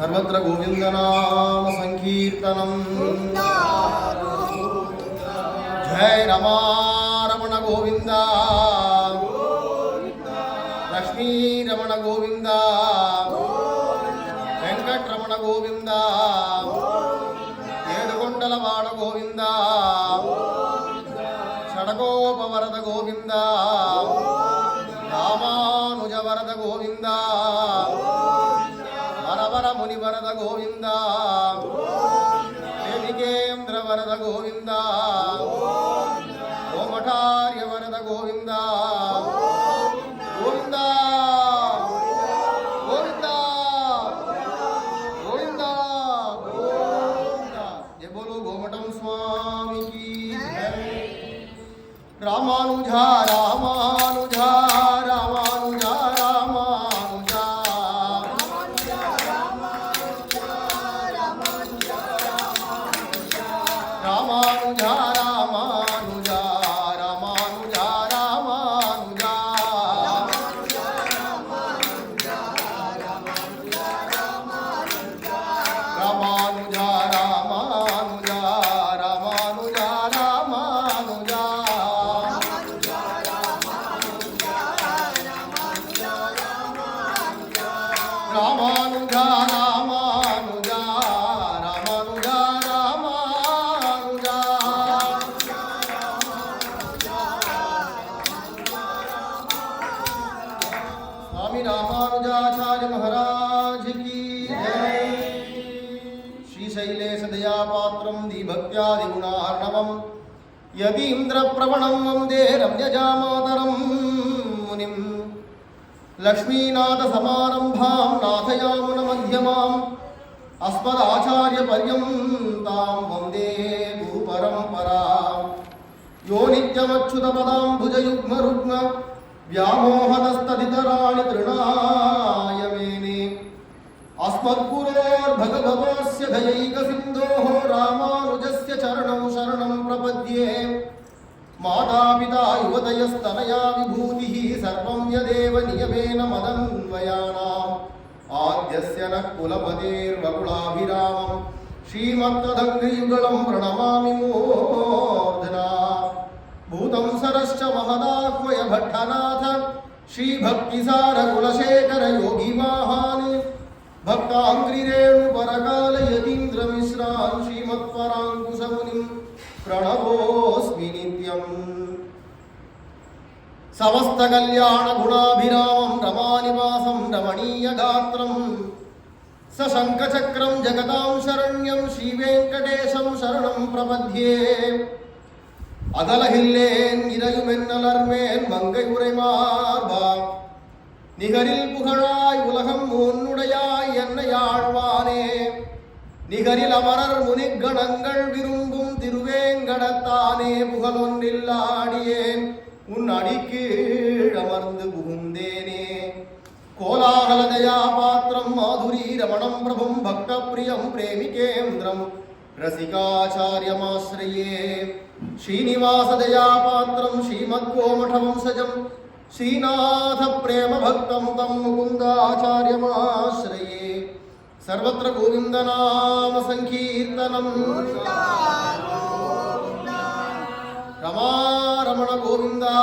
सर्वत्र गोविंदनाम संकीर्तनम। जय रमारमण गोविंदा, लक्ष्मी रमण गोविंदा, वेंकटरमण गोविंदा, येदुगोंडलवाड गोविंदा, षडगोपवरद गोविंदा, रामानुज वरद गोविंदा, वरवर मुनिवरद गोविंदा, देविकेन्द्र वरद गोविंदा, गोमठार्य वरद गोविंदा, गोविंदा गोविंदा गोविंदा गोविंदा। जय बोलो गोमटम स्वामी की जय। रामानुजा रामानुजा रामानुजा रामानुजा, रामानुजा रामानुजा रामानुजा रामानुजा, रामानुजा रामानुजा रामानुजा रामानुजा, रामानुजा रामानुजा रामानुजा रामानुजा। स्वामी रामानुजाचार्य महाराज की जय। श्रीशैलेश दयापात्रं दीभक्त्यादिगुणार्णवं यतीन्द्रप्रवणं वन्दे रम्यजामातरं मुनिं, लक्ष्मीनाथसमारम्भां नाथयामुनमध्यमाम् अस्मदाचार्यपर्यन्तां वन्दे गुरुपरम्पराम्। यो नित्यमच्युतपदाम्बुजयुग्मरुग्म व्यामोहतस्तदितराणि तृणाय मेने, अस्मद्गुरोर्भगवतोऽस्य दयैकसिन्धोः रामानुजस्य चरणं शरणं प्रपद्ये। मातापिता युवतयस्तनया विभूतिः सर्वं यदेव नियमेन मदन्वयानाम्। आद्यस्य नः कुलपतेर्वकुलाभिरामं श्रीमत्तदङ्घ्रियुगलं प्रणमामि मूर्धना। भूतं सरश्च महदाह्वय भट्टनाथ श्रीभक्तिसारकुलशेखर योगिवाहान्, भक्ताङ्घ्रिरेणुपरकालयतीन्द्रमिश्रान् श्रीमत्पराङ्कुशमुनिं प्रणतोऽस्मि नित्यम्। समस्तकल्याणगुणाभिरामं रमानिवासं रमणीयगात्रं सशङ्खचक्रं जगतां शरण्यं श्रीवेङ्कटेशं शरणं प्रपद्ये। அகலகில்லேன் இறையுமென்னலர்மேல் மங்கை உரைமார்பா, நிகரில் புகழாய் உலகம் உன்னுடையாய் என்னை ஆழ்வானே. நிகரில் அமரர் முனிகணங்கள் விரும்பும் திருவேங்கடத்தானே, புகழொன்றில்லாடியேன் உன் அடிக்கீழ் அமர்ந்து புகுந்தேனே. கோலாகல தயா பாத்திரம் மாதுரி ரமணம் பிரபும் பக்த பிரியம் பிரேமிகேந்திரம் ரசிகாச்சாரியமாஸ்ரயே. श्रीनिवास दयापात्रं श्रीमद्गोमठवंशजं श्रीनाथ प्रेम भक्तं तं मुकुन्दाचार्यमाश्रये। सर्वत्र गोविन्दनाम संकीर्तनं। रमारमण गोविन्दा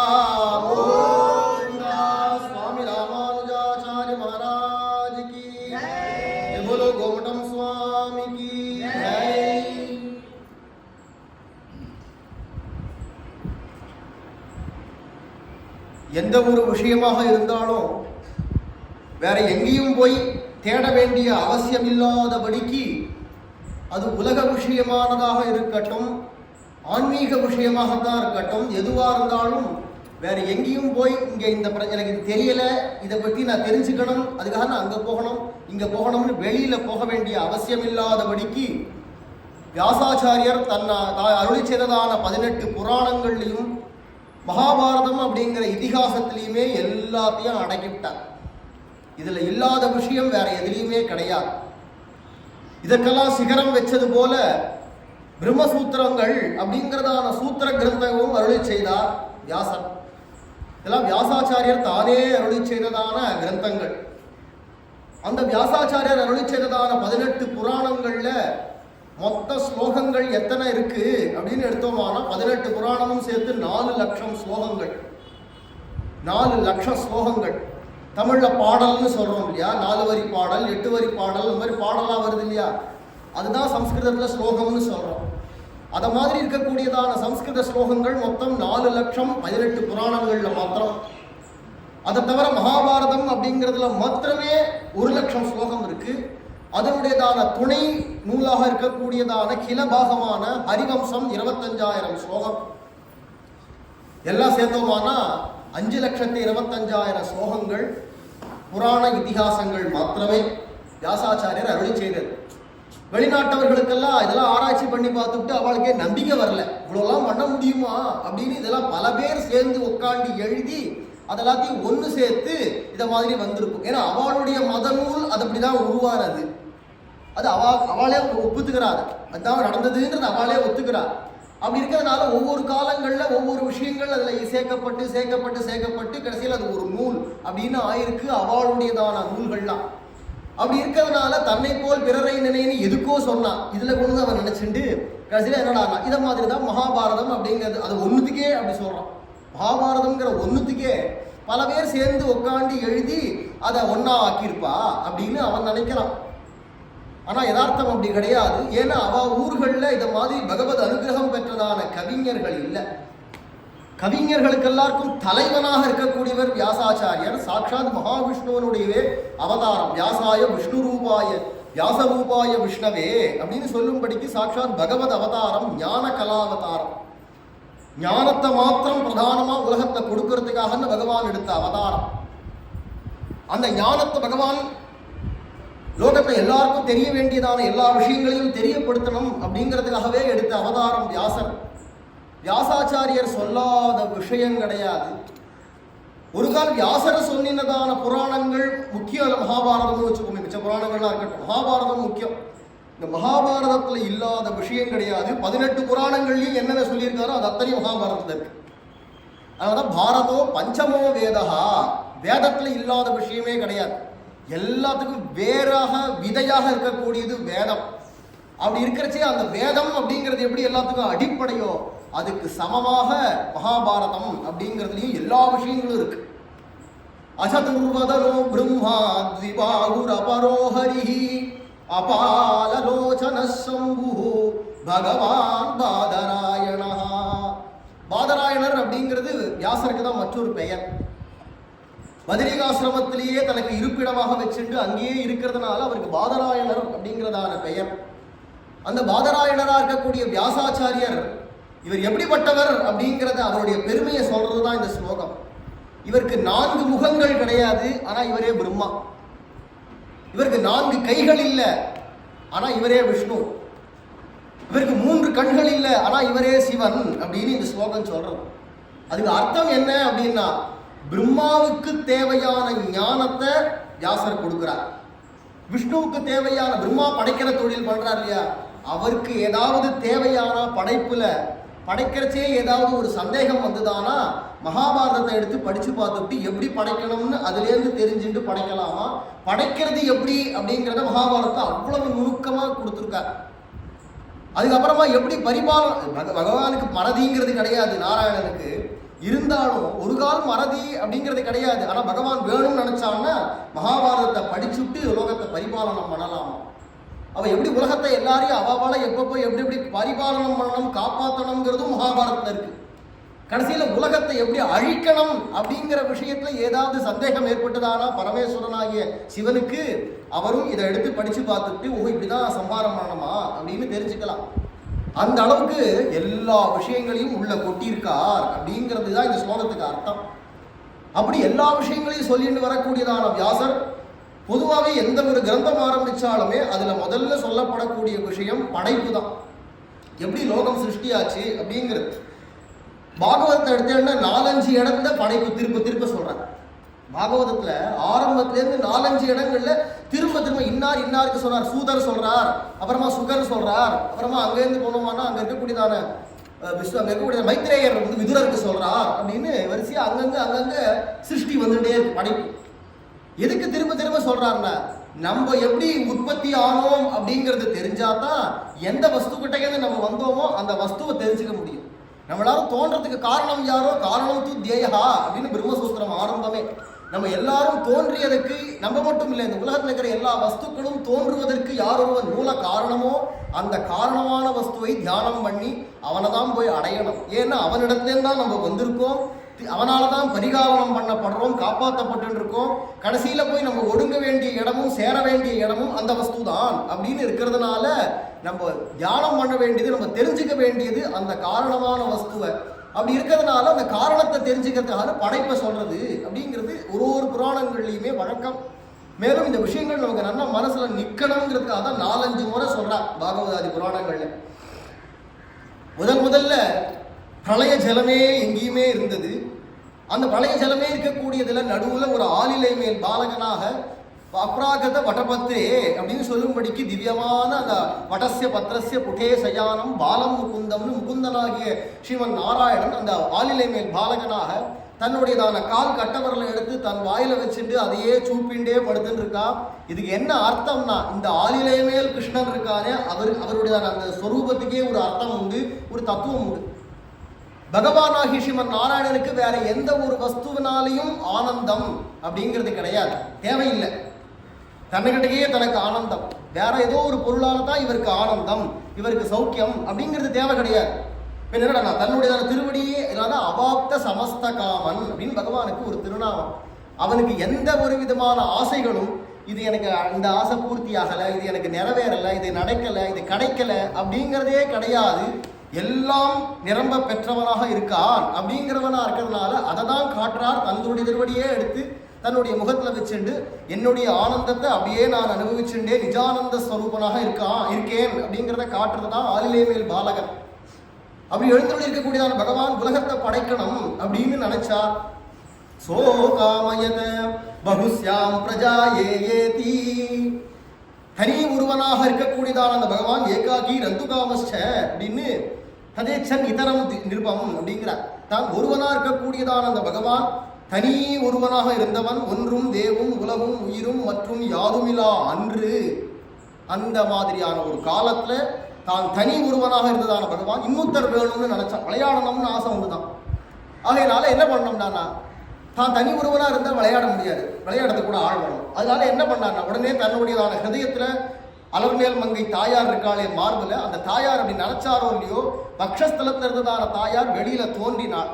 गोविन्दा। स्वामी रामानुजाचार्य महाराज की जय। बोलो गोमटम स्वामी की जय। எந்த ஒரு விஷயமாக இருந்தாலும் வேற எங்கேயும் போய் தேட வேண்டிய அவசியமில்லாதபடிக்கு அது உலக விஷயமானதாக இருக்கட்டும், ஆன்மீக விஷயமாகத்தான் இருக்கட்டும், எதுவாக இருந்தாலும் வேற எங்கேயும் போய் இங்கே இந்த எனக்கு இது தெரியல, இதை பற்றி நான் தெரிஞ்சுக்கணும், அதுக்காக நான் அங்கே போகணும் இங்கே போகணும்னு வெளியில் போக வேண்டிய அவசியமில்லாதபடிக்கு வியாசாச்சாரியர் அருளி செய்ததான 18 புராணங்கள்லையும் மகாபாரதம் அப்படிங்கிற இதிகாசத்திலையுமே எல்லாத்தையும் அடக்கிவிட்டார். இதில் இல்லாத விஷயம் வேற எதுலையுமே கிடையாது. இதற்கெல்லாம் சிகரம் வச்சது போல பிரம்மசூத்திரங்கள் அப்படிங்கிறதான சூத்திர கிரந்தமும் அருளி செய்தார் வியாசர். இதெல்லாம் வியாசாச்சாரியர் தானே அருளி செய்ததான கிரந்தங்கள். அந்த வியாசாச்சாரியர் அருளி செய்ததான 18 புராணங்கள்ல மொத்த ஸ்லோகங்கள் எத்தனை இருக்கு அப்படின்னு எடுத்தோம்னா 18 புராணமும் சேர்த்து 4 லட்சம் ஸ்லோகங்கள். 4 லட்சம் ஸ்லோகங்கள். தமிழ்ல பாடல்னு சொல்றோம் இல்லையா, 4 வரி பாடல், 8 வரி பாடல், இந்த மாதிரி பாடலாம் வருது இல்லையா, அதுதான் சம்ஸ்கிருதத்துல ஸ்லோகம்னு சொல்றோம். அத மாதிரி இருக்கக்கூடியதான சம்ஸ்கிருத ஸ்லோகங்கள் மொத்தம் 4 லட்சம் 18 புராணங்கள்ல மாத்திரம். அதை தவிர மகாபாரதம் அப்படிங்கிறதுல மாத்திரமே 1 லட்சம் ஸ்லோகம் இருக்கு. அதனுடையதான துணை நூலாக இருக்கக்கூடியதான கிளபாகமான ஹரிவம்சம் 25,000 ஸ்லோகம். எல்லாம் சேர்த்தோமானா 5,25,000 ஸ்லோகங்கள் புராண இதிகாசங்கள் மாத்திரமே வியாசாச்சாரியர் அருளி செய்தது. வெளிநாட்டவர்களுக்கெல்லாம் இதெல்லாம் ஆராய்ச்சி பண்ணி பார்த்துட்டு அவளுக்கே நம்பிக்கை வரல, இவ்வளோலாம் பண்ண முடியுமா அப்படின்னு. இதெல்லாம் பல பேர் சேர்ந்து உட்காந்து எழுதி அதெல்லாத்தையும் ஒன்று சேர்த்து இதை மாதிரி வந்திருக்கும். ஏன்னா அவளுடைய மத நூல் அது அப்படிதான் உருவானது. அது அவளே ஒப்புத்துக்கிறார், அதுதான் நடந்ததுன்றது அவளே ஒத்துக்கிறார். அப்படி இருக்கிறதுனால ஒவ்வொரு காலங்களில் ஒவ்வொரு விஷயங்கள் அதில் சேர்க்கப்பட்டு சேர்க்கப்பட்டு சேர்க்கப்பட்டு கடைசியில் அது ஒரு நூல் அப்படின்னு ஆயிருக்கு அவளுடையதான நூல்கள்லாம். அப்படி இருக்கிறதுனால தன்னை போல் பிறரை நினைன்னு எதுக்கோ சொன்னான். இதுல கொண்டு அவன் நினைச்சுட்டு கடைசியில் என்னடா இதை மாதிரி தான் மகாபாரதம் அப்படிங்கிறது. அது ஒன்றுத்துக்கே அப்படி சொல்றான். மகாபாரதம்ங்கிற ஒன்றுத்துக்கே பல பேர் சேர்ந்து உட்காந்து எழுதி அதை ஒன்னா ஆக்கியிருப்பா அப்படின்னு அவன் நினைக்கிறான். ஆனா யதார்த்தம் அப்படி கிடையாது. ஏன்னா அவ ஊர்கள்ல இதை மாதிரி பகவத் அனுகிரகம் பெற்றதான கவிஞர்கள் இல்லை. கவிஞர்களுக்கு எல்லாருக்கும் தலைவனாக இருக்கக்கூடியவர் வியாசாச்சாரியர். சாட்சாத் மகாவிஷ்ணுவனுடையவே அவதாரம். வியாசாய விஷ்ணு ரூபாய வியாசரூபாய விஷ்ணவே அப்படின்னு சொல்லும்படிக்கு சாட்சாத் பகவத் அவதாரம், ஞான கலாவதாரம். ஞானத்தை மாத்திரம் பிரதானமா உலகத்தை கொடுக்கறதுக்காக பகவான் எடுத்த அவதாரம். அந்த ஞானத்தை பகவான் லோகத்தை எல்லாருக்கும் தெரிய வேண்டியதான எல்லா விஷயங்களையும் தெரியப்படுத்தணும் அப்படிங்கிறதுக்காகவே எடுத்த அவதாரம் வியாசர். வியாசாச்சாரியர் சொல்லாத விஷயம் கிடையாது. ஒரு கால் வியாசர சொன்னினதான புராணங்கள் முக்கியம். மகாபாரதம்னு வச்சுக்கோங்க, மிச்ச புராணங்கள்லாம் இருக்கட்டும், மகாபாரதம் முக்கியம். இந்த மகாபாரதத்துல இல்லாத விஷயம் கிடையாது. 18 புராணங்கள்லையும் என்னென்ன சொல்லியிருக்காரோ அது அத்தனையும் மகாபாரதத்துல இருக்கு. அதனால பாரதோ பஞ்சமோ வேதா, வேதத்துல இல்லாத விஷயமே கிடையாது. எல்லாத்துக்கும் வேறாக விதையாக இருக்கக்கூடியது வேதம். அப்படி இருக்கிறச்சே அந்த வேதம் அப்படிங்கிறது எப்படி எல்லாத்துக்கும் அடிப்படையோ அதுக்கு சமமாக மகாபாரதம் அப்படிங்கிறதுலையும் எல்லா விஷயங்களும் இருக்கு. அசதுர்வதனோ பிரம்மா த்விபாகுர் அபரோஹரிஹி அபாலலோச்சன சம்பு பகவான் பாதராயணா. பாதராயணர் அப்படிங்கிறது வியாசருக்கு தான் மற்றொரு பெயர். பதரிகாசிரமத்திலேயே தனக்கு இருப்பிடமாக வச்சுட்டு அங்கேயே இருக்கிறதுனால அவருக்கு பாதராயணர் அப்படிங்கிறதான பெயர். அந்த பாதராயணரா இருக்கக்கூடிய வியாசாச்சாரியர் இவர் எப்படிப்பட்டவர் அப்படிங்கிறத அவருடைய பெருமையை சொல்றதுதான் இந்த ஸ்லோகம். இவருக்கு 4 முகங்கள் கிடையாது, ஆனா இவரே பிரம்மா. இவருக்கு 4 கைகள் இல்லை, ஆனா இவரே விஷ்ணு. இவருக்கு 3 கண்கள் இல்லை, ஆனா இவரே சிவன் அப்படின்னு இந்த ஸ்லோகம் சொல்றது. அதுக்கு அர்த்தம் என்ன அப்படின்னா, பிரம்மாவுக்கு தேவையான ஞானத்தை வியாசர் கொடுக்கிறார். விஷ்ணுவுக்கு தேவையான, பிரம்மா படைக்கிற தொழில் பண்றார் இல்லையா, அவருக்கு ஏதாவது தேவையான படைப்புல படைக்கிறச்சே ஏதாவது ஒரு சந்தேகம் வந்ததானா மகாபாரதத்தை எடுத்து படிச்சு பார்த்துட்டு எப்படி படைக்கணும்னு அதுலேருந்து தெரிஞ்சுட்டு படைக்கலாமா, படைக்கிறது எப்படி அப்படிங்கிறத மகாபாரதத்தை அவ்வளவு நுணுக்கமா கொடுத்துருக்கார். அதுக்கப்புறமா எப்படி பகவானுக்கு மறதிங்கிறது கிடையாது நாராயணனுக்கு, இருந்தாலும் ஒரு கால் மறதி அப்படிங்கிறது கிடையாது. ஆனா பகவான் வேணும்னு நினைச்சான்னா மகாபாரதத்தை படிச்சுட்டு உலகத்தை பரிபாலனம் பண்ணலாமா. அவ எப்படி உலகத்தை எல்லாரையும் அவாவால எப்பப்போ எப்படி எப்படி பரிபாலனம் பண்ணணும் காப்பாற்றணுங்கிறதும் மகாபாரதத்துல இருக்கு. கடைசியில உலகத்தை எப்படி அழிக்கணும் அப்படிங்கிற விஷயத்துல ஏதாவது சந்தேகம் ஏற்பட்டதானா பரமேஸ்வரனாகிய சிவனுக்கு அவரும் இதை எடுத்து படிச்சு பார்த்துட்டு இப்படிதான் சம்ஹாரம் பண்ணணுமா அப்படின்னு தெரிஞ்சுக்கலாம். அந்த அளவுக்கு எல்லா விஷயங்களையும் உள்ள கொட்டியிருக்கார் அப்படிங்கிறது தான் இந்த ஸ்லோகத்துக்கு அர்த்தம். அப்படி எல்லா விஷயங்களையும் சொல்லிட்டு வரக்கூடியதான வியாசர் பொதுவாகவே எந்த ஒரு கிரந்தம் ஆரம்பிச்சாலுமே அதுல முதல்ல சொல்லப்படக்கூடிய விஷயம் படைப்பு தான். எப்படி லோகம் சிருஷ்டியாச்சு அப்படிங்கிறது. பாகவதத்தை எடுத்தேன்னா 4-5 இடத்துல படைப்பு திருப்ப திருப்ப சொல்றாங்க. பாகவதத்துல ஆரம்பத்திலேருந்து 4-5 இடங்கள்ல திரும்ப திரும்ப இன்னார் இன்னாருக்கு சொல்றார். சூதர் சொல்றார், அப்புறமா சுகர் சொல்றார், அப்புறமா அங்கேருந்து போனோம்னா அங்க இருக்கக்கூடியதான விஷ்ணு அங்க இருக்கக்கூடிய மைத்ரேயர் வந்து விதுரருக்கு சொல்றார் அப்படின்னு வரிசையா அங்கங்க சிருஷ்டி வந்துட்டே இருக்கு படைப்பு. எதுக்கு திரும்ப திரும்ப சொல்றாருன்னா நம்ம எப்படி உற்பத்தி ஆனோம் அப்படிங்கிறது தெரிஞ்சாதான் எந்த வஸ்து கிட்டே நம்ம வந்தோமோ அந்த வஸ்துவை தெரிஞ்சுக்க முடியும். நம்மளாலும் தோன்றதுக்கு காரணம் யாரோ, காரணம் தூ தேயா அப்படின்னு பிரம்மசூத்திரம் ஆரம்பமே. நம்ம எல்லாரும் தோன்றியதுக்கு நம்ம மட்டும் இல்லை, இந்த உலகத்தில் இருக்கிற எல்லா வஸ்துக்களும் தோன்றுவதற்கு யார் ஒருவன் மூல காரணமோ அந்த காரணமான வஸ்துவை தியானம் பண்ணி அவனை தான் போய் அடையணும். ஏன்னா அவனிடத்துலேருந்து தான் நம்ம வந்திருக்கோம், அவனால தான் பரிகாரணம் பண்ணப்படுறோம், காப்பாற்றப்பட்டு இருக்கோம். கடைசியில போய் நம்ம ஒடுங்க வேண்டிய இடமும் சேர வேண்டிய இடமும் அந்த வஸ்து தான் அப்படின்னு இருக்கிறதுனால நம்ம தியானம் பண்ண வேண்டியது, நம்ம தெரிஞ்சுக்க வேண்டியது அந்த காரணமான வஸ்துவை. அப்படி இருக்கிறதுனால அந்த காரணத்தை தெரிஞ்சுக்கிறதுக்காக படைப்பை சொல்றது அப்படிங்கிறது ஒரு புராணங்கள்லையுமே வழக்கம். மேலும் இந்த விஷயங்கள் நமக்கு நல்லா மனசுல நிக்கணுங்கிறதுக்காக தான் 4-5 முறை சொல்றா பாகவதாதி புராணங்கள்ல. முதல்ல பிரளய ஜலமே எங்கேயுமே இருந்தது. அந்த பிரளய ஜலமே இருக்கக்கூடியதுல நடுவுல ஒரு ஆளிலை மேல் பாலகனாக அப்ராகத வடபத்ரே அப்படின்னு சொல்லும்படிக்கு திவ்யமான அந்த வடசிய பத்திரசிய புட்டே சயானம் பாலம் முகுந்தம்னு முகுந்தனாகிய ஸ்ரீமன் நாராயணன் அந்த ஆளிலை மேல் பாலகனாக தன்னுடையதான கால் கட்டவரலை எடுத்து தன் வாயில வச்சுட்டு அதையே சூப்பிண்டே படுத்துன்னு இருக்கா. இதுக்கு என்ன அர்த்தம்னா, இந்த ஆளிலை மேல் கிருஷ்ணன் இருக்கானே அவருடையதான அந்த ஸ்வரூபத்துக்கே ஒரு அர்த்தம் உண்டு, ஒரு தத்துவம் உண்டு. பகவானாகி ஸ்ரீமன் நாராயணனுக்கு வேற எந்த ஒரு வஸ்துவினாலையும் ஆனந்தம் அப்படிங்கிறது கிடையாது, தேவையில்லை. தன்னுகிட்டயே தனக்கு ஆனந்தம், வேற ஏதோ ஒரு பொருளால தான் இவருக்கு ஆனந்தம், இவருக்கு சௌக்கியம் அப்படிங்கிறது தேவை கிடையாது. என்னடா தன்னுடைய திருவடியே அவாப்த சமஸ்த காமன் அப்படின்னு பகவானுக்கு ஒரு திருநாமம். அவனுக்கு எந்த ஒரு விதமான ஆசைகளும், இது எனக்கு இந்த ஆசை பூர்த்தி ஆகலை, இது எனக்கு நிறைவேறலை, இது நடக்கலை, இது கிடைக்கல அப்படிங்கிறதே கிடையாது. எல்லாம் நிரம்ப பெற்றவனாக இருக்கான் அப்படிங்கிறவனா இருக்கிறதுனால அதை தான் காட்டுறார். தன்னுடைய திருவடியே எடுத்து தன்னுடைய முகத்துல வச்சுண்டு என்னுடைய ஆனந்தத்தை அப்படியே நான் அனுபவிச்சுட்டே நிஜானந்த ஸ்வரூபனாக இருக்கேன் அப்படிங்கிறத காட்டுறது தான் ஆளிலை மேல் பாலகன். அப்படி எழுந்துள்ள இருக்கக்கூடியதான பகவான் உலகத்தை படைக்கணும் அப்படின்னு நினைச்சா சோ காமயத பகுஸ்யாம் பிரஜா ஏதி, தனி ஒருவனாக இருக்கக்கூடியதான அந்த பகவான் ஏகாகி ரந்துகாமஸ்ச அப்படின்னு ததேச்சன் இதரம் நிருபம் அப்படிங்கிறார். தான் ஒருவனா இருக்கக்கூடியதான அந்த பகவான் தனி ஒருவனாக இருந்தவன், ஒன்றும் தேவும் உலகும் உயிரும் மற்றும் யாருமிலா அன்று. அந்த மாதிரியான ஒரு காலத்துல தான் தனி ஒருவனாக இருந்ததான பகவான் இன்னொருத்தர் வேணும்னு நினைச்சான், விளையாடணும்னு ஆசை உண்டுதான். ஆகையினால என்ன பண்ணோம்னா, தான் தனி ஒருவனா இருந்தால் விளையாட முடியாது, விளையாடுறது கூட ஆள் வேணும். அதனால என்ன பண்ணான்னா, உடனே தன்னுடையதான ஹிருதயத்துல அலர்மேல் மங்கை தாயார் இருக்காளே மார்புல, அந்த தாயார் அப்படி நினைச்சாரோ இல்லையோ பக்ஷஸ்தலத்தில் இருந்ததான தாயார் வெளியில தோன்றினார்.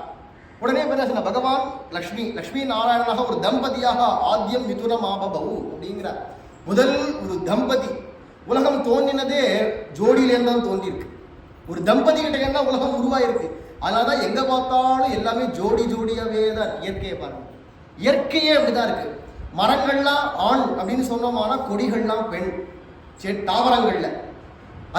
உடனே என்ன பகவான் லக்ஷ்மி நாராயணனாக ஒரு தம்பதியாக ஆத்யம் மிதுனம் ஆபபவு அப்படிங்கிறார். முதல் ஒரு தம்பதி, உலகம் தோன்றினதே ஜோடியிலேருந்து தான் தோன்றியிருக்கு. ஒரு தம்பதி கிட்ட என்ன உலகம் உருவாயிருக்கு. அதனாலதான் எங்க பார்த்தாலும் எல்லாமே ஜோடியாவே தான். இயற்கையை பாருங்க, இயற்கையே அப்படிதான் இருக்கு. மரங்கள்லாம் ஆண் அப்படின்னு சொன்னோம்னா கொடிகள்லாம் பெண், தாவரங்கள்ல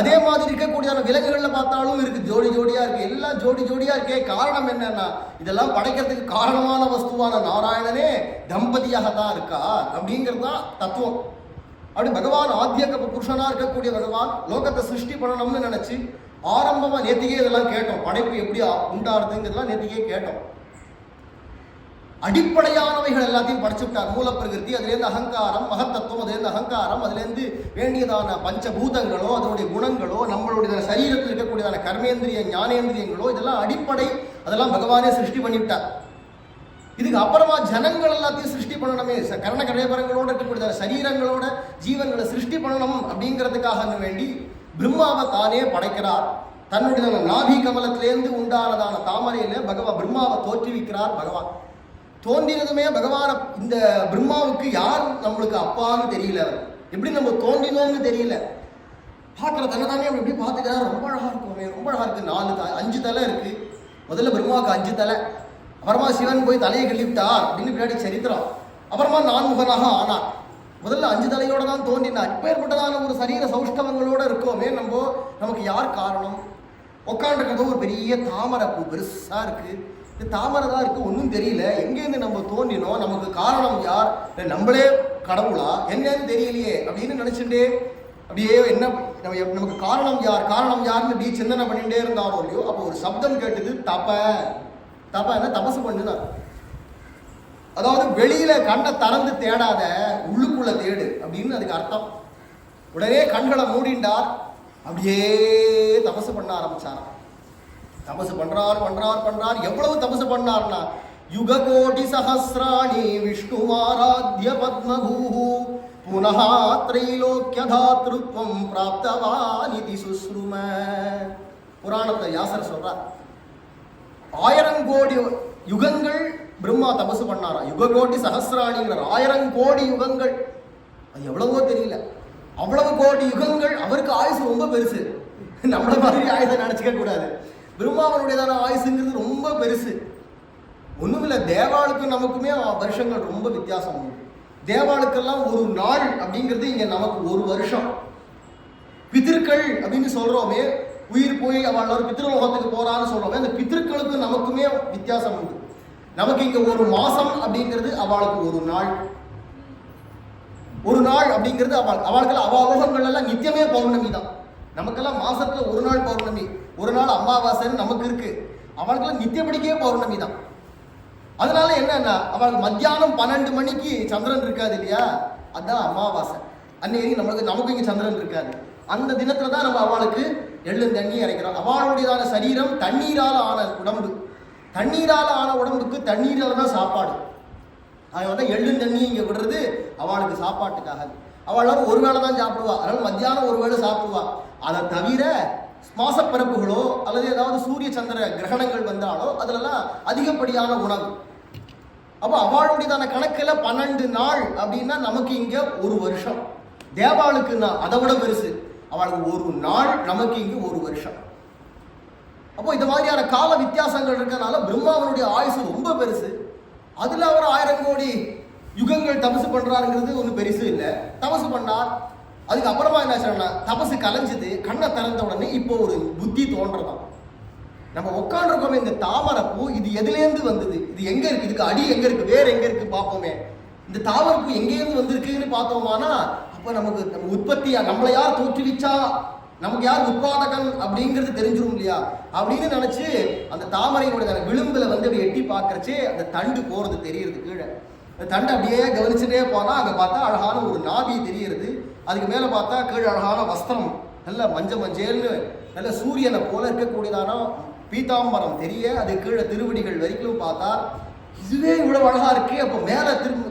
அதே மாதிரி இருக்கக்கூடியதான விலங்குகள்ல பார்த்தாலும் இருக்கு, ஜோடியா இருக்கு, எல்லாம் ஜோடியா இருக்கே. காரணம் என்னன்னா, இதெல்லாம் படைக்கிறதுக்கு காரணமான வஸ்துவான நாராயணனே தம்பதியாக தான் இருக்கா அப்படிங்கிறது தான் தத்துவம். அப்படி பகவான் ஆத்திய புருஷனா இருக்கக்கூடிய பகவான் லோகத்தை சிருஷ்டி பண்ணணும்னு நினைச்சு ஆரம்பமா நேத்திக்கே இதெல்லாம் கேட்டோம். படைப்பு எப்படி உண்டாடுதுங்கிறதுலாம் நேத்திக்கே கேட்டோம். அடிப்படையானவைகள் எல்லாத்தையும் படிச்சுட்டார். மூலப்பிரகிருதி, அதுலேருந்து அகங்காரம், மகத்தத்துவம், அதுலேருந்து அகங்காரம், அதுலேருந்து வேண்டியதான பஞ்சபூதங்களோ அதனுடைய குணங்களோ, நம்மளுடைய சரீரத்தில் இருக்கக்கூடியதான கர்மேந்திரிய ஞானேந்திரியங்களோ, இதெல்லாம் அடிப்படை. அதெல்லாம் பகவானே சிருஷ்டி பண்ணிவிட்டார். இதுக்கு அப்புறமா ஜனங்கள் எல்லாத்தையும் சிருஷ்டி பண்ணணுமே, கரண கடைபரங்களோட இருக்கக்கூடியதான சரீரங்களோட ஜீவன்களை சிருஷ்டி பண்ணணும் அப்படிங்கிறதுக்காக வேண்டி பிரம்மாவை தானே படைக்கிறார். தன்னுடைய நாபி கமலத்திலேருந்து உண்டானதான தாமரையில பிரம்மாவை தோற்றுவிக்கிறார். பகவான் தோன்றினதுமே பகவான இந்த பிரம்மாவுக்கு யார் நம்மளுக்கு அப்பான்னு தெரியல, எப்படி நம்ம தோன்றினோம்னு தெரியல. பார்க்குற தன்னை தானே அப்படி எப்படி பார்த்துக்கிறார். ரொம்ப அழகா இருக்கும், ரொம்ப அழகா இருக்கு. 5 தலை இருக்கு. முதல்ல பிரம்மாவுக்கு 5 தலை, அப்புறமா சிவன் போய் தலையை கிள்ளிவிட்டார் அப்படின்னு பின்னாடி சரித்திரம். அப்புறமா 4 முகனாக ஆனார். முதல்ல 5 தலையோட தான் தோன்றினார். இப்போ ஏற்பட்டதான ஒரு சரீர சௌஷ்டவங்களோட இருக்கோமே நமக்கு யார் காரணம்? உட்காந்துருக்கிறது ஒரு பெரிய தாமரை பூ பெருசா இருக்கு. இந்த தாமரை தான் இருக்கு, ஒன்றும் தெரியல. எங்கேருந்து நம்ம தோன்றினோம், நமக்கு காரணம் யார், நம்மளே கடவுளா என்னன்னு தெரியலையே அப்படின்னு நினைச்சுட்டே அப்படியே என்ன நமக்கு காரணம் யாருன்னு இப்படி சிந்தனை பண்ணிட்டே இருந்தாரோ இல்லையோ, அப்போ ஒரு சப்தம் கேட்டது, தப என்ன தபசு பண்ணுனா. அதாவது வெளியில கண்ணை திறந்து தேடாத, உள்ளுக்குள்ள தேடு அப்படின்னு அதுக்கு அர்த்தம். உடனே கண்களை மூடிண்டார், அப்படியே தபசு பண்ண ஆரம்பிச்சார். தபசு பண்றார். எவ்வளவு தபசு பண்ணார்னா, யுக கோடி சஹஸ்ராணி விஷ்ணுமாராத்ய பத்மபூஹு புனஹ த்ரைலோக்யதாத்ருத்வம் பிராப்தவானிதி சுஸ்ரும. புராணத்தை யாசர் சொல்றார், 1000 கோடி யுகங்கள் பிரம்மா தபசு பண்ணாரா. யுக கோடி சஹஸ்ராணிங்கிற 1000 கோடி யுகங்கள், அது எவ்வளவோ தெரியல. அவ்வளவு கோடி யுகங்கள். அவருக்கு ஆயுசு ரொம்ப பெருசு. நம்மள மாதிரி ஆயுசை நினைச்சுக்க கூடாது. பிரம்மாவனுடையதான ஆயுசுங்கிறது ரொம்ப பெருசு. ஒண்ணுமில்ல, தேவாளுக்கும் நமக்குமே வருஷங்கள் ரொம்ப வித்தியாசம் உண்டு. தேவாளுக்கெல்லாம் ஒரு நாள் அப்படிங்கிறது இங்க நமக்கு ஒரு வருஷம். பிதர்கள் அப்படின்னு சொல்றோமே, உயிர் போய் அவள் பித்ருலோகத்துக்கு போறான்னு சொல்றோமே, அந்த பிதர்களுக்கும் நமக்குமே வித்தியாசம் உண்டு. நமக்கு இங்க ஒரு மாசம் அப்படிங்கிறது அவளுக்கு ஒரு நாள். ஒரு நாள் அப்படிங்கிறது அவளுக்கெல்லாம் அவாலோகங்கள் எல்லாம் நித்தியமே பௌர்ணமி தான். நமக்கெல்லாம் மாசத்துல ஒரு நாள் பௌர்ணமி, ஒரு நாள் அமாவாசைன்னு நமக்கு இருக்கு. அவளுக்கெல்லாம் நித்தியப்படிக்கே பௌர்ணமி தான். அதனால என்னன்னா, அவளுக்கு மத்தியானம் 12 மணிக்கு சந்திரன் இருக்காது இல்லையா, அதுதான் அமாவாசை. அன்னைக்கு நமக்கு இங்க சந்திரன் இருக்காது. அந்த தினத்துல தான் நம்ம அவளுக்கு எள்ளு தண்ணி இறைக்கிறோம். அவளுடையதான சரீரம் தண்ணீரால் ஆன உடம்பு. தண்ணீரால் ஆன உடம்புக்கு தண்ணீரால தான் சாப்பாடு. அவன் வந்து எள்ளு தண்ணி இங்க விடுறது அவளுக்கு சாப்பாட்டுக்காக. அவள் ஒரு வேளை தான் சாப்பிடுவா. அதனால மத்தியானம் ஒரு வேளை சாப்பிடுவா. அதை தவிர மாசப்பிறப்புகளோ அல்லது ஏதாவது சூரிய சந்திர கிரகணங்கள் வந்தாலோ அதுலலாம் அதிகப்படியான உணவு. அப்போ அவளுடையதான கணக்கில் 12 நாள் அப்படின்னா நமக்கு இங்க ஒரு வருஷம். தேவாளுக்கு அதை விட பெருசு. அவளுக்கு ஒரு நாள், நமக்கு இங்கு ஒரு வருஷம். அப்போ இந்த மாதிரியான கால வித்தியாசங்கள் இருக்கிறதுனால பிரம்மாவனுடைய ஆயுசு ரொம்ப பெருசு. அதுல அவர் 1000 கோடி யுகங்கள் தபசு பண்றாருங்கிறது ஒன்றும் பெருசு இல்லை. தபசு பண்ணார். அதுக்கு அப்புறமா என்ன சொன்னா, தபசு கலைஞ்சது. கண்ணை திறந்த உடனே இப்போ ஒரு புத்தி தோன்றதான். நம்ம உட்காந்துருக்கோமே, இந்த தாமரைப்பூ இது எதுலேருந்து வந்தது, இது எங்க இருக்கு, இதுக்கு அடி எங்க இருக்கு, வேர் எங்க இருக்கு பார்ப்போமே. இந்த தாமரைப்பூ எங்கேருந்து வந்திருக்குன்னு பார்த்தோமானா, அப்ப நமக்கு நம்ம உற்பத்தியா, நம்மளை யார் தோற்றுவிச்சா, நமக்கு யார் உற்பாதகன் அப்படிங்கிறது தெரிஞ்சிடும் இல்லையா அப்படின்னு நினைச்சு அந்த தாமரையினுடைய விளிம்புல வந்து அப்படி எட்டி பார்க்கறச்சே அந்த தண்டு போறது தெரியுது கீழே. அந்த தண்டு அப்படியே கவனிச்சுட்டே போனா அங்க பார்த்தா அழகான ஒரு நாவி தெரியுது. அதுக்கு மேல பார்த்தா கீழே அழகான வஸ்திரம், நல்ல மஞ்சள்னு நல்ல சூரியனை போல இருக்கக்கூடியதான பீதாம்பரம் தெரிய, அது கீழே திருவடிகள் வரைக்கும் பார்த்தா இதுவே இவ்வளவு அழகா இருக்கு. அப்போ மேல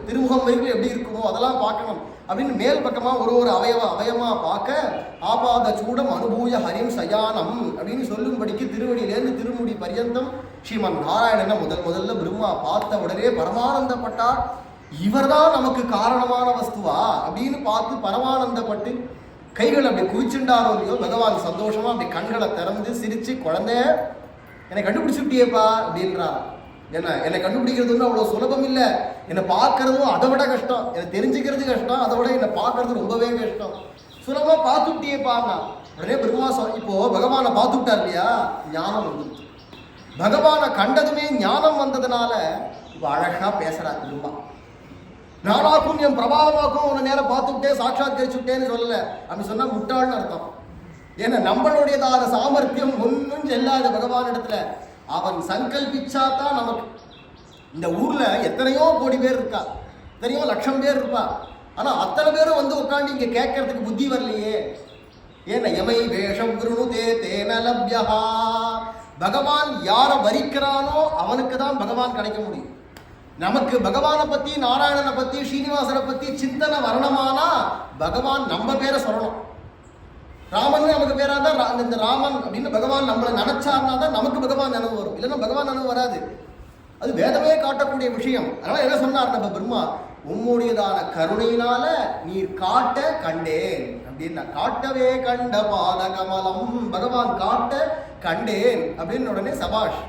திருமுகம் வரைக்கும் எப்படி இருக்குமோ அதெல்லாம் பார்க்கணும் அப்படின்னு மேல் பக்கமா ஒரு அவயமா பார்க்க, ஆபாத சூடம் அனுபூய ஹரிம் சயானம் அப்படின்னு சொல்லும்படிக்கு திருவடியிலேருந்து திருமுடி பரியந்தம் ஸ்ரீமன் நாராயணனை முதல்ல பிரம்மா பார்த்த உடனே பரமானந்தப்பட்டார். இவர்தான் நமக்கு காரணமான வஸ்துவா அப்படின்னு பார்த்து பரமானந்தப்பட்டு கைகள் அப்படி குவிச்சுண்டாரோ இல்லையோ, பகவான் சந்தோஷமா அப்படி கண்களை திறந்து சிரிச்சு, குழந்தை என்னை கண்டுபிடிச்சுட்டியேப்பா அப்படின்றார். என்னை கண்டுபிடிக்கிறது அவ்வளோ சுலபம் இல்லை. என்னை பார்க்கறதும் அதை விட கஷ்டம். என்னை தெரிஞ்சுக்கிறது கஷ்டம், அதை விட என்னை பார்க்கறது ரொம்பவே கஷ்டம். சுலபமா பார்த்துட்டியேப்பான்னா உடனே பிரம்மா இப்போ பகவானை பார்த்துட்டார் இல்லையா, ஞானம் வந்துருச்சு. பகவானை கண்டதுமே ஞானம் வந்ததுனால இப்போ அழகா பேசுறாரு பிரம்மா. நானாக்கும் என் பிரபாவமாக்கும் உன்னை நேரம் பார்த்துக்கிட்டே சாட்சாத்கரிச்சுட்டேன்னு சொல்லலை. அப்படி சொன்னா முட்டாள்னு அர்த்தம். ஏன்னா நம்மளுடையதான சாமர்த்தியம் ஒன்றும் செல்லாத பகவான் இடத்துல. அவன் சங்கல்பிச்சாதான் நமக்கு. இந்த ஊர்ல எத்தனையோ கோடி பேர் இருக்கா, எத்தனையோ லட்சம் பேர் இருப்பா. ஆனா அத்தனை பேரும் வந்து உட்காந்து இங்க கேட்கறதுக்கு புத்தி வரலையே. ஏன்னா எமை வேஷம் கிருணுதே தேன லப்யா. பகவான் யாரை வரிக்கிறானோ அவனுக்கு தான் பகவான் கிடைக்க முடியும். நமக்கு பகவானை பத்தி, நாராயணனை பத்தி, ஸ்ரீனிவாசனை பத்தி சிந்தனை வரணுமானா பகவான் நம்ம பேரை சொல்லணும். ராமன் நமக்கு பேரா தான் இந்த ராமன் அப்படின்னு பகவான் நம்மளை நினைச்சார்னா தான் நமக்கு பகவான் நினைவு வரும். இல்லைன்னா பகவான் நினைவு வராது. அது வேதமே காட்டக்கூடிய விஷயம். அதனால என்ன சொன்னார் நம்ம பிரம்மா, உம்முடையதான கருணையினால நீர் காட்ட கண்டேன் அப்படின்னு. காட்டவே கண்ட பாத கமலம், பகவான் காட்ட கண்டேன் அப்படின்னு உடனே சபாஷ்.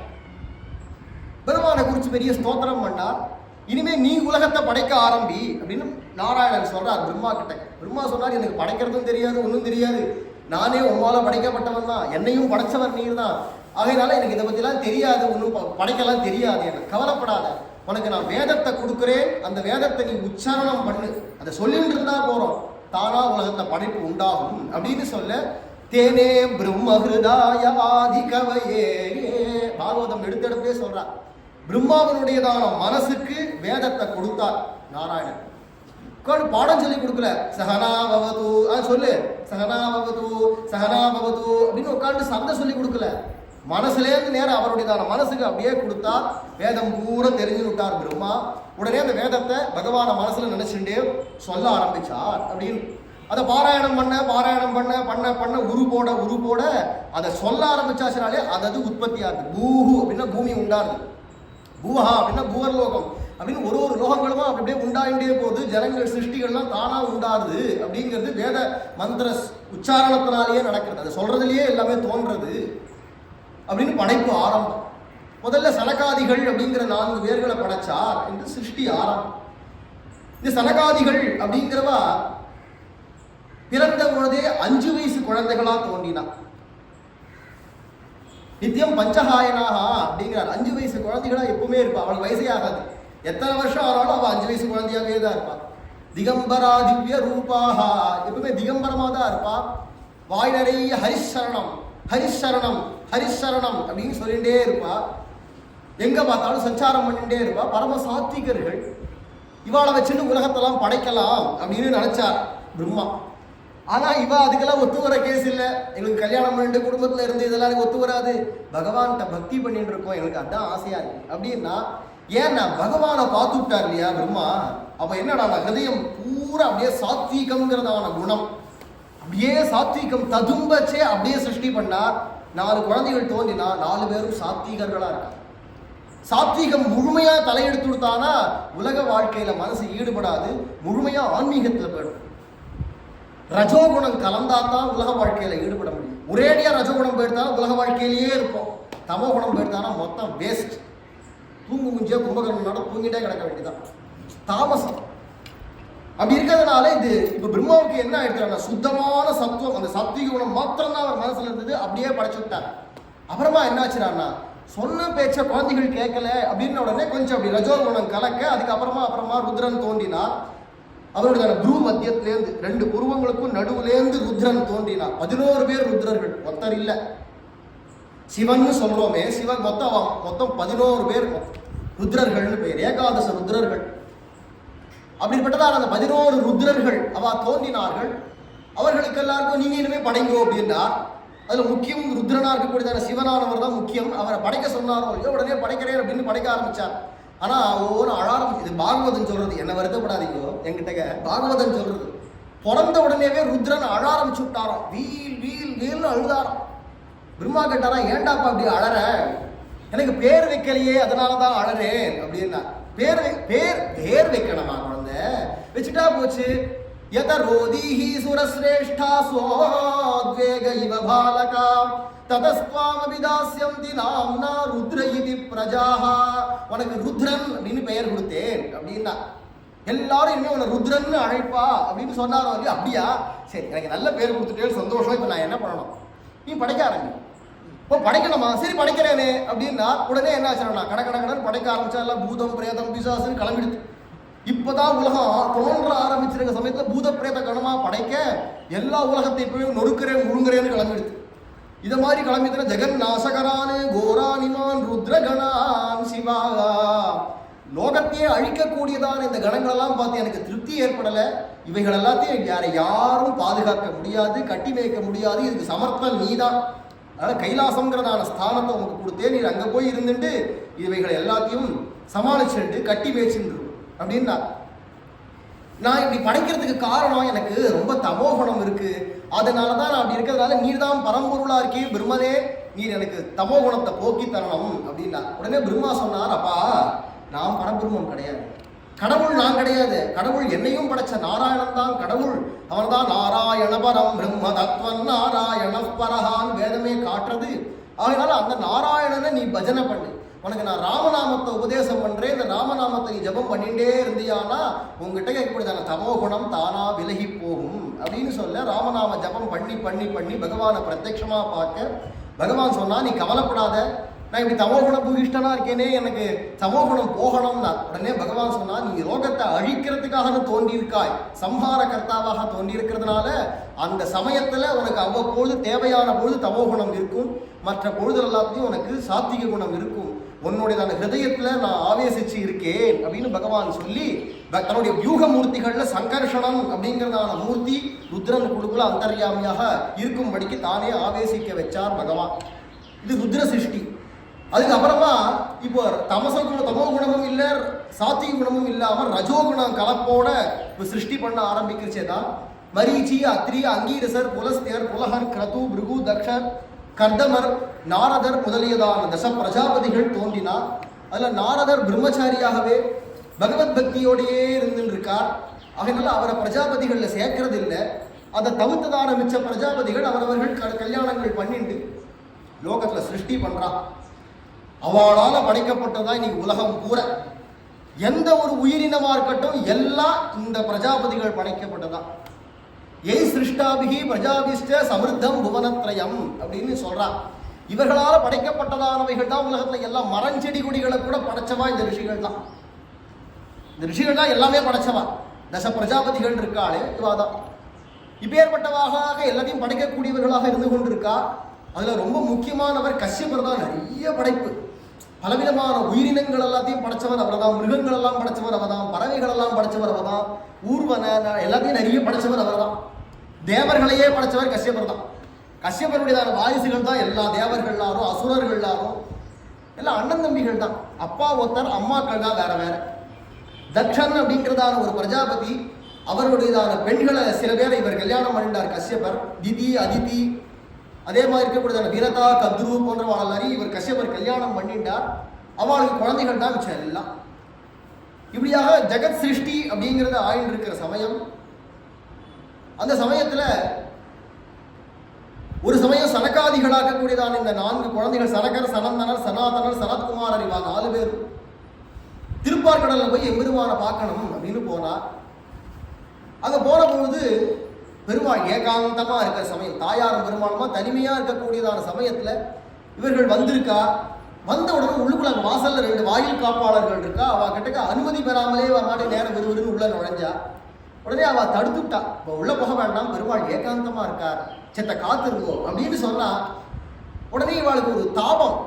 பெருமானை குறித்து பெரிய ஸ்தோத்திரம் பண்ணார். இனிமே நீ உலகத்தை படைக்க ஆரம்பி அப்படின்னு நாராயணன் சொல்றார் பிரம்மா கிட்ட. பிரம்மா சொன்னார், எனக்கு படைக்கிறதும் தெரியாது, ஒன்றும் தெரியாது. நானே உம்மால படைக்கப்பட்டவன் தான், என்னையும் படைச்சவர் நீர் தான். ஆகையினால எனக்கு இதை பற்றிலாம் தெரியாது, ஒன்றும் படைக்கலாம் தெரியாது. எனக்கு கவலைப்படாத, உனக்கு நான் வேதத்தை கொடுக்குறேன். அந்த வேதத்தை நீ உச்சாரணம் பண்ணு, அதை சொல்லிட்டு இருந்தா போறோம், தானா உலகத்தை படைப்பு உண்டாகும் அப்படின்னு சொல்ல. தேனே பிரம்ம ஹிருதாய ஆதி கவையே. பாகவதம் எடுத்தெடுப்பே சொல்றார். பிரம்மாவனுடையதான மனசுக்கு வேதத்தை கொடுத்தார் நாராயணன். பாடம் சொல்லி கொடுக்கல. சகனாபவது சொல்லு, சகனாபவது சகனாபவது அப்படின்னு உட்காந்து சந்தை சொல்லி கொடுக்கல. மனசுலேருந்து நேரம் அவருடையதான மனசுக்கு அப்படியே கொடுத்தா வேதம் பூரா தெரிஞ்சு விட்டார் பிரம்மா. உடனே அந்த வேதத்தை பகவான மனசுல நினைச்சுட்டே சொல்ல ஆரம்பிச்சார். அப்படின்னு அதை பாராயணம் பண்ண உரு போட அதை சொல்ல ஆரம்பிச்சாச்சுனாலே அது உற்பத்தி ஆகுது. பூஹு அப்படின்னா பூமி உண்டாருது, பூஹா அப்படின்னா பூவர்லோகம் அப்படின்னு ஒரு லோகங்களும் அப்படியே உண்டாயிட்டே போகுது. ஜனங்கள் சிருஷ்டிகள்லாம் தானா உண்டாருது அப்படிங்கிறது வேத மந்திர உச்சாரணத்தினாலேயே நடக்கிறது. அதை சொல்றதுலயே எல்லாமே தோன்றது அப்படின்னு படைப்பு ஆரம்பம். முதல்ல சனகாதிகள் அப்படிங்கிற 4 பேர்களை படைச்சார் என்று சிருஷ்டி ஆரம்பம். இந்த சனகாதிகள் அப்படிங்கிறவா பிறந்த பொழுதே 5 வயசு குழந்தைகளா தோன்றினார். நித்தியம் பஞ்சகாயனாக அப்படிங்கிறார். 5 வயசு குழந்தைகளா எப்பவுமே இருப்பா. அவள் வயசே ஆகாது. எத்தனை வருஷம் ஆனாலும் அவள் 5 வயசு குழந்தையாவே தான் இருப்பா. திகம்பரா திவ்ய ரூபாகா, எப்பவுமே திகம்பரமா தான் இருப்பா. வாய் நிறைய ஹரிசரணம் ஹரிசரணம் ஹரிசரணம் அப்படின்னு சொல்லிட்டே இருப்பா. எங்க பார்த்தாலும் சஞ்சாரம் பண்ணிட்டே இருப்பா. பரம சாத்விகர்கள். இவாளை வச்சுட்டு உலகத்தெல்லாம் படைக்கலாம் அப்படின்னு நினைச்சார் பிரம்மா. ஆனா இவ அதுக்கெல்லாம் ஒத்து வர கேஸ் இல்லை. எங்களுக்கு கல்யாணம் பண்ணிட்டு குடும்பத்துல இருந்து இதெல்லாம் எனக்கு ஒத்து வராது. பகவான்கிட்ட பக்தி பண்ணிட்டு இருக்கோம், எங்களுக்கு அதான் ஆசையா இருக்கு அப்படின்னா. ஏன்னா பகவானை பார்த்து விட்டார் இல்லையா பிரம்மா. அப்ப என்னடா ஹிருதயம் பூரா அப்படியே சாத்வீகம்ங்கிறதான குணம், அப்படியே சாத்வீகம் ததும்பச்சே அப்படியே சிருஷ்டி பண்ணார். 4 குழந்தைகள் தோன்றினா 4 பேரும் சாத்வீகர்களா இருக்காங்க. சாத்வீகம் முழுமையா தலையெடுத்து கொடுத்தானா உலக வாழ்க்கையில மனசு ஈடுபடாது, முழுமையா ஆன்மீகத்துல போயிடும். ரஜோகுணம் கலந்தாதான் உலக வாழ்க்கையில ஈடுபட முடியும். ஒரேடியா ரஜோகுணம் போயிட்டாலும் உலக வாழ்க்கையிலேயே இருப்போம். தமோ குணம் போயிட்டானா மொத்தம் வேஸ்ட். தூங்கு முஞ்சியா கும்பகர்ணனோட தூங்கிட்டே கிடக்க வேண்டியதான். தாமசம் அப்படி இருக்கிறதுனால இது இப்ப பிரம்மாவுக்கு என்ன ஆயிடுச்சுன்னா சுத்தமான சத்துவம், அந்த சாத்வீக குணம் மாத்திரம்தான் அவர் மனசுல இருந்தது. அப்படியே படைச்சு விட்டார். அப்புறமா என்ன ஆச்சுன்னா சொன்ன பேச்ச குழந்தைகள் கேட்கல அப்படின்னு உடனே கொஞ்சம் அப்படி ரஜோகுணம் கலக்க அதுக்கப்புறமா ருத்ரன் தோன்றினார். அவருடைய புரு மத்தியத்திலேருந்து 2 புருவங்களுக்கும் நடுவுலேருந்து ருத்ரன் தோன்றினார். 11 பேர் ருத்ரர்கள், ஒருத்தர் இல்ல. சிவன் சொல்றோமே, சிவன் மொத்தம் 11 பேர் ருத்ரர்கள்னு பெயர், ஏகாதச ருத்ரர்கள். அப்படிப்பட்டதால் அந்த 11 ருத்ரர்கள் அவ தோன்றினார்கள். அவர்களுக்கு எல்லாருக்கும் நீங்க இனிமே படைங்கோ அப்படின்றார். அதுல முக்கியம் ருத்ரனா இருக்கக்கூடியதான சிவனானவர் தான் முக்கியம். அவரை படைக்க சொன்னாரோ இல்லையோ உடனே படைக்கிறேன் அப்படின்னு படைக்க ஆரம்பிச்சார். ஆனா ஒவ்வொரு அழாரம், இது பாகவதன் சொல்றது, என்ன வருத்தப்படாதீங்களோ என்கிட்ட. பாகவதன் சொல்றது பிறந்த உடனேவே ருத்ரன் அழ ஆரம்பிச்சு விட்டாராம். வீல் வீல் வீல்னு அழுதாராம். பிரம்மா கேட்டாரா, ஏண்டாப்பா அப்படி அழற? எனக்கு பேர் வைக்கலையே அதனாலதான் அழறேன் அப்படின்னா. பேர் பேர் வைக்கணுமா குழந்தை? வச்சுட்டா போச்சு. யதரோதீஹி சுரஸ்ரேஷ்டா சோத்வேக இவ பாலகா ததஸ்வாமபிதாஸ்யந்தி நாம்னா ருத்ர இதி பிரஜாஹா. உனக்கு ருத்ரன் அப்படின்னு பெயர் கொடுத்தேன் அப்படின்னா எல்லாரும் இனிமே உன்னை ருத்ரன்னு அழைப்பா அப்படின்னு சொன்னாரோ இல்லையா. அப்படியா, சரி எனக்கு நல்ல பேர் கொடுத்துட்டே சந்தோஷம். இப்போ நான் என்ன பண்ணணும்? நீ படைக்க ஆரம்பி. இப்போ படைக்கணுமா? சரி படைக்கிறேனே அப்படின்னா உடனே என்ன ஆச்சுன்னா கடகடன்னு படைக்க ஆரம்பிச்சா எல்லாம் பூதம் பிரேதம் பிசாசுன்னு கிளம்பிடுது. இப்பதான் உலகம் தோன்ற ஆரம்பிச்சிருக்க சமயத்துல பூத பிரேத கணமா படைக்க எல்லா உலகத்தையும் போய் நொறுக்கிறேன் முழுங்குறேன்னு கிளம்பிடுது. இத மாதிரி கிளம்பிதுன்னா ஜெகன் நாசகரானு கோரானிமான் ருத்ரகணான் சிவா. லோகத்தையே அழிக்கக்கூடியதான இந்த கணங்கள் எல்லாம் பார்த்து எனக்கு திருப்தி ஏற்படல. இவைகள் எல்லாத்தையும் யாரும் பாதுகாக்க முடியாது, கட்டி வைக்க முடியாது. இதுக்கு சமர்த்தம் நீதான். அதனால கைலாசம்ங்கிறதான ஸ்தானத்தை உங்களுக்கு கொடுத்தே, நீர் அங்க போய் இருந்துட்டு இவைகள் எல்லாத்தையும் சமாளிச்சுட்டு கட்டி மேய்ச்சுட்டு அப்படின்னா. நான் இப்படி படைக்கிறதுக்கு காரணம் எனக்கு ரொம்ப தமோகுணம் இருக்கு, அதனாலதான் நான் அப்படி இருக்கிறதுனால நீர் தான் பரம்பொருளா இருக்கே பிரம்மனே, நீர் எனக்கு தமோகுணத்தை போக்கி தரணும் அப்படின்னா. உடனே பிரம்மா சொன்னார், அப்பா நான் பரபிரம்மம் கிடையாது, கடவுள் நான் கிடையாது, கடவுள் என்னையும் படைச்ச நாராயணன் தான் கடவுள். அவன் தான் நாராயண பரம் பிரம்ம தத்வன் நாராயண பரஹான் வேதமே காட்டுறது. அதனால அந்த நாராயணனை நீ பஜனை பண்ணு. உனக்கு நான் ராமநாமத்தை உபதேசம் பண்றேன், இந்த ராமநாமத்தை நீ ஜபம் பண்ணிட்டே இருந்தியானா உங்ககிட்ட கேட்கக்கூடியதான தமோ குணம் தானா விலகி போகும் அப்படின்னு சொல்ல ராமநாம ஜபம் பண்ணி பண்ணி பண்ணி பகவானை பிரத்யட்சமா பார்க்க பகவான் சொன்னா, நீ கவலைப்படாத, நான் இப்படி தமோகுணம் பூகிஷ்டனா இருக்கேனே, எனக்கு தமோகுணம் போகணும்னா. உடனே பகவான் சொன்னா, நீ ரோகத்தை அழிக்கிறதுக்காக தோன்றியிருக்காய், சம்ஹார கர்த்தாவாக தோன்றியிருக்கிறதுனால அந்த சமயத்துல உனக்கு அவ்வப்பொழுது தேவையான பொழுது தமோகுணம் இருக்கும், மற்ற பொழுது எல்லாத்தையும் உனக்கு சாத்விக குணம் இருக்கும். உன்னுடையதான ஹிருதயத்துல நான் ஆவேசிச்சு இருக்கேன் அப்படின்னு பகவான் சொல்லி தன்னுடைய வியூக மூர்த்திகள்ல சங்கர்ஷணம் அப்படிங்கிறதான மூர்த்தி ருத்ரன் குழுக்குள்ள அந்தர்யாமியாக இருக்கும்படிக்கு தானே ஆவேசிக்க வச்சார் பகவான். இது ருத்ர சிருஷ்டி. அதுக்கப்புறமா இப்போ தமோ குணமும் இல்லை, சாத்விக குணமும் இல்லாமல் ரஜோகுணம் கலப்போட இப்போ சிருஷ்டி பண்ண ஆரம்பிக்கிறச்சேதான் மரீச்சி, அத்ரி, அங்கீரசர், புலஸ்தியர், புலகர், கிரது, பிருகு, தக்ஷர், கர்தமர், நாரதர் முதலியதான தச பிரஜாபதிகள் தோன்றினார். அதில் நாரதர் பிரம்மச்சாரியாகவே பகவத் பக்தியோடையே இருந்துருக்கார். அதனால அவரை பிரஜாபதிகளில் சேர்க்கறது இல்லை. அதை தவிர்த்ததான மிச்ச பிரஜாபதிகள் அவரவர்கள் கல்யாணங்கள் பண்ணிட்டு லோகத்தில் சிருஷ்டி பண்ணுறான். அவளால் படைக்கப்பட்டதான் இன்னைக்கு உலகம் பூரா. எந்த ஒரு உயிரினமாக இருக்கட்டும் எல்லாம் இந்த பிரஜாபதிகள் படைக்கப்பட்டதான். ஏய் சிருஷ்டாபிகி பிரஜாபிஷ்ட சமிருத்தம் புவனத்ரயம் அப்படின்னு சொல்றான். இவர்களால் படைக்கப்பட்டதானவைகள் தான் உலகத்துல எல்லாம். மரஞ்செடி கொடிகளை கூட படைச்சவா இந்த ரிஷிகள் தான். இந்த ரிஷிகள் தான் எல்லாமே படைச்சவா. தச பிரஜாபதிகள் இருக்காளே இவாதான். இப்பேற்பட்டவாக எல்லாத்தையும் படைக்கக்கூடியவர்களாக இருந்து கொண்டிருக்கா. அதுல ரொம்ப முக்கியமானவர் கஷ்யபர் தான். நிறைய படைப்பு, பலவிதமான உயிரினங்கள் எல்லாத்தையும் படைச்சவர் அவர் தான். மிருகங்கள் எல்லாம் படைச்சவர் அவர் தான். பறவைகள் எல்லாம் படைச்சவர் அவர் தான். ஊர்வன எல்லாத்தையும் நிறைய படைச்சவர் அவர் தான். தேவர்களையே படைச்சவர் கஷ்யபர் தான். கஷ்யபருடையதான வாரிசுகள் தான் எல்லா தேவர்களாரும் அசுரர்களாரும் எல்லாம் அண்ணன் தம்பிகள் தான். அப்பா ஒருத்தர், அம்மாக்கள் தான் வேற வேற. தக்ஷன் அப்படிங்கிறதான ஒரு பிரஜாபதி, அவருடையதான பெண்களை சில பேரை இவர் கல்யாணம் பண்ணிட்டார் கஷ்யபர். திதி, அதிதி, அதே மாதிரி இருக்கக்கூடியதான வீரதா, கத்ரு போன்றவாள் எல்லாரையும் இவர் கஷ்யபர் கல்யாணம் பண்ணிட்டார். அவளுக்கு குழந்தைகள் தான் மிச்சம் எல்லாம். இப்படியாக ஜெகத் சிருஷ்டி அப்படிங்கிறத ஆயின்னு இருக்கிற சமயம், அந்த சமயத்துல ஒரு சமயம் சனகாதிகளாகக்கூடியதான இந்த 4 குழந்தைகள் சனகர், சனந்தனர், சனாதனர், சனத்குமாரர் இவா 4 பேர் திருப்பார்கடல்ல போய் எம்பெருமான பார்க்கணும் அப்படின்னு போனா. அங்க போன பொழுது பெருமாள் ஏகாந்தமா இருக்கிற சமயம், தாயாரும் பெருமாளுமா தனிமையா இருக்கக்கூடியதான சமயத்துல இவர்கள் வந்திருக்கா. வந்த உடனே உள்ளுக்குள்ள வாசல்ல 2 வாயில் காப்பாளர்கள் இருக்கா. அவ கிட்ட அனுமதி பெறாமலே மாட்டி நேரம் விறுவிறுன்னு உள்ள நுழைஞ்சா. உடனே அவ தடுத்துட்டா. இப்போ உள்ள போக வேண்டாம், பெருமாள் ஏகாந்தமா இருக்கார், செத்த காத்திருக்கோம் அப்படின்னு சொன்னா. உடனே இவாளுக்கு ஒரு தாபம்,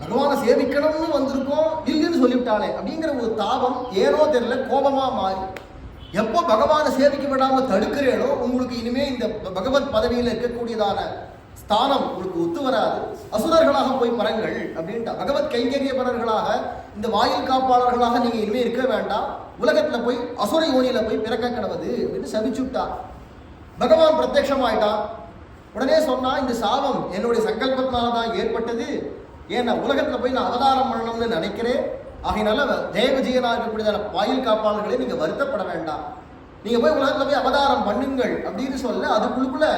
பகவானை சேவிக்கணும்னு வந்திருக்கோம் இல்லைன்னு சொல்லிவிட்டாளே அப்படிங்கிற ஒரு தாபம் ஏனோ தெரியல கோபமா மாறி, எப்போ பகவானை சேவிக்க விடாம தடுக்கிறீங்களோ உங்களுக்கு இனிமே இந்த பகவத் பதவியில் இருக்கக்கூடியதான ஸ்தானம் உங்களுக்கு ஒத்து வராது, அசுரர்களாக போய் பரங்கள் அப்படின்ட்டா. பகவத் கைங்கரியபரர்களாக இந்த வாயில் காப்பாளர்களாக நீங்க இனிமே இருக்க வேண்டாம், உலகத்துல போய் அசுர யோனியில போய் பிறக்க கிடவது அப்படின்னு சபிச்சுட்டா. பகவான் பிரத்யட்சமாயிட்டான். உடனே சொன்னா, இந்த சாபம் என்னுடைய சங்கல்பத்தினால்தான் ஏற்பட்டது. ஏன்னா உலகத்துல போய் நான் அவதாரம் பண்ணணும்னு நினைக்கிறேன். ஆகையினால தேவஜீயனாக இருக்கக்கூடியதான வாயில் காப்பாளர்களே நீங்க வருத்தப்பட வேண்டாம், நீங்க போய் உலகத்துல போய் அவதாரம் பண்ணுங்கள் அப்படின்னு சொல்ல, அதுக்குள்ளுக்குள்ள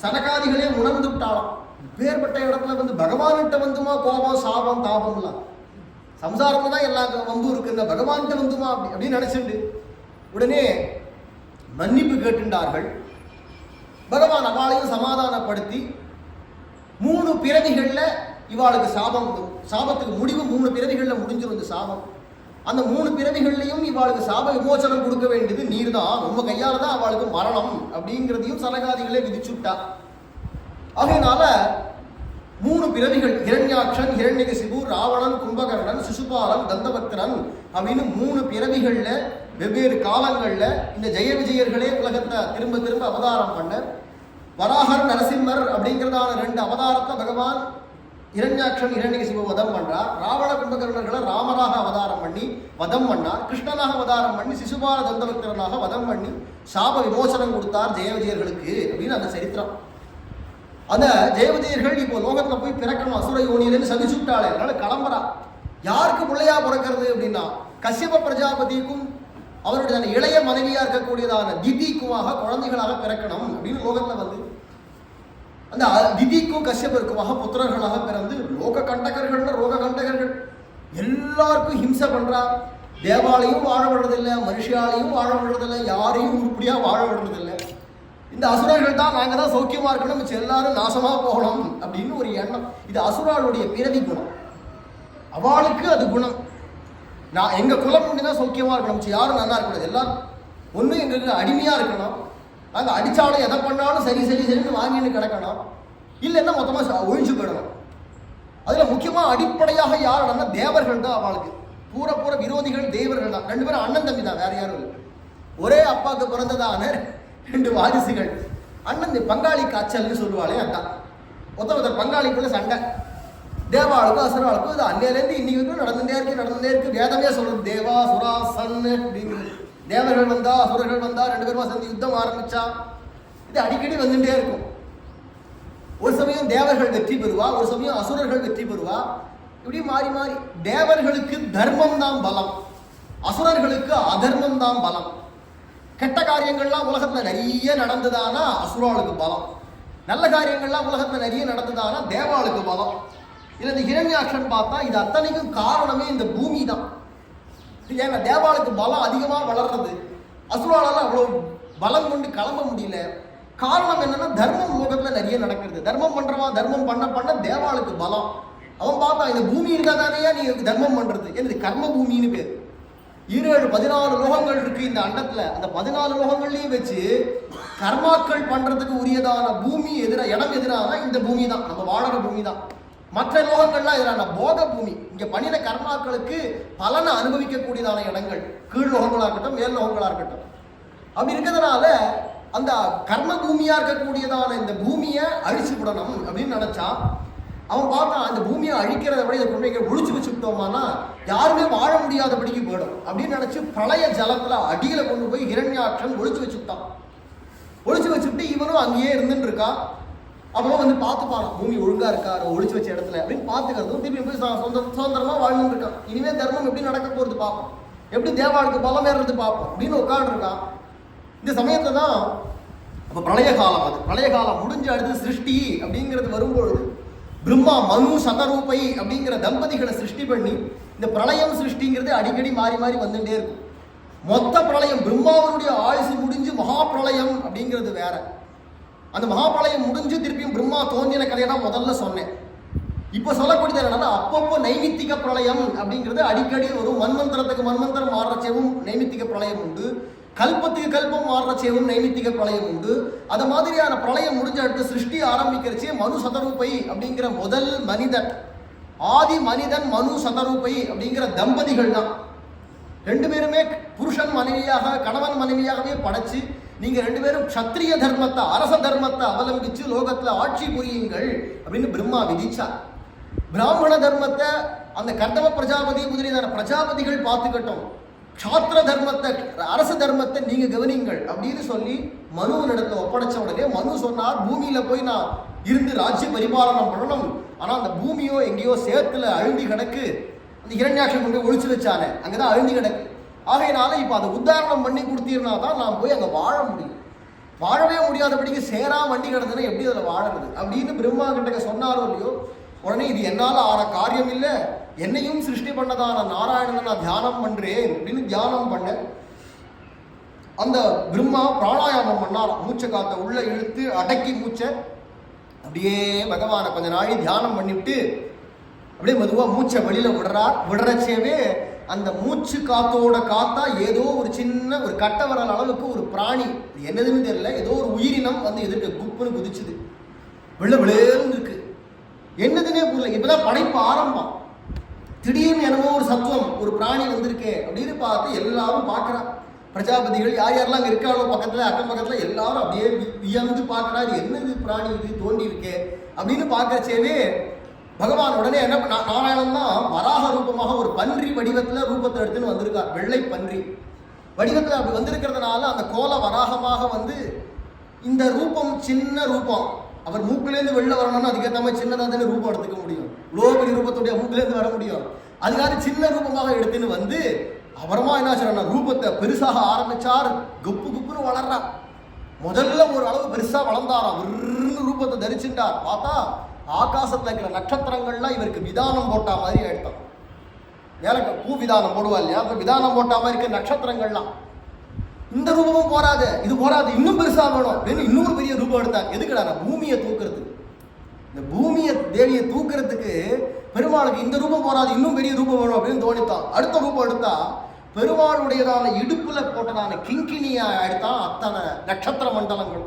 சனகாதிகளே உணர்ந்து விட்டாலும். பேர்பட்ட இடத்துல வந்து பகவான்கிட்ட வந்துமா கோபம், சாபம், தாபம்லாம் சம்சாரம்ல தான் எல்லா வம்பு இருக்கு, இந்த பகவான்கிட்ட வந்துமா அப்படின்னு நினைச்சுட்டு உடனே மன்னிப்பு கேட்டுண்டார்கள். பகவான் அவளையும் சமாதானப்படுத்தி 3 பிறவிகள்ல இவாளுக்கு சாபத்துக்கு முடிவு 3 பிறவிகள்ல முடிஞ்சிடும் இந்த சாபம். அந்த 3 பிறவிகள்லையும் இவாளுக்கு சாப விமோசனம் கொடுக்க வேண்டியது நீர் தான், உங்க கையால தான் அவளுக்கு மரணம் அப்படிங்கிறதையும் சனகாதிகளே விதிச்சுட்டா. ஆகையினால 3 பிறவிகள், ஹிரண்யாக்ஷன், ஹிரண்யகசிபு, ராவணன், கும்பகர்ணன், சிசுபாலன், தந்தபக்தரன் அப்படின்னு 3 பிறவிகள்ல வெவ்வேறு காலங்கள்ல இந்த ஜெய விஜயர்களே உலகத்தை திரும்ப திரும்ப அவதாரம் பண்ண. வராகர், நரசிம்மர் அப்படிங்கிறதான 2 அவதாரத்தை பகவான் இரண்யாட்சன் இரண்யகசிபு வதம் பண்றார். ராவண கும்பகர்ணர்களை ராமராக அவதாரம் பண்ணி வதம் பண்ணார். கிருஷ்ணனாக அவதாரம் பண்ணி சிசுபால தந்தபக்தரனாக வதம் பண்ணி சாப விமோசனம் கொடுத்தார் ஜெயவிஜயர்களுக்கு அப்படின்னு அந்த சரித்திரம். அந்த ஜெயவிஜயர்கள் இப்போ லோகத்துல போய் பிறக்கணும் அசுர யோனியிலன்னு சதிச்சுட்டாளே, அதனால கிளம்புறா. யாருக்கு பிள்ளையா பிறக்கிறது அப்படின்னா கஷ்யப பிரஜாபதிக்கும் அவருடைய இளைய மனைவியா இருக்கக்கூடியதான திதிக்குமாக குழந்தைகளாக பிறக்கணும் அப்படின்னு லோகத்துல வந்து அந்த திதிக்கும் கஷ்யபருக்குமாக புத்திரர்களாக பிறந்து லோக கண்டகர்கள், ரோக கண்டகர்கள் எல்லாருக்கும் ஹிம்சை பண்றா. தேவாலையும் வாழ விடுறதில்லை, மனுஷாலையும் வாழ விடுறதில்லை, யாரையும் உருப்படியா வாழ விடுறதில்லை. இந்த அசுரர்கள் தான் நாங்க தான் சௌக்கியமா இருக்கணும், மிச்சம் எல்லாரும் நாசமா போகணும் அப்படின்னு ஒரு எண்ணம். இது அசுராளுடைய பிறவி குணம். அவளுக்கு அது குணம். நான் எங்க குலம் தான் சௌக்கியமா இருக்கணும், மிச்சம் யாரும் நல்லா இருக்கக்கூடாது, எல்லாரும் ஒண்ணு எங்களுக்கு அடிமையா இருக்கணும், நாங்க அடிச்சாலும் எதை பண்ணாலும் சரி சரி சரின்னு வாங்கின்னு கிடக்கணும், இல்லைன்னா மொத்தமா ஒழிஞ்சு போயிடணும். அதுல முக்கியமா அடிப்படையாக யாருன்னா தேவர்கள் தான். அவளுக்கு பூர விரோதிகள் தேவர்கள் தான். 2 பேரும் அண்ணன் தம்பி தான், வேற யாரும் இல்லை. ஒரே அப்பாவுக்கு பிறந்ததான 2 வாரிசுகள். அண்ணன் பங்காளி காய்ச்சல்னு சொல்லுவாளே அதான். ஒருத்தர் பங்காளிக்குள்ள சண்டை. தேவாளுக்கும் அசுராளுக்கும் இது அன்னையிலேருந்து இன்னைக்கு நடந்துட்டே இருக்கு. வேதமே சொல்றது தேவா சுரா சன் அப்படிங்கிறது. தேவர்கள் வந்தா அசுரர்கள் வந்தா 2 பேருமா சேர்ந்து யுத்தம் ஆரம்பிச்சா இது அடிக்கடி வந்துட்டே இருக்கும். ஒரு சமயம் தேவர்கள் வெற்றி பெறுவா, ஒரு சமயம் அசுரர்கள் வெற்றி பெறுவா. இப்படி மாறி மாறி. தேவர்களுக்கு தர்மம் தான் பலம், அசுரர்களுக்கு அதர்மம் தான் பலம். கெட்ட காரியங்கள்லாம் உலகத்துல நிறைய நடந்ததானா அசுராளுக்கு பலம், நல்ல காரியங்கள்லாம் உலகத்துல நிறைய நடந்ததானா தேவாளுக்கு பலம். இதுல இந்த ஹிரண்யாக்ஷன் பார்த்தா இது அத்தனைக்கும் காரணமே இந்த பூமி தான். ஏன்னா தேவாளுக்கு பலம் அதிகமா வளர்றது, அசுராளால அவ்வளவு பலம் கொண்டு கிளம்ப முடியல. காரணம் என்னன்னா தர்மம் லோகத்துல நிறைய நடக்கிறது. தர்மம் பண்றவன் தர்மம் பண்ண தேவாளுக்கு பலம். அவன் பார்த்தா இந்த பூமி இருந்தா தானே நீ தர்மம் பண்றது. இது கர்ம பூமின்னு பேர். 14 லோகங்கள் இருக்கு இந்த அண்டத்துல. அந்த 14 லோகங்கள்லயும் வச்சு கர்மாக்கள் பண்றதுக்கு உரியதான பூமி இடம் எதிரான இந்த பூமி தான், நம்ம வாழற பூமி தான். மற்ற லோகங்கள்லாம் எதிரான போக பூமி. இங்க பண்ணின கர்மாக்களுக்கு பலனை அனுபவிக்கக்கூடியதான இடங்கள் கீழ் லோகங்களா இருக்கட்டும் மேல் லோகங்களா இருக்கட்டும். அப்படி இருக்கிறதுனால அந்த கர்ம பூமியா இருக்கக்கூடியதான இந்த பூமியை அழிச்சு விடணும் அப்படின்னு நினைச்சா அவன் பார்த்தான். அந்த பூமியை அழிக்கிறத விட இதை கொண்டு போய் ஒழிச்சு வச்சுக்கிட்டோமானா யாருமே வாழ முடியாதபடிக்கு போயிடும் அப்படின்னு நினைச்சு பிரளய ஜலத்துல அடியில கொண்டு போய் ஹிரண்யாக்ஷன் ஒழிச்சு வச்சுக்கிட்டான். ஒழிச்சு வச்சுட்டு இவனும் அங்கேயே இருந்துட்டு இருக்கான். அப்புறம் வந்து பார்த்துப்பான் பூமி ஒழுங்கா இருக்கா ஒழிச்சு வச்ச இடத்துல அப்படின்னு பார்த்துக்கிறதும் திருப்பி போய் சுதந்திரமா வாழ்ந்துட்டு இருக்கான். இனிமே தர்மம் எப்படி நடக்க போறது பார்ப்போம், எப்படி தேவாளுக்கு பலம் ஏறது பார்ப்போம் அப்படின்னு உட்காந்து இருக்கான். இந்த சமயத்துல தான் அப்ப பிரளய காலம். அது பிரளய காலம் முடிஞ்சு அடுத்து சிருஷ்டி அப்படிங்கிறது வரும்பொழுது பிரம்மா மனு சதரூபை அப்படிங்கிற தம்பதிகளை சிருஷ்டி பண்ணி இந்த பிரளயம் சிருஷ்டிங்கிறது அடிக்கடி மாறி மாறி வந்துட்டே இருக்கும். மொத்த பிரளயம் பிரம்மாவனுடைய ஆயுசு முடிஞ்சு மகா பிரளயம் அப்படிங்கிறது வேற. அந்த மகா பிரளயம் முடிஞ்சு திருப்பியும் பிரம்மா தோன்றின கதையை தான் முதல்ல சொன்னேன். இப்ப சொல்லக்கூடியது என்னன்னா அப்பப்போ நைமித்திக பிரளயம் அப்படிங்கிறது அடிக்கடி ஒரு மன்வந்தரத்துக்கு மன்வந்தரம் மாறச்சேவும் நைமித்திக பிரளயம் உண்டு, கல்பத்துக்கு கல்பம் மாறச்சேவும் நைமித்திக பிரளயம் உண்டு. அது மாதிரியான பிரளயம் முடிஞ்ச அடுத்து சிருஷ்டி ஆரம்பிக்கிறச்சே மனு சதரூபை அப்படிங்கிற முதல் மனிதன் ஆதி மனிதன் மனு சதரூபை அப்படிங்கிற தம்பதிகள் தான். 2 பேருமே புருஷன் மனைவியாக கணவன் மனைவியாகவே படைச்சு நீங்க 2 பேரும் க்ஷத்ரிய தர்மத்தை அரச தர்மத்தை அவலம்பிச்சு லோகத்துல ஆட்சி புரியுங்கள் அப்படின்னு பிரம்மா விதிச்சார். பிராமண தர்மத்தை அந்த கர்தவ பிரஜாபதி முதலியதான பிரஜாபதிகள் பார்த்துக்கட்டும், க்ஷாத்திர தர்மத்தை அரச தர்மத்தை நீங்க கவனிங்கள் அப்படின்னு சொல்லி மனுவினிடத்தை ஒப்படைச்ச உடனே மனு சொன்னார், பூமியில போய் நான் இருந்து ராஜ்ய பரிபாலனம் பண்ணணும். ஆனா அந்த பூமியோ எங்கேயோ சேத்துல அழுந்தி கிடக்கு, அந்த ஹிரண்யாக்ஷன் கொண்டு ஒழிச்சு வச்சானே அங்கதான் அழுந்தி கிடக்கு. ஆகையினால இப்ப அதை உத்தாரணம் பண்ணி கொடுத்தீர்னா தான் நான் போய் அங்க வாழ முடியும். வாழவே முடியாதபடிக்கு சேரா வண்டி கிடந்ததுன்னா எப்படி அதுல வாழறது அப்படின்னு பிரம்மா கிட்ட சொன்னாரோ இல்லையோ. உடனே இது என்னால ஆன காரியம் இல்லை, என்னையும் சிருஷ்டி பண்ணதான நாராயணனை நான் தியானம் பண்றேன் அப்படின்னு தியானம் பண்ண அந்த பிரம்மா பிராணாயாமம் பண்ணாராம். மூச்சை காத்த உள்ள இழுத்து அடக்கி மூச்சை அப்படியே பகவானை கொஞ்ச நாளி தியானம் பண்ணிவிட்டு அப்படியே மெதுவா மூச்சை வெளியில விடுறச்சேவே அந்த மூச்சு காத்தோட காத்தா ஏதோ ஒரு சின்ன ஒரு கட்ட வரல் அளவுக்கு ஒரு பிராணி, என்னதுன்னு தெரியல, ஏதோ ஒரு உயிரினம் வந்து எதிர்க்க குப்புன்னு குதிச்சுது. விளேன்னு இருக்கு, என்னதுன்னே புரியல. இப்பதான் படைப்பு ஆரம்பம். திடீர்னு என்னமோ ஒரு சத்துவம் ஒரு பிராணி வந்திருக்கே அப்படின்னு பார்த்து எல்லாரும் பார்க்கறா. பிரஜாபதிகள் யார் யாரெல்லாம் அங்கே இருக்காளோ பக்கத்துல அக்கம் பக்கத்துல எல்லாரும் அப்படியே வியந்து பார்க்கறா. இது என்னது பிராணி இது தோண்டி இருக்கே அப்படின்னு பார்க்கறச்சேவே பகவான் உடனே என்ன நாராயணன் தான் வராக ரூபமாக ஒரு பன்றி வடிவத்துல ரூபத்தை எடுத்துன்னு வந்திருக்கார். வெள்ளை பன்றி வடிவத்துல அப்படி வந்திருக்கிறதுனால அந்த கோல வராகமாக வந்து இந்த ரூபம் சின்ன ரூபம். அவர் மூக்கிலேருந்து வெளில வரணும்னா அதுக்கேற்ற மாதிரி சின்னதாக தானே ரூபம் எடுத்துக்க முடியும். இவ்வளோ பெரிய ரூபத்துடைய மூக்கிலேருந்து வர முடியும். அதுக்காக சின்ன ரூபமாக எடுத்துன்னு வந்து அப்புறமா என்ன சொல்ற ரூபத்தை பெருசாக ஆரம்பிச்சார். குப்பு குப்புன்னு வளர்றார். முதல்ல ஒரு அளவு பெருசா வளர்ந்தாராம். ஒரு ரூபத்தை தரிச்சுட்டார். பார்த்தா ஆகாசத்துல இருக்கிற நட்சத்திரங்கள்லாம் இவருக்கு விதானம் போட்டா மாதிரி ஆயிட்டான். மேல பூ விதானம் போடுவா இல்லையா, அப்ப விதானம் போட்டா மாதிரி இருக்க நட்சத்திரங்கள்லாம். இந்த ரூபமும் போராது, இது போராது, இன்னும் பெருசா வேணும் அப்படின்னு இன்னொரு பெரிய ரூபம் எடுத்தாங்க. எதுக்குடா? பூமியை தூக்குறதுக்கு. இந்த பூமியை தேவியை தூக்குறதுக்கு பெருமாளுக்கு இந்த ரூபம் போராது, இன்னும் பெரிய ரூபம் வேணும் அப்படின்னு தோணித்தான். அடுத்த ரூபம் எடுத்தா பெருமாளுடையதான இடுப்புல போட்டதான கிங்கினியா எடுத்தான். அத்தனை நட்சத்திர மண்டலங்கள்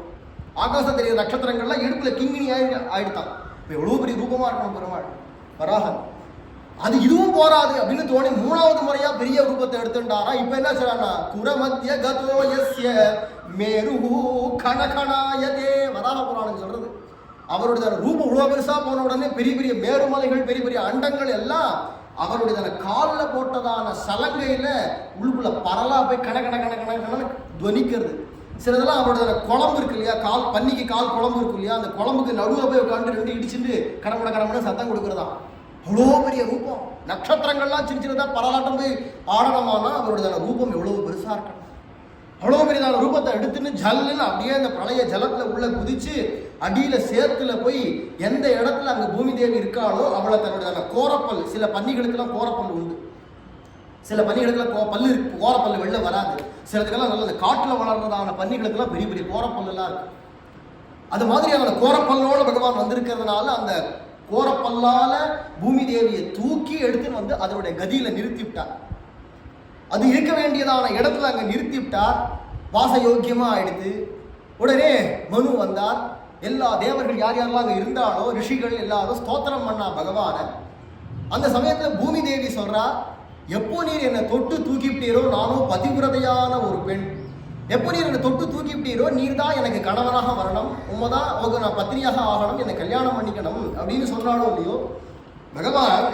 ஆகாசம் தெரிகிற நட்சத்திரங்கள்லாம் இடுப்புல கிங்கினி ஆயிடுத்தான். இப்போ எவ்வளோ பெரிய ரூபமா இருக்கணும் பெருமாள். வராகன். அது இதுவும் போராது அப்படின்னு தோணி 3வது முறையா பெரிய ரூபத்தை எடுத்துட்டாரா. இப்ப என்ன சொல்றானா, குரமத்திய கதோயஸ்ய மேருஹு கணகணாயதே. வராக புராணம் சொல்றது அவருடைய ரூபம் இவ்வளவு பெருசா போன உடனே பெரிய பெரிய மேருமலைகள் பெரிய பெரிய அண்டங்கள் எல்லாம் அவருடைய காலில் போட்டதான சலங்கையில உள்ளுக்குள்ள பரலா போய் கண கண கண கண துவனிக்கிறது. சிலதெல்லாம் அவருடைய குழம்பு இருக்கு இல்லையா, கால் பன்னிக்கு கால் குழம்பு இருக்கு இல்லையா, அந்த குழம்புக்கு நடுவில் போய் உட்காந்து 2 இடிச்சுட்டு கடமட கடமட சத்தம் கொடுக்குறதா. அவ்வளோ பெரிய ரூபம். நட்சத்திரங்கள்லாம் சின்ன சின்னதா பரலாட்டம் போய் ஆடணுமானா அவருடைய ரூபம் எவ்வளவு பெருசா இருக்கணும். அவ்வளோ பெரியதான ரூபத்தை எடுத்துன்னு ஜல்லுன்னு அப்படியே அந்த பிரளய ஜலத்துல உள்ள குதிச்சு அடியில சேத்துல போய் எந்த இடத்துல அங்க பூமி தேவி இருக்காளோ அவளை தன்னுடைய கோரப்பல், சில பன்னிகளுக்கெல்லாம் கோரப்பல் உண்டு, சில பன்னிகளுக்கெல்லாம் பல்லு கோரப்பல் வெளில வராது, சிலதுக்கெல்லாம் நல்ல அந்த காட்டுல வளர்றதான பன்னிகளுக்கெல்லாம் பெரிய பெரிய கோரப்பல் எல்லாம் இருக்கு. அது மாதிரி அந்த கோரப்பல்லோட பகவான் வந்திருக்கிறதுனால அந்த கோரப்பல்லால பூமி தேவியை தூக்கி எடுத்துன்னு வந்து அதனுடைய கதியில நிறுத்தி விட்டார். அது இருக்க வேண்டியதான இடத்துல அங்க நிறுத்தி விட்டார். வாசயோக்கியமா ஆயிடுது. உடனே மனு வந்தார். எல்லா தேவர்கள் யார் யாரெல்லாம் அங்க இருந்தாலோ ரிஷிகள் எல்லாரும் ஸ்தோத்திரம் பண்ணா பகவான. அந்த சமயத்துல பூமி தேவி சொல்றா, எப்போ நீர் என்னை தொட்டு தூக்கிவிட்டீரோ, நானும் பதிவிரதையான ஒரு பெண், எப்போ நீர் என்னை தொட்டு தூக்கிவிட்டீரோ நீர் தான் எனக்கு கணவனாக வரணும், உண்மைதான் அவங்க நான் பத்னியாக ஆகணும், என்னை கல்யாணம் பண்ணிக்கணும் அப்படின்னு சொன்னாலும் இல்லையோ பகவான்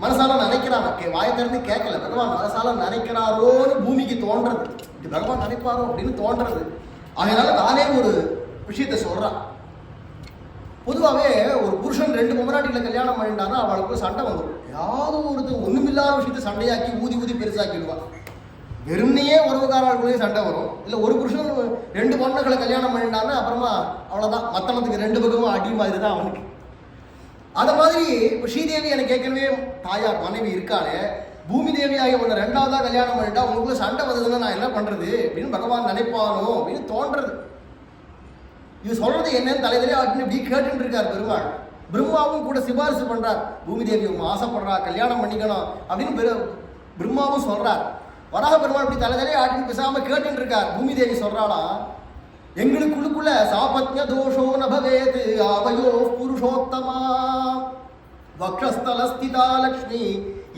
மனசால நினைக்கிறாங்க. வாயை திறந்து கேட்கல, பகவான் மனசால நினைக்கிறாரோன்னு பூமிக்கு தோன்றது, இது பகவான் நினைப்பாரோ அப்படின்னு தோன்றது. அதனால தானே ஒரு விஷயத்த சொல்றான். பொதுவாகவே ஒரு புருஷன் 2 பொம்மநாட்டிகளை கல்யாணம் பண்ணிட்டானா அவளுக்கு சண்டை வந்துடும். ஏதாவது ஒருத்தர் ஒண்ணுமில்லாத விஷயத்த சண்டையாக்கி ஊதி ஊதி பெருசாக்கிடுவான். வெறும்னையே உறவுக்காரர்களுக்குள்ளேயே சண்டை வரும். இல்லை ஒரு புருஷன் 2 பொண்ணுகளை கல்யாணம் பண்ணிட்டான்னா அப்புறமா அவ்வளோதான், மத்தளத்துக்கு 2 பக்கமும் அடி மாதிரி தான் அவனுக்கு. அது மாதிரி ஸ்ரீதேவி எனக்கு ஏற்கனவே தாயார் மனைவி இருக்காளே, பூமி தேவியாகி உன்னை 2வதா கல்யாணம் பண்ணிட்டா உங்களுக்குள்ள சண்டை வந்ததுன்னா நான் என்ன பண்றது அப்படின்னு பகவான் நினைப்பானோ அப்படின்னு தோன்றது. இது சொல்றது என்னன்னு தலைவரே அப்படின்னு இப்படி கேட்டுட்டு இருக்கார் பெருமாள். பிரம்மாவும் கூட சிபாரிசு பண்றார், பூமி தேவி ஆசைப்படுறா கல்யாணம் பண்ணிக்கணும் அப்படின்னு பிரம்மாவும் சொல்றார். வராக பெருமாள் இப்படி தலைவரே ஆட்டின்னு பேசாம கேட்டுட்டு இருக்கார். பூமி தேவி சொல்றாளா, எங்களுக்குள்ளுக்குள்ள சாபத்ய தோஷோ நபவேத் ஆவயோ புருஷோத்தமா வக்ஷஸ்தலஸ்திதா லக்ஷ்மி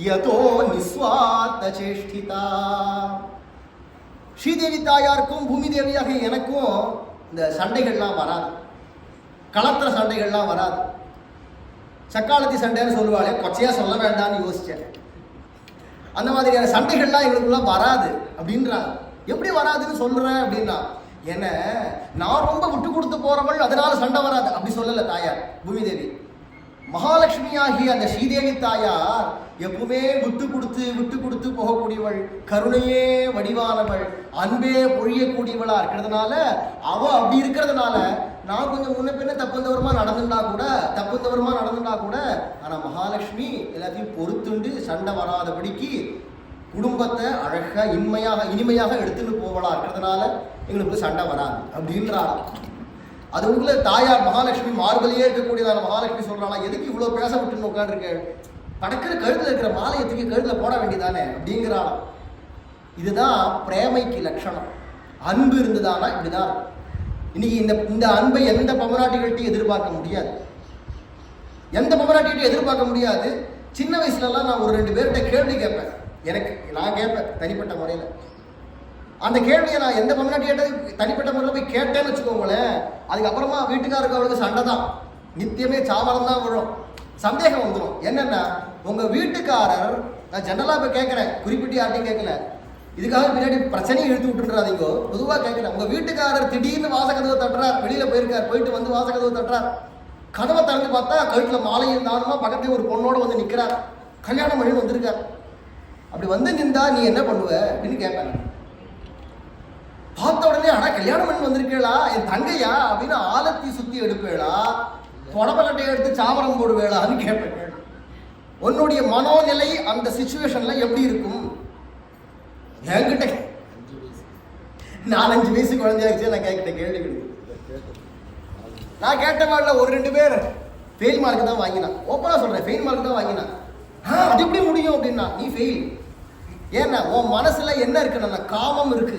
யதோ நிஸ்வார்த்த சேஷ்டிதா. ஸ்ரீதேவி தாயாருக்கும் பூமி தேவியாக எனக்கும் இந்த சண்டைகள்லாம் வராது, களத்திர சண்டைகள்லாம் வராது. சக்காலத்தி சண்டைன்னு சொல்லுவாளே, கொச்சையா சொல்ல வேண்டாம்னு யோசிச்சேன். அந்த மாதிரியான சண்டைகள்லாம் எங்களுக்குள்ள வராது அப்படின்றாங்க. எப்படி வராதுன்னு சொல்றேன் அப்படின்னா, என்ன நான் ரொம்ப விட்டு கொடுத்து போறவள் அதனால சண்டை வராது அப்படி சொல்லல தாயார் பூமி தேவி. மகாலட்சுமியாகிய அந்த ஸ்ரீதேவி தாயார் எப்பவுமே விட்டு கொடுத்து போகக்கூடியவள், கருணையே வடிவானவள், அன்பே பொழியக்கூடியவளா இருக்கிறதுனால அவ அப்படி இருக்கிறதுனால நான் கொஞ்சம் முன்ன பின்ன தப்புந்தவரமா நடந்துட்டா கூட ஆனா மகாலட்சுமி எல்லாத்தையும் பொறுத்துண்டு சண்டை வராதபடிக்கு குடும்பத்தை அழகா இனிமையாக எடுத்துட்டு போவளா இருக்கிறதுனால எங்களுக்கு சண்டை வராது அப்படின்றாள். அது உள்ள தாயார் மகாலட்சுமி மார்பலையே இருக்கக்கூடியதான மகாலட்சுமி சொல்றாளா, எதுக்கு இவ்வளவு பேச விட்டுன்னு உட்காந்துருக்க, படக்கிற கழுத்துல இருக்கிற மாலையத்துக்கு கழுத்துல போட வேண்டியதானே அப்படிங்கிறாள். இதுதான் பிரேமைக்கு லட்சணம். அன்பு இருந்ததானா இப்படிதான். இன்னைக்கு இந்த அன்பை எந்த பொம்மநாட்டிகள்ட்டையும் எதிர்பார்க்க முடியாது, எந்த பொம்மநாட்டிகிட்டையும் எதிர்பார்க்க முடியாது. சின்ன வயசுலலாம் நான் ஒரு 2 பேர்கிட்ட கேள்வி கேட்பேன், நான் கேட்பேன் தனிப்பட்ட முறையில். அந்த கேள்வியை நான் எந்த பொம்மநாட்டிகிட்ட தனிப்பட்ட முறையில் போய் கேட்டேன்னு வச்சுக்கோங்களேன், அதுக்கப்புறமா வீட்டுக்காருக்கு அவளுக்கு சண்டை தான், நித்தியமே சாவரம் தான் விழும், சந்தேகம் வந்துடும். என்னன்னா உங்க வீட்டுக்காரர், நான் ஜெனரலா போய் கேட்கிறேன், குறிப்பிட்டு யார்ட்டையும் கேட்கல, இதுக்காக பின்னாடி பிரச்சனையை இழுத்து விட்டுறாதீங்கோ, பொதுவாக கேட்கிறேன். உங்க வீட்டுக்காரர் திடீர்னு வாசகதவை தட்டுறார், வெளியில போயிட்டு வந்து வாசகதவை தட்டுறார், கதவை திறந்து பார்த்தா கழுத்துல மாலையும் தானுமா பக்கத்துல ஒரு பொண்ணோட வந்து நிற்கிறார், கல்யாணம் பண்ணி வந்திருக்கார். அப்படி வந்து நின்றா நீ என்ன பண்ணுவ அப்படின்னு கேட்பேன். பார்த்த உடனே ஆனா கல்யாணம் பண்ணி வந்திருக்கேளா, என் தங்கையா அப்படின்னு ஆலத்தி சுத்தி எடுப்பேளா, புடவக்கட்டையை எடுத்து சாவரம் போடுவேளான்னு கேட்பேன். உன்னுடைய மனோநிலை அந்த சிச்சுவேஷன்ல எப்படி இருக்கும்? என்கிட்ட 4-5 வயசு குழந்தையாச்சு நான் கேட்கிட்ட கேள்வி கிடையாது. நான் கேட்டவாழ்ல ஒரு 2 பேர் ஃபெயில் மார்க் தான் வாங்கினான். ஓப்பனா சொல்றேன், ஃபெயில் மார்க் தான் வாங்கினான். அது எப்படி முடியும் அப்படின்னா, நீ ஃபெயில். ஏன்னா உன் மனசுல என்ன இருக்குன்னா காமம் இருக்கு.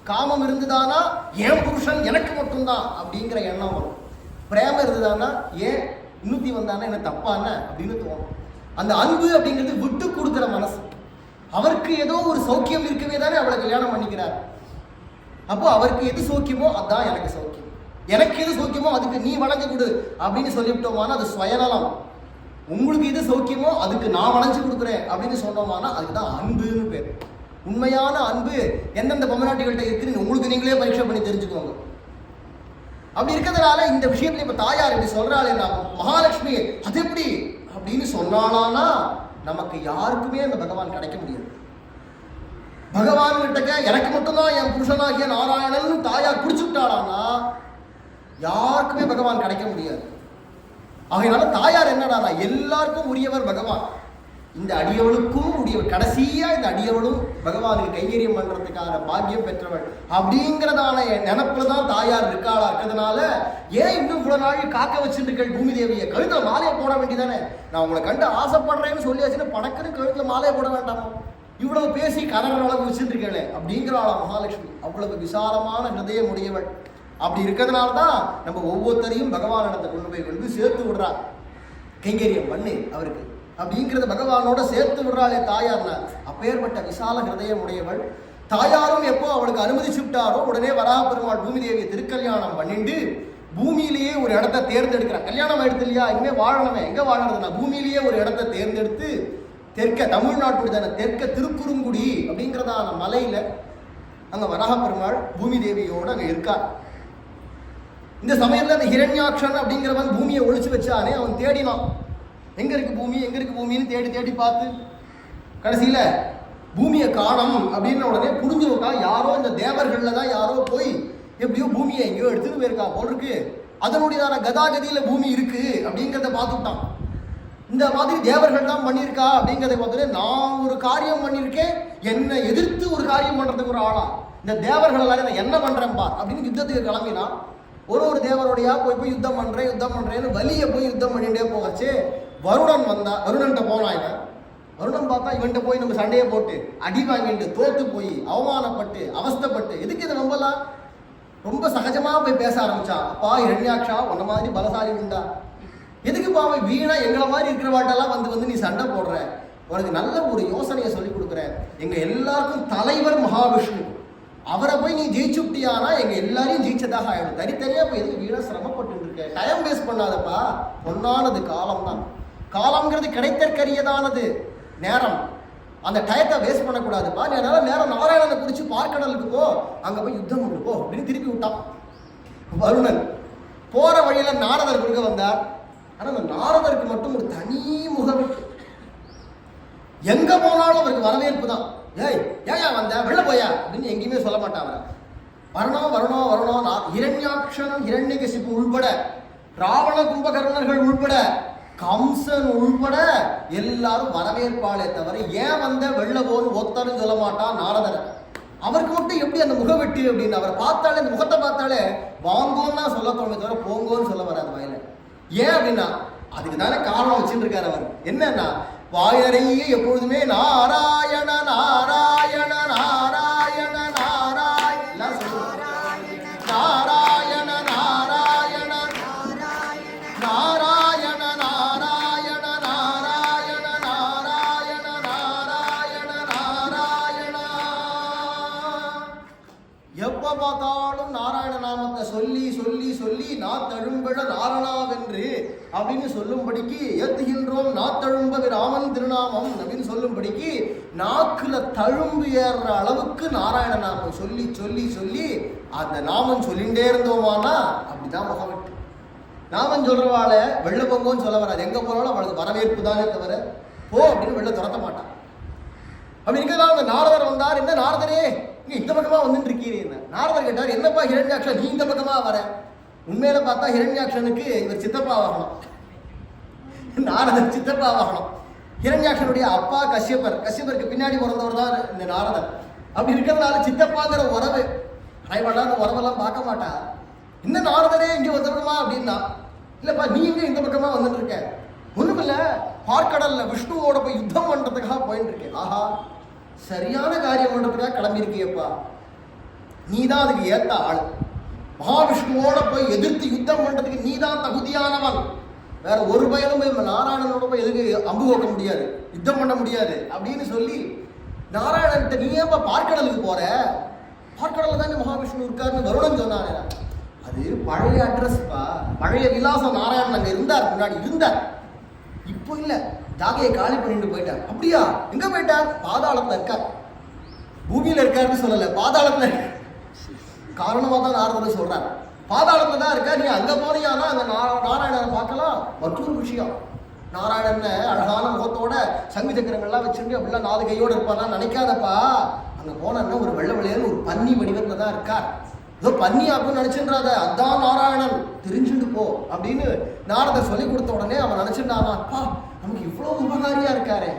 காமம் இருந்துதானா என் புருஷன் எனக்கு மட்டும்தான் அப்படிங்கிற எண்ணம் வரும். பிரேமம் இருந்துதானா ஏன் இன்னொத்தி வந்தானே என்ன தப்பான அப்படின்னு தோணும். அந்த அன்பு அப்படிங்கிறது விட்டு கொடுக்குற மனசு. அவருக்கு ஏதோ ஒரு சௌக்கியம் இருக்கவே தானே அவளை கல்யாணம் பண்ணிக்கிறார். அப்போ அவருக்கு எது சௌக்கியமோ அதுதான் எனக்கு சௌக்கியம், எனக்கு எது சௌக்கியமோ அதுக்கு நீ வளைஞ்சு கொடு அப்படின்னு சொல்லிவிட்டோமானா அது சுயநலம். உங்களுக்கு எது சௌக்கியமோ அதுக்கு நான் வளைஞ்சு கொடுக்குறேன் அப்படின்னு சொன்னோமானா அதுக்குதான் அன்புன்னு பேர். உண்மையான அன்பு எந்தெந்த பொம்மநாட்டிகள்கிட்ட இருக்குன்னு உங்களுக்கு நீங்களே பரீட்சை பண்ணி தெரிஞ்சுக்கோங்க. அப்படி இருக்கிறதுனால இந்த விஷயத்துல இப்ப தாயார் எப்படி சொல்றாள், மகாலட்சுமி அது எப்படி அப்படின்னு சொன்னாலானா நமக்கு யாருக்குமே அந்த பகவான் கிடைக்க முடியாது. பகவான் கிட்ட எனக்கு மட்டும்தான் என் புருஷனாகிய நாராயணன் தாயார் பிடிச்சு விட்டாளானா யாருக்குமே பகவான் கிடைக்க முடியாது. ஆகையினால தாயார் என்னடா, எல்லாருக்கும் உரியவர் பகவான், இந்த அடியவளுக்கும் உரியவர், கடைசியா இந்த அடியவளும் பகவானுக்கு கைங்கரியம் பண்றதுக்கான பாக்கியம் பெற்றவள் அப்படிங்கிறதான நினைப்புல தான் தாயார் இருக்காளா. இருக்கிறதுனால ஏன் இன்னும் இவ்வளவு நாள் காக்க வச்சுருக்கள் பூமி தேவியை, கழுத்துல மாலையை போட வேண்டியதானே, நான் உங்களை கண்டு ஆசைப்படுறேன்னு சொல்லியாச்சுன்னா படக்குன்னு கழுத்துல மாலையை போட வேண்டாமோ, இவ்வளவு பேசி கதற அளவு வச்சுருக்கே அப்படிங்கிறாளா மகாலட்சுமி. அவ்வளவு விசாலமான ஹிருதயம் உடையவள். அப்படி இருக்கிறதுனால தான் நம்ம ஒவ்வொருத்தரையும் பகவானிடத்தை கொண்டு போய் சேர்த்து விடுறா, கைங்கரியம் பண்ணு அவருக்கு அப்படிங்கிறத பகவானோட சேர்த்து விடுறாளே தாயார்னா. அப்பேற்பட்ட விசால ஹிருதயம் உடையவள். தாயாரும் எப்போ அவளுக்கு அனுமதிச்சு விட்டாரோ உடனே வராக பெருமாள் பூமி தேவியை திருக்கல்யாணம் பண்ணிட்டு பூமியிலேயே ஒரு இடத்த தேர்ந்தெடுக்கிறார். கல்யாணம் எடுத்து இல்லையா, இனிமே வாழணுமே, எங்க வாழறதுன்னா பூமியிலேயே ஒரு இடத்த தேர்ந்தெடுத்து தெற்க தமிழ்நாட்டுடைய தெற்க திருக்குறுங்குடி அப்படிங்கிறதான மலையில அங்க வராக பெருமாள் பூமி தேவியோட அங்க இருக்கார். இந்த சமயத்துல அந்த ஹிரண்யாக்ஷன் அப்படிங்கிறவன் பூமியை ஒழிச்சு வச்சானே, அவன் தேடினான் எங்க இருக்கு பூமி எங்க இருக்கு பூமின்னு தேடி தேடி பார்த்து கடைசியில பூமியை காணோம் அப்படின்னு உடனே புரிஞ்சு விட்டா யாரோ இந்த தேவர்கள்ல தான் யாரோ போய் எப்படியோ பூமியை எங்கேயோ எடுத்துட்டு போயிருக்கா போல் இருக்கு, அதனுடையதான கதாகதியில பூமி இருக்கு அப்படிங்கிறத பார்த்துட்டான். இந்த மாதிரி தேவர்கள் தான் பண்ணியிருக்கா அப்படிங்கிறத பார்த்துட்டு நான் ஒரு காரியம் பண்ணியிருக்கேன், என்னை எதிர்த்து ஒரு காரியம் பண்றதுக்கு ஒரு ஆளா இந்த தேவர்கள் எல்லாரும் நான் என்ன பண்றேன் பார் அப்படின்னு யுத்தத்துக்கு கிளம்பினா ஒரு தேவரோடையா போய் யுத்தம் பண்றேன்னு வலிய போய் யுத்தம் பண்ணிட்டே போகச்சு. வருணன் வந்தா, வருணன்ட்ட போனான். வருணன் பார்த்தா இவன்ட்ட போய் நம்ம சண்டையை போட்டு அடி வாங்கிட்டு தோத்து போய் அவமானப்பட்டு அவஸ்தப்பட்டு எதுக்கு இதை நம்பலாம், ரொம்ப சகஜமா போய் பேச ஆரம்பிச்சான். அப்பா இரண்யாட்சா உன்ன மாதிரி பலசாலி உண்டா, எதுக்குப்பா அவன் வீணா எங்களை மாதிரி இருக்கிறவாட்டெல்லாம் வந்து நீ சண்டை போடுற, உனக்கு நல்ல ஒரு யோசனையை சொல்லி கொடுக்குறேன். எங்க எல்லாருக்கும் தலைவர் மகாவிஷ்ணு, அவரை போய் நீ ஜெயிச்சுட்டியானா எங்க எல்லாரையும் ஜெயிச்சதாக ஆயிடும். தனித்தனியா போய் எதுக்கு வீணா சிரமப்பட்டு இருக்க, டைம் வேஸ்ட் பண்ணாதப்பா, பொன்னானது காலம் தான். காலம்ங்கிறது கிடைத்தற்கரியதானது நேரம், அந்த டயத்தை வேஸ்ட் பண்ணக்கூடாதுப்பா, நீ அதனால நேரம் நாராயணனை குறிச்சு பார்க்கடலுக்கு போ, அங்க போய் யுத்தம் பண்ணு போ அப்படின்னு திருப்பி விட்டான். வருணன் போற வழியில நாரதர் குறுக்க வந்தார். ஆனா அந்த நாரதருக்கு மட்டும் ஒரு தனி முகவெட்டு, எங்க போனாலும் அவருக்கு வரவேற்பு தான். ஏய் ஏயா வந்த வெளில போயா அப்படின்னு எங்கேயுமே சொல்ல மாட்டான். வரணும். இரண்யாக்ஷனும் ஹிரண்யகசிப்பு உள்பட, ராவண கும்பகர்ணர்கள் உள்பட, கம்சன் உள்பட எல்லாரும் வரவேற்பாளே தவிர ஏன் வந்த வெளில போன்னு ஒத்தரும் சொல்ல மாட்டான் நாரதர். அவருக்கு மட்டும் எப்படி அந்த முகவெட்டு அப்படின்னு அவரை பார்த்தாலே, அந்த முகத்தை பார்த்தாலே வாங்கோன்னு தான் சொல்ல தோணுமே தவிர போங்கோன்னு சொல்ல வராது வாயில. ஏன் அப்படின்னா அதுக்கு தானே காரணம் வச்சுட்டு இருக்காரு அவர். என்னன்னா வாயறையே எப்பொழுதுமே நாராயண நாராயண நாராயண நாராயண நாராயண நாராயண நாராயண நாராயண நாராயண நாராயண நாராயண நாராயண. எப்ப பார்த்தாலும் நாராயண நாமத்தை சொல்லி சொல்லி சொல்லி நாத்தழும்பழ நாரணாவென்று அப்படின்னு சொல்லும்படிக்கு ஏத்துகின்றோம். நாத்தழும்ப ராமன் திருநாமம் அப்படின்னு சொல்லும்படிக்கு நாக்குல தழும்பு ஏறுற அளவுக்கு நாராயண நாமம் சொல்லி சொல்லி சொல்லி அந்த நாமம் சொல்லிண்டே இருந்தோமானா அப்படிதான் முகவெட்டு. நாமம் சொல்றவாள வெள்ள பொங்கோன்னு சொல்ல வராது, எங்க போனாலும் அவளுக்கு வரவேற்பு தானே தவிர போ அப்படின்னு வெளில துரத்த மாட்டான். அப்படி இருக்கிறதா அந்த நாரதர் வந்தார். என்ன நாரதரே நீ இந்த பக்கமா வந்துட்டு இருக்கீங்க. நாரதர் கேட்டார், என்னப்பா ஹிரண்யாக்ஷன் நீ இந்த பக்கமா வர? உண்மையில பார்த்தா ஹிரண்யாக்ஷனுக்கு இவர் சித்தப்பா வாகனம், நாரதர் சித்தப்பா வாகனம். ஹிரண்யாக்ஷனுடைய அப்பா கஷ்யபர், கஷ்யபருக்கு பின்னாடி பிறந்தவர் தான் இந்த நாரதர். அப்படி இருக்கிறதுனால சித்தப்பாங்கிற உறவு அனைவெல்லாம் அந்த உறவெல்லாம் பார்க்க மாட்டா. என்ன நாரதரே இங்க வந்துடுமா அப்படின்னா, இல்லப்பா நீ எங்க இந்த பக்கமா வந்துட்டு இருக்க? ஒண்ணுமில்ல, பார்க்கடல்ல விஷ்ணுவோட போய் யுத்தம் பண்றதுக்காக போயிட்டு இருக்கேன். ஆஹா, சரியான காரியம் பண்றதுக்காக கிளம்பி இருக்கியப்பா, நீ தான் அதுக்கு ஏத்த ஆள். மகாவிஷ்ணுவோட போய் எதிர்த்து யுத்தம் பண்றதுக்கு நீ தான் தகுதியானவன், வேற ஒரு பயனும் நாராயணனோட போய் எதுக்கு அம்பு போக்க முடியாது, யுத்தம் பண்ண முடியாது அப்படின்னு சொல்லி நாராயணன்ட்ட நீ ஏன்பா பார்க்கடலுக்கு போற, பார்க்கடல தானே மகாவிஷ்ணு இருக்காருன்னு வருணன் சொன்னாரு. அது பழைய அட்ரஸ்ப்பா, பழைய விலாசம். நாராயணன் அங்க இருந்தார், முன்னாடி இருந்தார், இப்போ இல்ல, ஜாகையை காலி பண்ணிட்டு போயிட்டார். அப்படியா, எங்க போயிட்டார்? பாதாளத்துல இருக்கார். பூமியில இருக்காருன்னு சொல்லல, பாதாளத்துல காரணமா தான் நாரதர் சொல்றாரு. பாதாளத்துல தான் இருக்கா, நீ அங்க போனியானா அங்க நாராயணனை பார்க்கலாம். மற்றொரு விஷயம், நாராயணன் அழகான முகத்தோட சங்கு சக்கரங்கள்லாம் வச்சுட்டு அப்படிலாம் 4 கையோட இருப்பானா நினைக்காதப்பா. அங்க போனா ஒரு வெள்ளை வெள்ளையன்னு ஒரு பன்னி வடிவத்துல தான் இருக்கார். ஏதோ பன்னி அப்படின்னு நினைச்சுன்றாத, அதான் நாராயணன், தெரிஞ்சுட்டு போ அப்படின்னு நாரதர் சொல்லி கொடுத்த உடனே அவன் நினைச்சுட்டானா, அப்பா நமக்கு இவ்வளவு உபகாரியா இருக்காரு,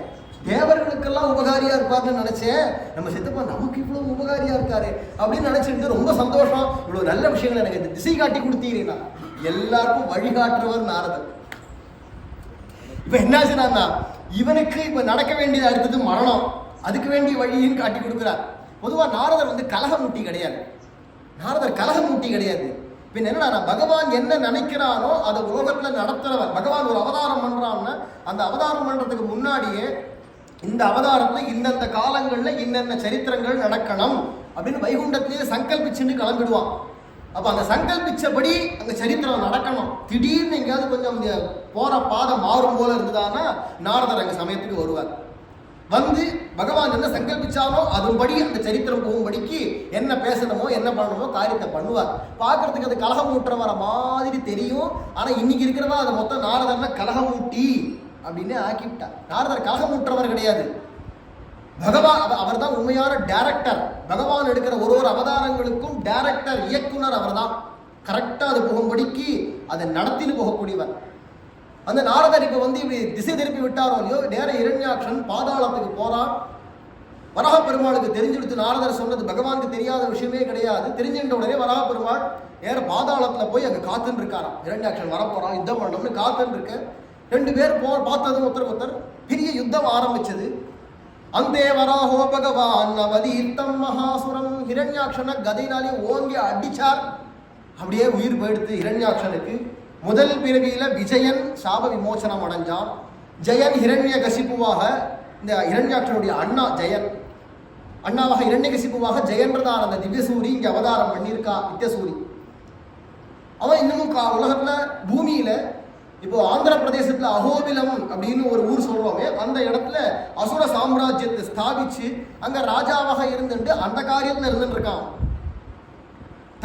தேவர்களுக்கெல்லாம் உபகாரியா இருப்பாருன்னு நினைச்சேன், நம்ம சித்தப்பா நமக்கு இவ்வளவு உபகாரியா இருக்காரு அப்படின்னு நினைச்சிட்டு ரொம்ப சந்தோஷம். இவ்வளவு நல்ல விஷயங்களை எனக்கு இந்த திசை காட்டி கொடுத்தீங்கன்னா. எல்லாருக்கும் வழிகாட்டுறவர் நாரதர். இப்ப என்னாச்சுன்னா, இவனுக்கு இப்ப நடக்க வேண்டியது அடுத்தது மரணம், அதுக்கு வேண்டிய வழியும் காட்டி கொடுக்கிறார். பொதுவா நாரதர் கலகமூட்டி கிடையாது, நாரதர் கலகமூட்டி கிடையாது. பின் என்னடா, பகவான் என்ன நினைக்கிறானோ அதை உலகத்துல நடத்துறவர். பகவான் ஒரு அவதாரம் பண்றான்னா அந்த அவதாரம் பண்றதுக்கு முன்னாடியே இந்த அவதாரத்துல இந்தந்த காலங்கள்ல இன்னென்ன சரித்திரங்கள் நடக்கணும் அப்படின்னு வைகுண்டத்திலேயே சங்கல்பிச்சுன்னு கிளம்பிடுவான். அப்ப அந்த சங்கல்பிச்சபடி அந்த சரித்திரம் நடக்கணும். திடீர்னு எங்கேயாவது கொஞ்சம் போற பாதை மாறும் போல இருந்ததானா நாரதர் அங்க சமயத்துக்கு வருவார். வந்து பகவான் என்ன சங்கல்பிச்சானோ அதுபடி அந்த சரித்திரம் போகும்படிக்கு என்ன பேசணுமோ என்ன பண்ணணுமோ காரியத்தை பண்ணுவார். பார்க்கறதுக்கு அது கலகமூட்டுற வர மாதிரி தெரியும். ஆனா இன்னைக்கு இருக்கிறதா அதை மொத்தம் நாரதர்னா கலகமூட்டி அப்படின்னு ஆக்கிவிட்டார். நாரதர் கலகமூற்றவர் கிடையாது, பகவான் அவர் தான் உண்மையான டைரக்டர். பகவான் எடுக்கிற ஒரு அவதாரங்களுக்கும் டைரக்டர், இயக்குனர் அவர் தான். கரெக்டா அது போகும்படிக்கு அதை நடத்தின்னு போகக்கூடியவர். அந்த நாரதர் இப்ப இப்படி திசை திருப்பி விட்டாரோ இல்லையோ, நேர இரண்யாக்ஷன் பாதாளத்துக்கு போறான். வராக பெருமாளுக்கு தெரிஞ்சுடுத்து. நாரதர் சொன்னது பகவானுக்கு தெரியாத விஷயமே கிடையாது. தெரிஞ்சுட்ட உடனே வராக பெருமாள் நேர பாதாளத்துல போய் அங்க காத்துன்னு இருக்காராம். இரண்யாக்ஷன் வரப்போறான், யுத்தம் பண்ணணும்னு காத்துன்னு இருக்க. 2 பேர் பார்த்ததும் ஒருத்தர் பெரிய யுத்தம் ஆரம்பிச்சது. அந்தே வராஹோ பகவான் அவதீர்த்தம் மகாசுரம். ஹிரண்யாக்ஷனை கதையினாலே ஓங்கி அடிச்சார். அப்படியே உயிர் போயிடுத்து ஹிரண்யாக்ஷனுக்கு. முதல் பிறவியில விஜயன் சாப விமோசனம் அடைஞ்சான். ஜெயன் ஹிரண்யகசிப்புவாக, இந்த ஹிரண்யாக்ஷனுடைய அண்ணா ஜெயன், அண்ணாவாக ஹிரண்யகசிப்புவாக ஜெயன்றதான அந்த திவ்யசூரி இங்க அவதாரம் பண்ணியிருக்கா. நித்தியசூரி அவன் இன்னமும் உலகத்துல பூமியில இப்போ ஆந்திர பிரதேசத்துல அகோபிலம் அப்படின்னு ஒரு ஊர் சொல்றோமே, அந்த இடத்துல அசுர சாம்ராஜ்யத்தை ஸ்தாபிச்சு அங்க ராஜாவாக இருந்துட்டு அந்த காரியத்துல இருந்துட்டு இருக்கான்.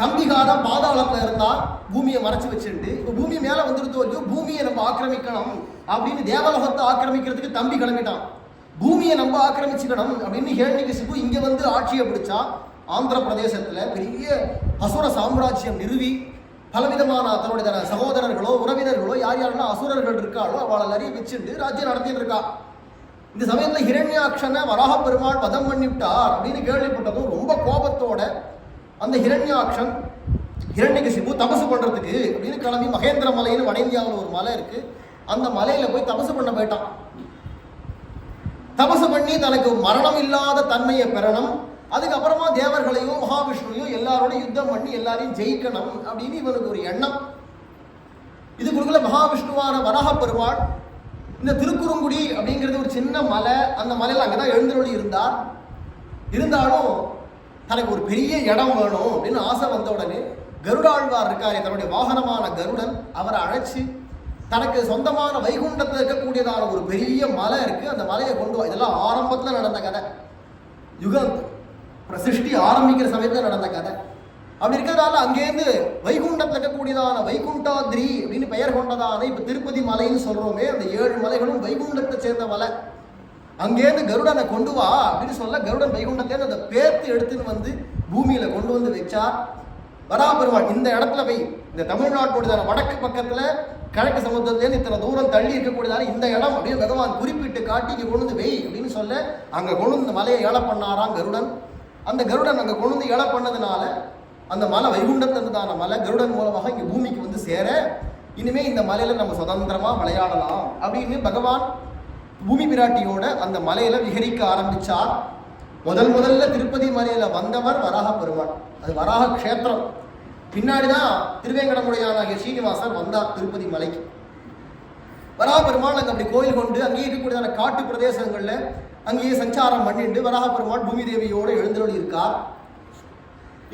தம்பிகாரம் பாதாளத்துல இருந்தா பூமியை மறைச்சு வச்சுட்டு இப்ப பூமி மேல வந்துருத்தோ பூமியை நம்ம ஆக்கிரமிக்கணும் அப்படின்னு தேவலோகத்தை ஆக்கிரமிக்கிறதுக்கு தம்பி கிளம்பிட்டான். பூமியை நம்ம ஆக்கிரமிச்சுக்கணும் அப்படின்னு ஹிரண்யகசிபு இங்க ஆட்சியை பிடிச்சா. ஆந்திர பிரதேசத்துல பெரிய அசுர சாம்ராஜ்யம் நிறுவி பலவிதமான தன்னுடைய சகோதரர்களோ உறவினர்களோ யார் யாரெல்லாம் அசுரர்கள் இருக்காளோ அவளை நிறைய வச்சுட்டு ராஜ்யம் நடத்திட்டு இருக்கா. இந்த சமயத்துல ஹிரண்யாக்ஷனை வராக பெருமாள் வதம் பண்ணிவிட்டார் அப்படின்னு கேள்விப்பட்டதும் ரொம்ப கோபத்தோட அந்த ஹிரண்யாக்ஷன் ஹிரண்யகசிபு தபசு பண்றதுக்கு அப்படின்னு கிளம்பி மகேந்திர மலைன்னு வட இந்தியாவில் ஒரு மலை இருக்கு, அந்த மலையில போய் தபசு பண்ண போயிட்டான். தபசு பண்ணி தனக்கு மரணம் இல்லாத தன்மையை பெறணும், அதுக்கப்புறமா தேவர்களையும் மகாவிஷ்ணுவையும் எல்லாரோட யுத்தம் பண்ணி எல்லாரையும் ஜெயிக்கணும் அப்படின்னு இவனுக்கு ஒரு எண்ணம். இதுக்குள்ள மகாவிஷ்ணுவான வராக பெருமாள் இந்த திருக்குறுங்குடி அப்படிங்கிறது ஒரு சின்ன மலை, அந்த மலையில அங்கதான் எழுந்தருளி இருந்தார். இருந்தாலும் தனக்கு ஒரு பெரிய இடம் வேணும் அப்படின்னு ஆசை வந்த உடனே கருடாழ்வார் இருக்காரு, தன்னுடைய வாகனமான கருடன், அவரை அழைச்சு தனக்கு சொந்தமான வைகுண்டத்தில் இருக்கக்கூடியதான ஒரு பெரிய மலை இருக்கு, அந்த மலையை கொண்டு வா. இதெல்லாம் ஆரம்பத்துல நடந்த கதை, யுகம் சிருஷ்டி ஆரம்பிக்கிற சமயத்தில் நடந்த கதை. அப்படி இருக்கிறதால அங்கேருந்து வைகுண்டத்தில் இருக்கக்கூடியதான வைகுண்டாத்ரி அப்படின்னு பெயர் கொண்டதான இப்ப திருப்பதி மலைன்னு சொல்றோமே, அந்த 7 மலைகளும் வைகுண்டத்தை சேர்ந்த மலை. அங்கேருந்து கருடனை கொண்டு வா அப்படின்னு சொல்ல கருடன் வைகுண்டத்தேன்னு அந்த பேர்த்து எடுத்துன்னு பூமியில கொண்டு வச்சார். வராபெருமாள் இந்த இடத்துல போய், இந்த தமிழ்நாட்டுடைய வடக்கு பக்கத்துல கிழக்கு சமுத்திரத்துலேருந்து இத்தனை தூரம் தள்ளி இருக்கக்கூடியதான இந்த இடம் அப்படின்னு பகவான் குறிப்பிட்டு காட்டி இங்கே கொண்டு வெய் அப்படின்னு சொல்ல அங்க கொண்டு இந்த மலையை ஏழை பண்ணாராம் கருடன். அந்த கருடன் அங்க கொண்டு ஏழை பண்ணதுனால அந்த மலை வைகுண்டத்திலிருந்தான மலை கருடன் மூலமாக இங்க பூமிக்கு சேர, இனிமே இந்த மலையில நம்ம சுதந்திரமா விளையாடலாம் அப்படின்னு பகவான் பூமி பிராட்டியோட அந்த மலையில விஹரிக்க ஆரம்பிச்சார். முதல்ல திருப்பதி மலையில வந்தவர் வராக பெருமாள், அது வராக க்ஷேத்திரம். பின்னாடிதான் திருவேங்கடமுடையானாகிய ஸ்ரீனிவாசர் வந்தார் திருப்பதி மலைக்கு. வராக பெருமாள் அங்கே அப்படி கோயில் கொண்டு அங்கேயே இருக்கக்கூடியதான காட்டு பிரதேசங்களில் அங்கேயே சஞ்சாரம் பண்ணிட்டு வராக பெருமாள் பூமி தேவியோடு எழுந்தருளி இருக்கார்.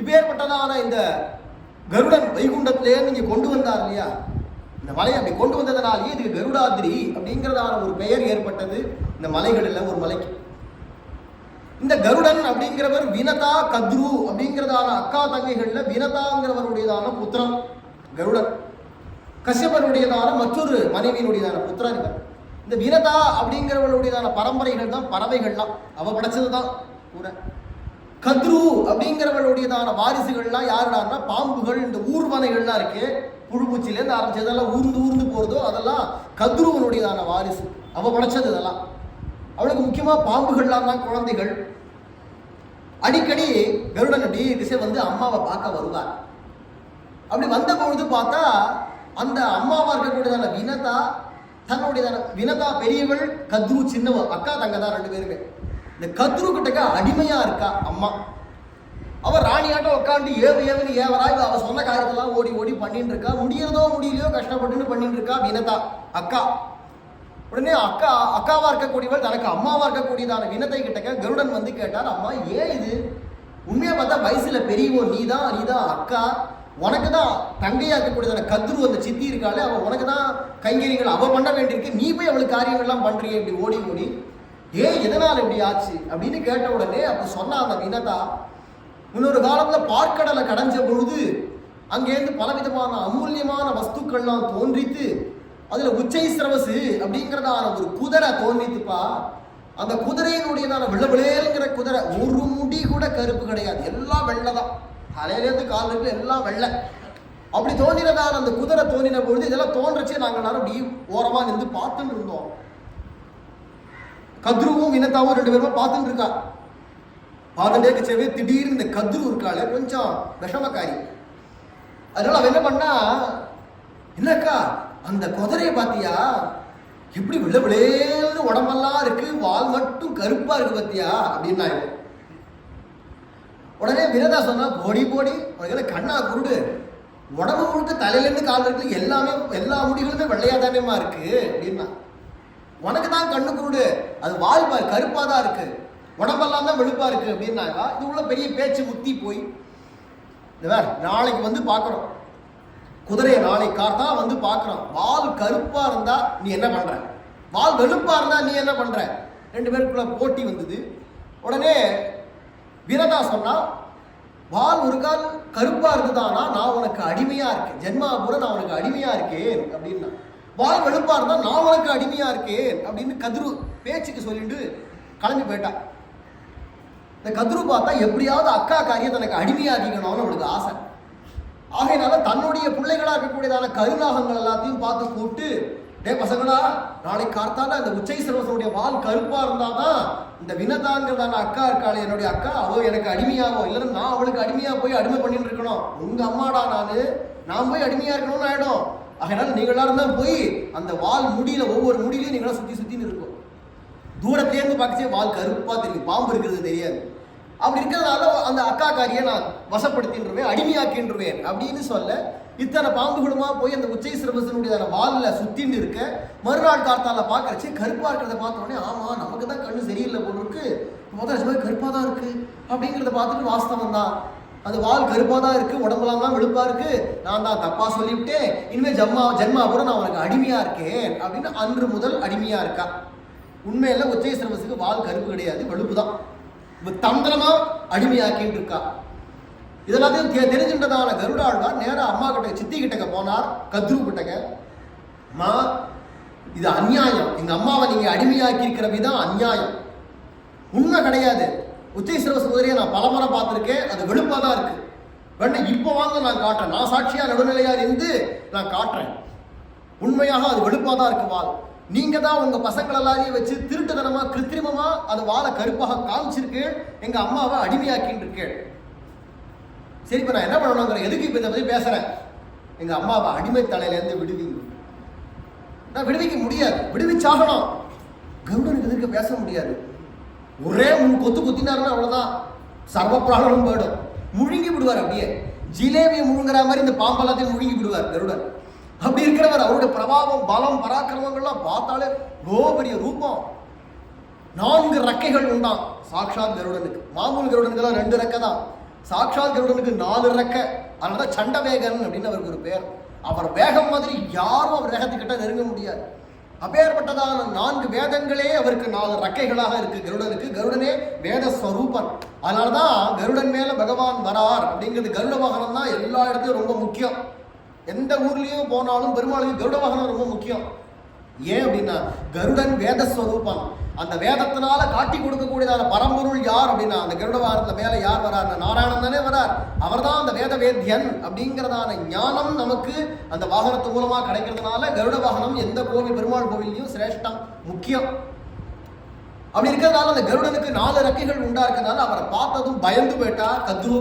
இப்பேற்பட்டதான இந்த கருடன் வைகுண்டத்திலேருந்து இங்கே கொண்டு வந்தார் இல்லையா, இந்த மலையை அப்படி கொண்டு வந்ததுனாலேயே இதுக்கு கருடாதிரி அப்படிங்கிறதான ஒரு பெயர் ஏற்பட்டது இந்த மலைகளில் ஒரு மலைக்கு. இந்த கருடன் அப்படிங்கிறவர் வினதா கத்ரு அப்படிங்கிறதான அக்கா தங்கைகள்ல வினதாங்கிறவருடையதான புத்திரன் கருடன். கஷ்யபனுடையதான மற்றொரு மனைவியினுடையதான புத்திரன் இவர். இந்த வினதா அப்படிங்கிறவருடையதான பரம்பரைகள் தான் பறவைகள்லாம், அவ படைச்சதுதான் கூட. கத்ரு அப்படிங்கிறவளுடையதான வாரிசுகள்லாம் யாருடான்னா பாம்புகள், இந்த ஊர்வனைகள்லாம் இருக்கு, புழுப்பூச்சிலேருந்து ஆரம்பிச்சதெல்லாம் ஊர்ந்து போறதோ அதெல்லாம் கத்ருவனுடையதான வாரிசு, அவ படைச்சது இதெல்லாம். அவளுக்கு முக்கியமா பாம்புகள்லாம் தான் குழந்தைகள். அடிக்கடி கருடன் அப்படி திசை வந்து அம்மாவை பார்க்க வருவார். அப்படி வந்த பொழுது பார்த்தா அந்த அம்மாவா இருக்கக்கூடியதான வினதா தன்னுடையதான வினதா பெரியவள், கத்ரு சின்னவ, அக்கா தங்க தான் ரெண்டு பேருமே. இந்த கத்ரு கிட்டக்க அடிமையா இருக்கா அம்மா. அவ ராணியாட்டம் உட்காந்து ஏவுன்னு ஏவரா அவ சொன்ன காரியத்தெல்லாம் ஓடி ஓடி பண்ணிட்டு இருக்கா. முடியறதோ முடியலையோ கஷ்டப்பட்டுன்னு பண்ணிட்டு இருக்கா வினதா அக்கா. உடனே அக்காவா இருக்கக்கூடியவள் தனக்கு அம்மாவா இருக்கக்கூடியதான வினதை கிட்டக்க கருடன் வந்து கேட்டார், அம்மா ஏன் இது? உண்மையா பார்த்தா வயசுல பெரியவோ நீதான் அக்கா, உனக்கு தான் தங்கையா இருக்கக்கூடியதான கத்ரு அந்த சித்தி இருக்காளே, அவன் உனக்கு தான் கைங்கரியங்கள் அவ பண்ண வேண்டியிருக்கு, நீ போய் அவளுக்கு காரியங்கள்லாம் பண்றீங்க இப்படி ஓடி ஓடி, ஏன் எதனால் இப்படி ஆச்சு அப்படின்னு கேட்ட உடனே அப்ப சொன்ன அந்த வினதா, இன்னொரு காலத்துல பார்க்கடலை கடைஞ்ச பொழுது அங்கேருந்து பலவிதமான அமூல்யமான வஸ்துக்கள்லாம் தோன்றித்து அதுல உச்சை சிரவசு அப்படிங்கிறதான ஒரு குதிரை தோன்றித்துப்பா. அந்த குதிரையினுடையதான வெள்ளவிளேங்கிற குதிரை, ஒரு முடி கூட கருப்பு கிடையாது, எல்லாம் வெள்ளைதான், தலையிலேருந்து கால் வரைக்கும் எல்லாம் வெள்ளை. அப்படி தோன்றினதான அந்த குதிரை தோன்றின பொழுது இதெல்லாம் தோன்றச்சே நாங்கள் எல்லாரும் அப்படி ஓரமா நின்று பார்த்துட்டு இருந்தோம். கத்ருவும் வினதாவும் ரெண்டு பேருமே பார்த்துட்டு இருக்கா. பார்த்துட்டே கச்சவே திடீர்னு இந்த கத்ரு இருக்காளே கொஞ்சம் விஷமக்காரி. அதனால அவ என்ன பண்ணா, என்னக்கா அந்த குதிரையை பாத்தியா எப்படி வெள்ளை விளையல்னு உடம்பெல்லாம் இருக்கு, வால் மட்டும் கருப்பா இருக்கு பாத்தியா அப்படின்னா. உடனே வினதா சொன்னா, போடி உனக்கு கண்ணா குருடு, உடம்பு முழுக்க தலையிலேருந்து கால் இருக்கு எல்லாமே எல்லா முடிகளுமே வெள்ளையா தானேமா இருக்கு அப்படின்னா. உனக்கு தான் கண்ணு குருடு, அது வால் கருப்பா தான் இருக்கு, உடம்பெல்லாம் தான் வெளுப்பா இருக்கு அப்படின்னாக்கா. இது உள்ள பெரிய பேச்சு முத்தி போய் நாளைக்கு வந்து பார்க்குறோம் குதிரையை, நாளைக்கு காத்தா வந்து பார்க்குறோம், வால் கருப்பா இருந்தா நீ என்ன பண்ற, வால் வெளுப்பா இருந்தா நீ என்ன பண்ற, ரெண்டு பேருக்குள்ள போட்டி வந்தது. உடனே வினதா சொன்னா, வால் ஒரு கால் கருப்பா இருந்ததானா நான் உனக்கு அடிமையா இருக்கேன், ஜென்மாபுர நான் உனக்கு அடிமையா இருக்கேன் அப்படின்னா. வால் வெளுப்பா இருந்தா நான் உனக்கு அடிமையா இருக்கேன் அப்படின்னு கத்ரு பேச்சுக்கு சொல்லிட்டு கிளம்பி போயிட்டா. இந்த கத்ரு பார்த்தா எப்படியாவது அக்கா காரியம் தனக்கு அடிமையாக்கிக்கணும்னு அவளுக்கு ஆசை. ஆகையினால தன்னுடைய பிள்ளைகளா இருக்கக்கூடியதான கருநாகங்கள் எல்லாத்தையும் பார்த்து கூப்பிட்டு, டே பசங்களா, நாளைக்கு காத்தால அந்த உச்சை சிரவசனுடைய வால் கருப்பா இருந்தாதான் இந்த வினதாங்கிறதான அக்கா இருக்காளே என்னுடைய அக்கா, அவ எனக்கு அடிமையாகும், இல்லைன்னா நான் அவளுக்கு அடிமையா போய் அடிமை பண்ணிட்டு இருக்கணும், உங்க அம்மாடா நான் போய் அடிமையா இருக்கணும்னு ஆயிடும். அதனால நீங்க எல்லாரும் தான் போய் அந்த வால் முடியில ஒவ்வொரு முடியிலையும் நீங்களாம் சுத்தின்னு இருக்கும். தூரத்திலேருந்து பார்க்கச்சே வால் கருப்பா தெரியும், பாம்பு இருக்கிறது தெரியாது. அப்படி இருக்கிறதுனால அந்த அக்கா காரியை நான் வசப்படுத்தின்றுவேன், அடிமையாக்கின்றுவேன் அப்படின்னு சொல்ல, இத்தனை பாம்புகளுமா போய் அந்த உச்சை சிரவசனுடைய வாலில் சுத்தின்னு இருக்க. மறுநாள் காத்தால பார்க்கறச்சு கருப்பா இருக்கிறத பார்த்த உடனே, ஆமா நமக்கு தான் கண்ணு சரியில்லை போல இருக்கு, முதல் கருப்பா தான் இருக்கு அப்படிங்கிறத பார்த்துட்டு வாஸ்தவம் தான், அது வால் கருப்பா தான் இருக்கு, உடம்புலாம் தான் வெளுப்பா இருக்கு, நான் தான் தப்பா சொல்லிவிட்டேன், இனிமேல் ஜென்மாபுரம் நான் உனக்கு அடிமையா இருக்கேன் அப்படின்னு அன்று முதல் அடிமையா இருக்கா. உண்மையில உச்சை சிரவசுக்கு வால் கருப்பு கிடையாது, வெளுப்பு தான், தந்திரமா அடிமையாக்கிட்டு இருக்கா. இதெல்லாத்தையும் தெரிஞ்சின்றதான கருடாழ்வார் நேரா அம்மா கிட்ட சித்தி கிட்டக்க போனார், கத்ரு கிட்டக்க. அம்மா இது அநியாயம், எங்க அம்மாவை நீங்க அடிமையாக்கி இருக்கிற விதம் அநியாயம், உண்மை கிடையாது. உச்சை சிரவச குதிரையை நான் பலமுறை பார்த்துருக்கேன், அது வெளுப்பா தான் இருக்கு, வேண்டாம் இப்போ வாங்க நான் காட்டுறேன், நான் சாட்சியா நடுநிலையா இருந்து நான் காட்டுறேன், உண்மையாக அது வெளுப்பா தான் இருக்கு வால். நீங்க தான் உங்க பசங்கள் எல்லாரையும் வச்சு திருட்டுத்தனமா கிருத்திரிமமா அது வாழை கருப்பாக காமிச்சிருக்கு, எங்க அம்மாவை அடிமையாக்கின்னு இருக்கேன். சரி இப்ப நான் என்ன பண்ணணுங்கிற, எதுக்கு இப்ப இதை பத்தி பேசுறேன், எங்க அம்மாவை அடிமை தலையிலேருந்து விடுவீங்க, நான் விடுவிக்க முடியாது, விடுவிச்சாகணும். கருடனுக்கு எதிர்க்க பேச முடியாது, ஒரே கொத்து குத்தினாருன்னா அவ்வளவுதான், சர்வ பிராணனும் போயிடும், முழுங்கி விடுவார். அப்படியே ஜிலேபியை முழுங்குற மாதிரி இந்த பாம்பெல்லாத்தையும் முழுங்கி விடுவார் கருடன். அப்படி இருக்கிறவர் அவருடைய பிரபாவம், பலம், பராக்கிரமங்கள்லாம் பார்த்தாலே பெரிய ரூபம். 4 ரெக்கைகள் உண்டாம் சாக்ஷாத் கருடனுக்கு. மாமூல் கருடனுக்கெல்லாம் 2 ரெக்கை தான். சாக்ஷாத் கருடனுக்கு 4 ரெக்கை. அதனாலதான் சண்டவேகன் அப்படின்னு அவருக்கு ஒரு பேர். அவர் வேகம் மாதிரி யாரும் அவர் வேகத்துக்கிட்ட நெருங்க முடியாது. அப்பேற்பட்டதான 4 வேதங்களே அவருக்கு 4 ரெக்கைகளாக இருக்கு கருடனுக்கு. கருடனே வேத ஸ்வரூபன். அதனாலதான் கருடன் மேல பகவான் வரார் அப்படிங்கிறது. கருட வாகனம் தான் எல்லா இடத்தையும் ரொம்ப முக்கியம். எந்த ஊர்லயும் போனாலும் பெருமாளுக்கு கருட வாகனம் ரொம்ப முக்கியம். ஏன் அப்படின்னா கருடன் வேதஸ்வரூபம். அந்த வேதத்தினால காட்டி கொடுக்கக்கூடியதான பரம்பொருள் யார் அப்படின்னா அந்த கருட வாகனத்துல மேல யார் வரார்? நாராயணன் தானே வரார். அவர் தான் அந்த வேத வேத்யன் அப்படிங்கிறதான ஞானம் நமக்கு அந்த வாகனத்து மூலமா கிடைக்கிறதுனால கருட வாகனம் எந்த கோவில், பெருமாள் கோவிலையும் சிரேஷ்டம், முக்கியம். அப்படி இருக்கிறதுனால அந்த கருடனுக்கு 4 ரெக்கைகள் உண்டா இருக்கிறதுனால அவரை பார்த்ததும் பயந்து போயிட்டா. கத்ரு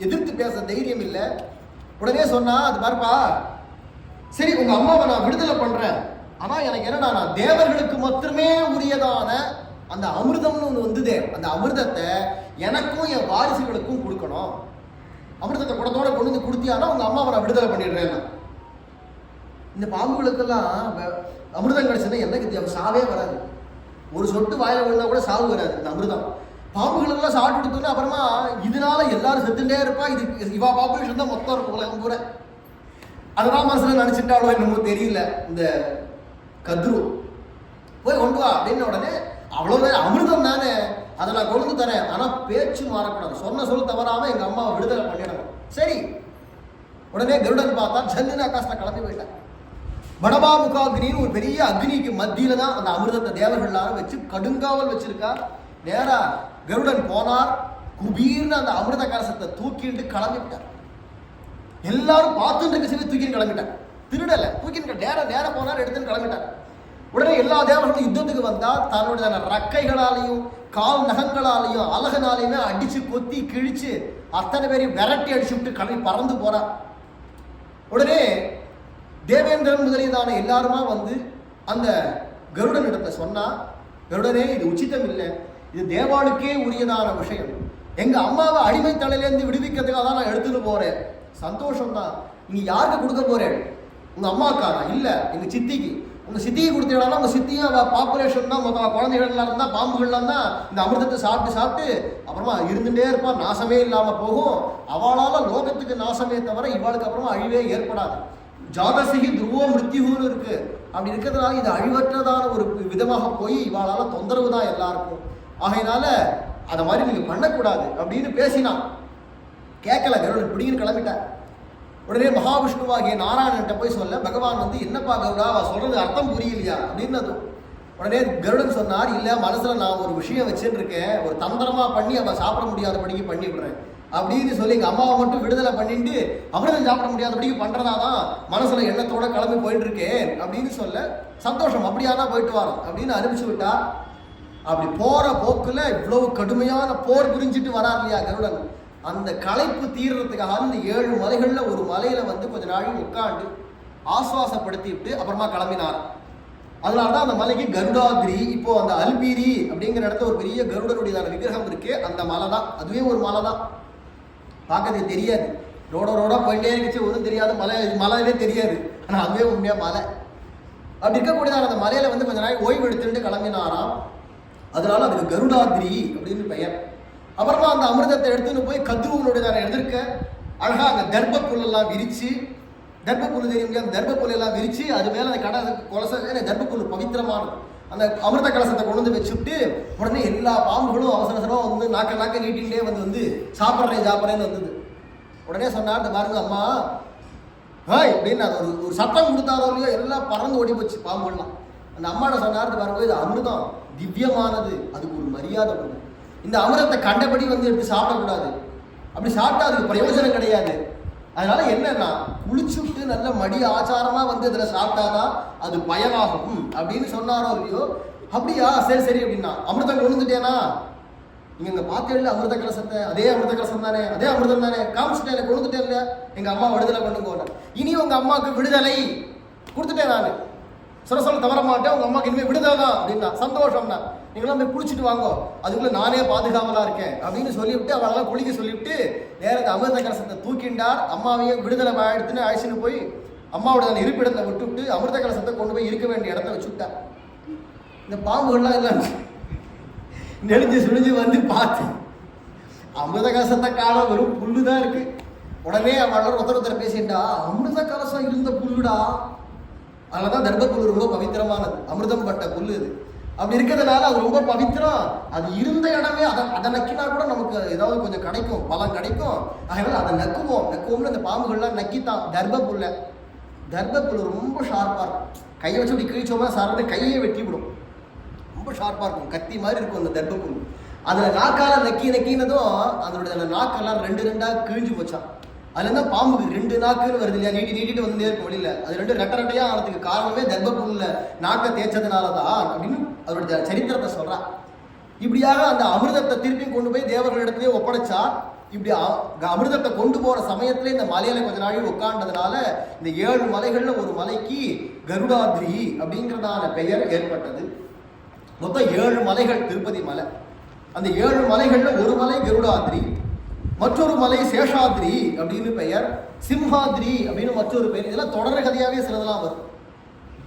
எதிர்த்து பேச தைரியம் இல்லை. உடனே சொன்னா, அது பாருப்பா, சரி உங்க அம்மாவை நான் விடுதலை பண்றேன், ஆனா எனக்கு என்னன்னா நான் தேவர்களுக்கு மட்டுமே உரியதான அந்த அமிர்தம்னு ஒன்று வந்ததே, அந்த அமிர்தத்தை எனக்கும் என் வாரிசுகளுக்கும் கொடுக்கணும். அமிர்தத்தை குடத்தோட கொண்டு வந்து கொடுத்தியானா உங்க அம்மாவை நான் விடுதலை பண்ணிடுறேன். இந்த பாம்புகளுக்கெல்லாம் அமிர்தம் கிடைச்சதுன்னா என்ன சாவே வராது. ஒரு சொட்டு வாயில விழுந்தா கூட சாவு வராது இந்த அமிர்தம். பாம்புகளெல்லாம் சாப்பிட்டு கொடுத்தோன்னா அப்புறமா இதனால எல்லாரும் செத்துட்டே இருப்பா. இது இவா பாப்புலேஷன் தான் மொத்தம் இருக்கும் உலகம் பூரா. அதுதான் மனசுல நினைச்சிட்டாலோ என்னமோ தெரியல. இந்த கத்ரு போய் கொண்டு வா அப்படின்ன உடனே அவ்வளவு அமிர்தம் தானே, அதை நான் கொண்டு தரேன், ஆனா பேச்சு மாறக்கூடாது, சொன்ன சொல் தவறாம எங்க அம்மாவை விடுதலை பண்ணிடணும். சரி. உடனே கருடன் பார்த்தா ஜல்லுன்னு ஆகாசத்தை கிளம்பி போயிட்டேன். வடபா முகாக்னின்னு ஒரு பெரிய அக்னிக்கு மத்தியில தான் அந்த அமிர்தத்தை தேவர்கள் எல்லாரும் வச்சு கடுங்காவல் வச்சிருக்கா. நேரா கருடன் போனார். குபீர்னு அந்த அமிர்த கலசத்தை தூக்கிட்டு கிளம்பிட்டார். எல்லாரும் பார்த்துட்டு இருக்க சொல்லி தூக்கின்னு கிளம்பிட்டார். திருடலை, தூக்கின்னு நேர போனார், எடுத்துன்னு கிளம்பிட்டார். உடனே எல்லா தேவர்களும் யுத்தத்துக்கு வந்தா தன்னுடைய ரக்கைகளாலையும் கால் நகங்களாலையும் அழகனாலையுமே அடிச்சு கொத்தி கிழிச்சு அத்தனை பேரையும் விரட்டி அடிச்சு விட்டு கிளம்பி பறந்து போறார். உடனே தேவேந்திரன் முதலியதான எல்லாருமா வந்து அந்த கருடன் இடத்தை சொன்னா, கருடனே இது உச்சிதம் இல்லை, இது தேவாளுக்கே உரியதான விஷயம். எங்க அம்மாவை அடிமை தலையிலேருந்து விடுவிக்கிறதுக்காக தான் நான் எடுத்துட்டு போறேன். சந்தோஷம் தான். நீங்க யாருக்கு கொடுக்க போறேன்? உங்க அம்மாக்காரா? இல்ல, எங்க சித்திக்கு. உங்க சித்தியை கொடுத்தீங்கன்னா உங்க சித்தியும் பாப்புலேஷன் தான், குழந்தைகள்லாம் இருந்தா பாம்புகள்லாம் தான் இந்த அமிர்தத்தை சாப்பிட்டு சாப்பிட்டு அப்புறமா இருந்துட்டே இருப்பா, நாசமே இல்லாம போகும். அவளால லோகத்துக்கு நாசமே தவிர இவாளுக்கு அப்புறமா அழிவே ஏற்படாது. ஜாதசிகி துருவ மிருத்யுன்னு இருக்கு. அப்படி இருக்கிறதுனால இது அழிவற்றதான ஒரு விதமாக போய் இவாளால தொந்தரவு தான் எல்லாருக்கும். ஆகையினால அதை மாதிரி நீங்க பண்ணக்கூடாது அப்படின்னு பேசினான். கேட்கல கருடன், பிடின்னு கிளம்பிட்டார். உடனே மகாவிஷ்ணுவாகிய நாராயணன்ட்ட போய் சொல்ல, பகவான் வந்து என்னப்பா கருடா அவ சொல்றது அர்த்தம் புரியலையா அப்படின்னு. உடனே கருடன் சொன்னார், இல்ல மனசுல நான் ஒரு விஷயம் வச்சுட்டு இருக்கேன், ஒரு தந்திரமா பண்ணி அவ சாப்பிட முடியாதபடிக்கு பண்ணி விடுறேன் அப்படின்னு சொல்லி எங்க அம்மாவை மட்டும் விடுதலை பண்ணிட்டு அமிர்தம் சாப்பிட முடியாதபடிக்கு பண்றதாதான் மனசுல எண்ணத்தோட கிளம்பி போயிட்டு இருக்கேன் அப்படின்னு சொல்ல, சந்தோஷம், அப்படியாதான் போயிட்டு வரோம் அப்படின்னு அனுப்பிச்சு விட்டா. அப்படி போற போக்குல இவ்வளவு கடுமையான போர் புரிஞ்சிட்டு வரார் இல்லையா கருடன், அந்த களைப்பு தீர்றதுக்காக இந்த 7 மலைகள்ல ஒரு மலையில வந்து கொஞ்ச நாள் உட்காந்து ஆசுவாசப்படுத்திட்டு அப்புறமா கிளம்பினார். அதனாலதான் அந்த மலைக்கு கருடாதிரி. இப்போ அந்த அல்பீரி அப்படிங்கிற இடத்துல ஒரு பெரிய கருடனுடைய விக்கிரகம் இருக்கு. அந்த மலை தான், அதுவே ஒரு மலை தான். பார்க்கறதுக்கு தெரியாது, ரோடா போயிட்டே இருந்துச்சு, ஒன்றும் தெரியாது, மலையிலே தெரியாது, ஆனா அதுவே உண்மையா மலை. அப்படி இருக்கக்கூடியதான அந்த மலையில வந்து கொஞ்ச நாள் ஓய்வு எடுத்துட்டு கிளம்பினாராம். அதனால அதுக்கு கருடாதிரி அப்படின்னு பெயர். அப்புறமா அந்த அமிர்தத்தை எடுத்துன்னு போய் கத்ருவனுடைய எதிர்க்க அழகா அந்த தர்ப்ப புல்லெல்லாம் விரிச்சு, தர்ப்ப புல்லு தெரியும், அந்த தர்ப்ப புல்லெல்லாம் விரிச்சு அது மேல அந்த கடை கொலச தர்ப்ப புல்லு பவித்திரமானது. அந்த அமிர்த கலசத்தை கொண்டு வந்து வச்சுட்டு உடனே எல்லா பாம்புகளும் அவசரமா வந்து நாக்க நீட்டிகிட்டே வந்து சாப்பிட்றேன்னு வந்தது. உடனே சொன்னார், இந்த பாருங்க அம்மா ஹாய் அப்படின்னு அது ஒரு சத்தம் கொடுத்தாரோ இல்லையோ எல்லாம் பறந்து ஓடி போச்சு பாம்புகள்லாம். அந்த அம்மாட்ட சொன்னார், பாருங்க இது அமிர்தம் திவ்யமானது, அதுக்கு ஒரு மரியாதை கொடுக்கும். இந்த அமிர்தத்தை கண்டபடி வந்து எடுத்து சாப்பிடக்கூடாது, அப்படி சாப்பிட்டா அதுக்கு பிரயோஜனம் கிடையாது. அதனால என்னன்னா குளிச்சுட்டு நல்ல மடி ஆச்சாரமா வந்து இதுல சாப்பிட்டாதான் அது பயனாகும் அப்படின்னு சொன்னாரோ இல்லையோ. அப்படியா, சரி அப்படின்னா அமிர்தம் கொண்டுட்டேனா, நீங்க இங்க பார்த்தேன் அமிர்த கலசத்தை, அதே அமிர்த கலசம் தானே, அதே அமிர்தம் தானே, காமிச்சிட்டேன், கொண்டுட்டேன் இல்ல, எங்க அம்மா விடுதலை பண்ணுங்க, இனி உங்க அம்மாவுக்கு விடுதலை கொடுத்துட்டேன் நான், சொல்ல தவற மாட்டேன், உங்க அம்மாவுக்கு இனிமே விடுதலை தான் அப்படின்னா. சந்தோஷம்னா நீங்களாம் போய் குளிச்சுட்டு வாங்கோ, அதுக்குள்ள நானே பாதுகாவலா இருக்கேன் அப்படின்னு சொல்லிவிட்டு அவளெல்லாம் குளிக்க சொல்லிவிட்டு நேரத்தை அமிர்த கலசத்தை தூக்கிண்டார். அம்மாவையும் விடுதலை எடுத்துன்னு அழைச்சின்னு போய் அம்மாவோட அந்த இருப்பிடத்தை விட்டுவிட்டு அமிர்த கலசத்தை கொண்டு போய் இருக்க வேண்டிய இடத்த வச்சுட்டா. இந்த பாம்புகள்லாம் இல்லை நெளிஞ்சு சுழிஞ்சு வந்து பார்த்து அமிர்த கலசத்தை காலம் வெறும் புல்லு தான் இருக்கு. உடனே அவளோட ஒருத்தர் பேசிட்டா, அமிர்த கலசம் இருந்த புல்லுடா, அதனாலதான் தர்ப புல்லு ரொம்ப பவித்திரமானது, அமிர்தம் பட்ட புல்லு இது. அப்படி இருக்கிறதுனால அது ரொம்ப பவித்திரம். அது இருந்த இடமே அதை நக்கினா கூட நமக்கு ஏதாவது கொஞ்சம் கிடைக்கும், பலம் கிடைக்கும். அதனால அதை நக்குவோம்னு அந்த பாம்புகள்லாம் நக்கித்தான் தர்ப புல்ல. தர்ப புல் ரொம்ப ஷார்ப்பா இருக்கும். கையை வச்சு அப்படி கிழிச்சோம்னா சாரத்தை கையே வெட்டி விடும். ரொம்ப ஷார்ப்பா இருக்கும், கத்தி மாதிரி இருக்கும் அந்த தர்ப புல். அதுல நாக்கால நக்கினதும் அதனுடைய அந்த நாக்கெல்லாம் ரெண்டா கிழிஞ்சு போச்சான். அதுல இருந்தா பாம்புக்கு 2 நாக்குன்னு வருது இல்லையா, நீட்டிட்டு வந்துட்டே இருக்கும் வெளியில. அது 2 ரெட்டையா ஆனதுக்கு காரணமே தர்ப புல்ல நாக்கை தேய்ச்சதுனாலதான் அப்படின்னு அவருடைய சரித்திரத்தை சொல்றா. இப்படியாக அந்த அமிர்தத்தை திருப்பி கொண்டு போய் தேவர்களிடத்திலே ஒப்படைச்சா. இப்படி அமிர்தத்தை கொண்டு போற சமயத்துல இந்த மலையில கொஞ்ச நாள் உட்கார்ந்ததுனால இந்த 7 மலைகள்ல ஒரு மலைக்கு கருடாத்ரி அப்படிங்கிறதான பெயர் ஏற்பட்டது. மொத்தம் 7 மலைகள் திருப்பதி மலை. அந்த 7 மலைகள்ல ஒரு மலை கருடாத்ரி, மற்றொரு மலை சேஷாத்ரி அப்படின்னு பெயர், சிம்ஹாத்ரி அப்படின்னு மற்றொரு பெயர். இதெல்லாம் தொடர் கதையாவே சிலதெல்லாம் வரும்.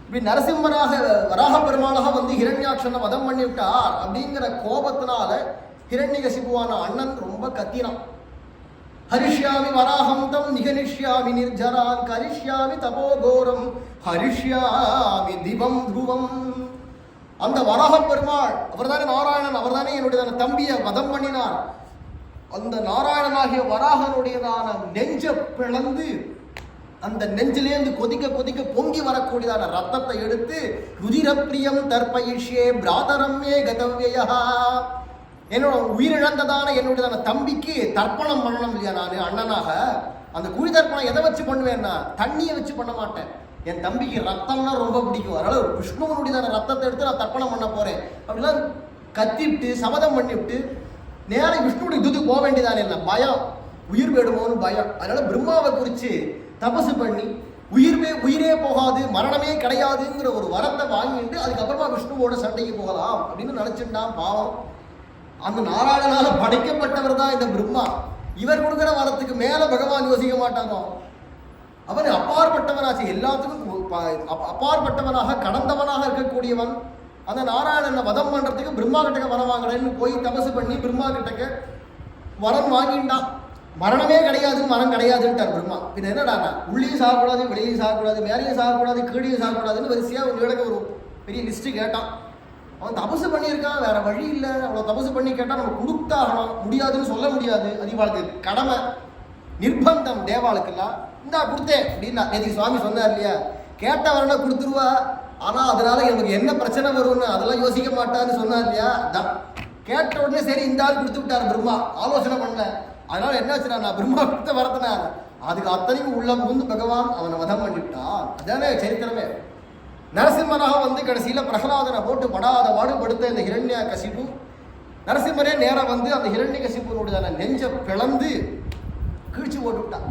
இப்படி நரசிம்மராக வராக பெருமாளாக வந்து ஹிரண்யாட்சனை வதம் பண்ணிவிட்டார் அப்படிங்கிற கோபத்தினால ஹிரண்யகசிபுவான அண்ணன் ரொம்ப கத்தினான். ஹரிஷ்யாமி வராகம் தம் நிகனிஷ்யாமி நிர்ஜரான் கரிஷ்யாமி தபோகோரம் ஹரிஷ்யாமி திவம் துருவம். அந்த வராக பெருமாள் அவர்தானே நாராயணன், அவர்தானே என்னுடைய தம்பியை வதம் பண்ணினார். அந்த நாராயணனாகிய வராகனுடையதான நெஞ்ச பிளந்து அந்த நெஞ்சிலேந்து கொதிக்க பொங்கி வரக்கூடியதான ரத்தத்தை எடுத்து ருதிரப்பிரியம் தர்ப்பயிஷ்யே பிராதரம்யே கதவ்யா, என்னோட உயிரிழந்ததான என்னுடையதான தம்பிக்கு தர்ப்பணம் பண்ணணும் இல்லையா, நான் அண்ணனாக அந்த குழி தர்ப்பணம் எதை வச்சு பண்ணுவேன்னா தண்ணியை வச்சு பண்ண மாட்டேன். என் தம்பிக்கு ரத்தம்னா ரொம்ப பிடிக்கும், அதனால விஷ்ணுவனுடையதான ரத்தத்தை எடுத்து நான் தர்ப்பணம் பண்ண போறேன் அப்படிலாம் கத்திவிட்டு சபதம் பண்ணிவிட்டு நேரம் விஷ்ணுடைய இதுக்கு போக வேண்டியதானே இல்லை, பயம், உயிர் வேடுமோன்னு பயம். அதனால பிரம்மாவை குறித்து தபசு பண்ணி உயிரே போகாது, மரணமே கிடையாதுங்கிற ஒரு வரத்தை வாங்கிட்டு அதுக்கப்புறமா விஷ்ணுவோட சண்டைக்கு போகலாம் அப்படின்னு நினைச்சுட்டான். பாவம், அந்த நாராயணனால படைக்கப்பட்டவர் தான் இந்த பிரம்மா. இவர் கொடுக்குற வரத்துக்கு மேல பகவான் யோசிக்க மாட்டாங்க. அவன் அப்பாற்பட்டவனாச்சு, எல்லாத்துக்கும் அப்பாற்பட்டவனாக கடந்தவனாக இருக்கக்கூடியவன். அந்த நாராயணனை வதம் பண்றதுக்கு பிரம்மா கிட்டக்க வரம் வாங்கினேன்னு போய் தபசு பண்ணி பிரம்மா கிட்டக்க வரம் வாங்கிட்டான். மரணமே கிடையாது, மரம் கிடையாதுன்ட்டார் பிரம்மா. பின்ன என்னடா, உள்ளியும் சாகக்கூடாது, வெளியிலையும் சாகக்கூடாது, மேலையும் சாகக்கூடாது, கீழையும் சாகக்கூடாதுன்னு வரிசையா ஒரு இடக்க ஒரு பெரிய லிஸ்ட் கேட்டான். அவன் தபசு பண்ணியிருக்கான், வேற வழி இல்லை. அவ்வளோ தபசு பண்ணி கேட்டால் நம்ம கொடுத்தாகணும், முடியாதுன்னு சொல்ல முடியாது. அது இவாளுக்கு கடமை, நிர்பந்தம் தேவாளுக்கெல்லாம். இந்தா கொடுத்தேன் அப்படின்னா நேற்று சுவாமி சொன்னார் இல்லையா, கேட்டவரனா கொடுத்துருவா, ஆனால் அதனால எனக்கு என்ன பிரச்சனை வரும்னு அதெல்லாம் யோசிக்க மாட்டான்னு சொன்னார் இல்லையா. கேட்ட உடனே சரி இந்த ஆள் கொடுத்து விட்டார் பிரம்மா, ஆலோசனை பண்ணல. அதனால என்னாச்சுன்னா நான் பிரம்மா கொடுத்த வரத்தினார் அதுக்கு அத்தனையும் உள்ள புகுந்து பகவான் அவனை வதம் பண்ணிவிட்டான். அதானே சரித்திரமே. நரசிம்மராக வந்து கடைசியில பிரகலாதனை போட்டு படாத பாடுபடுத்த இந்த ஹிரண்ய கசிப்பு நரசிம்மரே நேரம் வந்து அந்த ஹிரண்ய கசிப்புனுடைய நெஞ்ச பிளந்து கிழிச்சு போட்டு விட்டான்.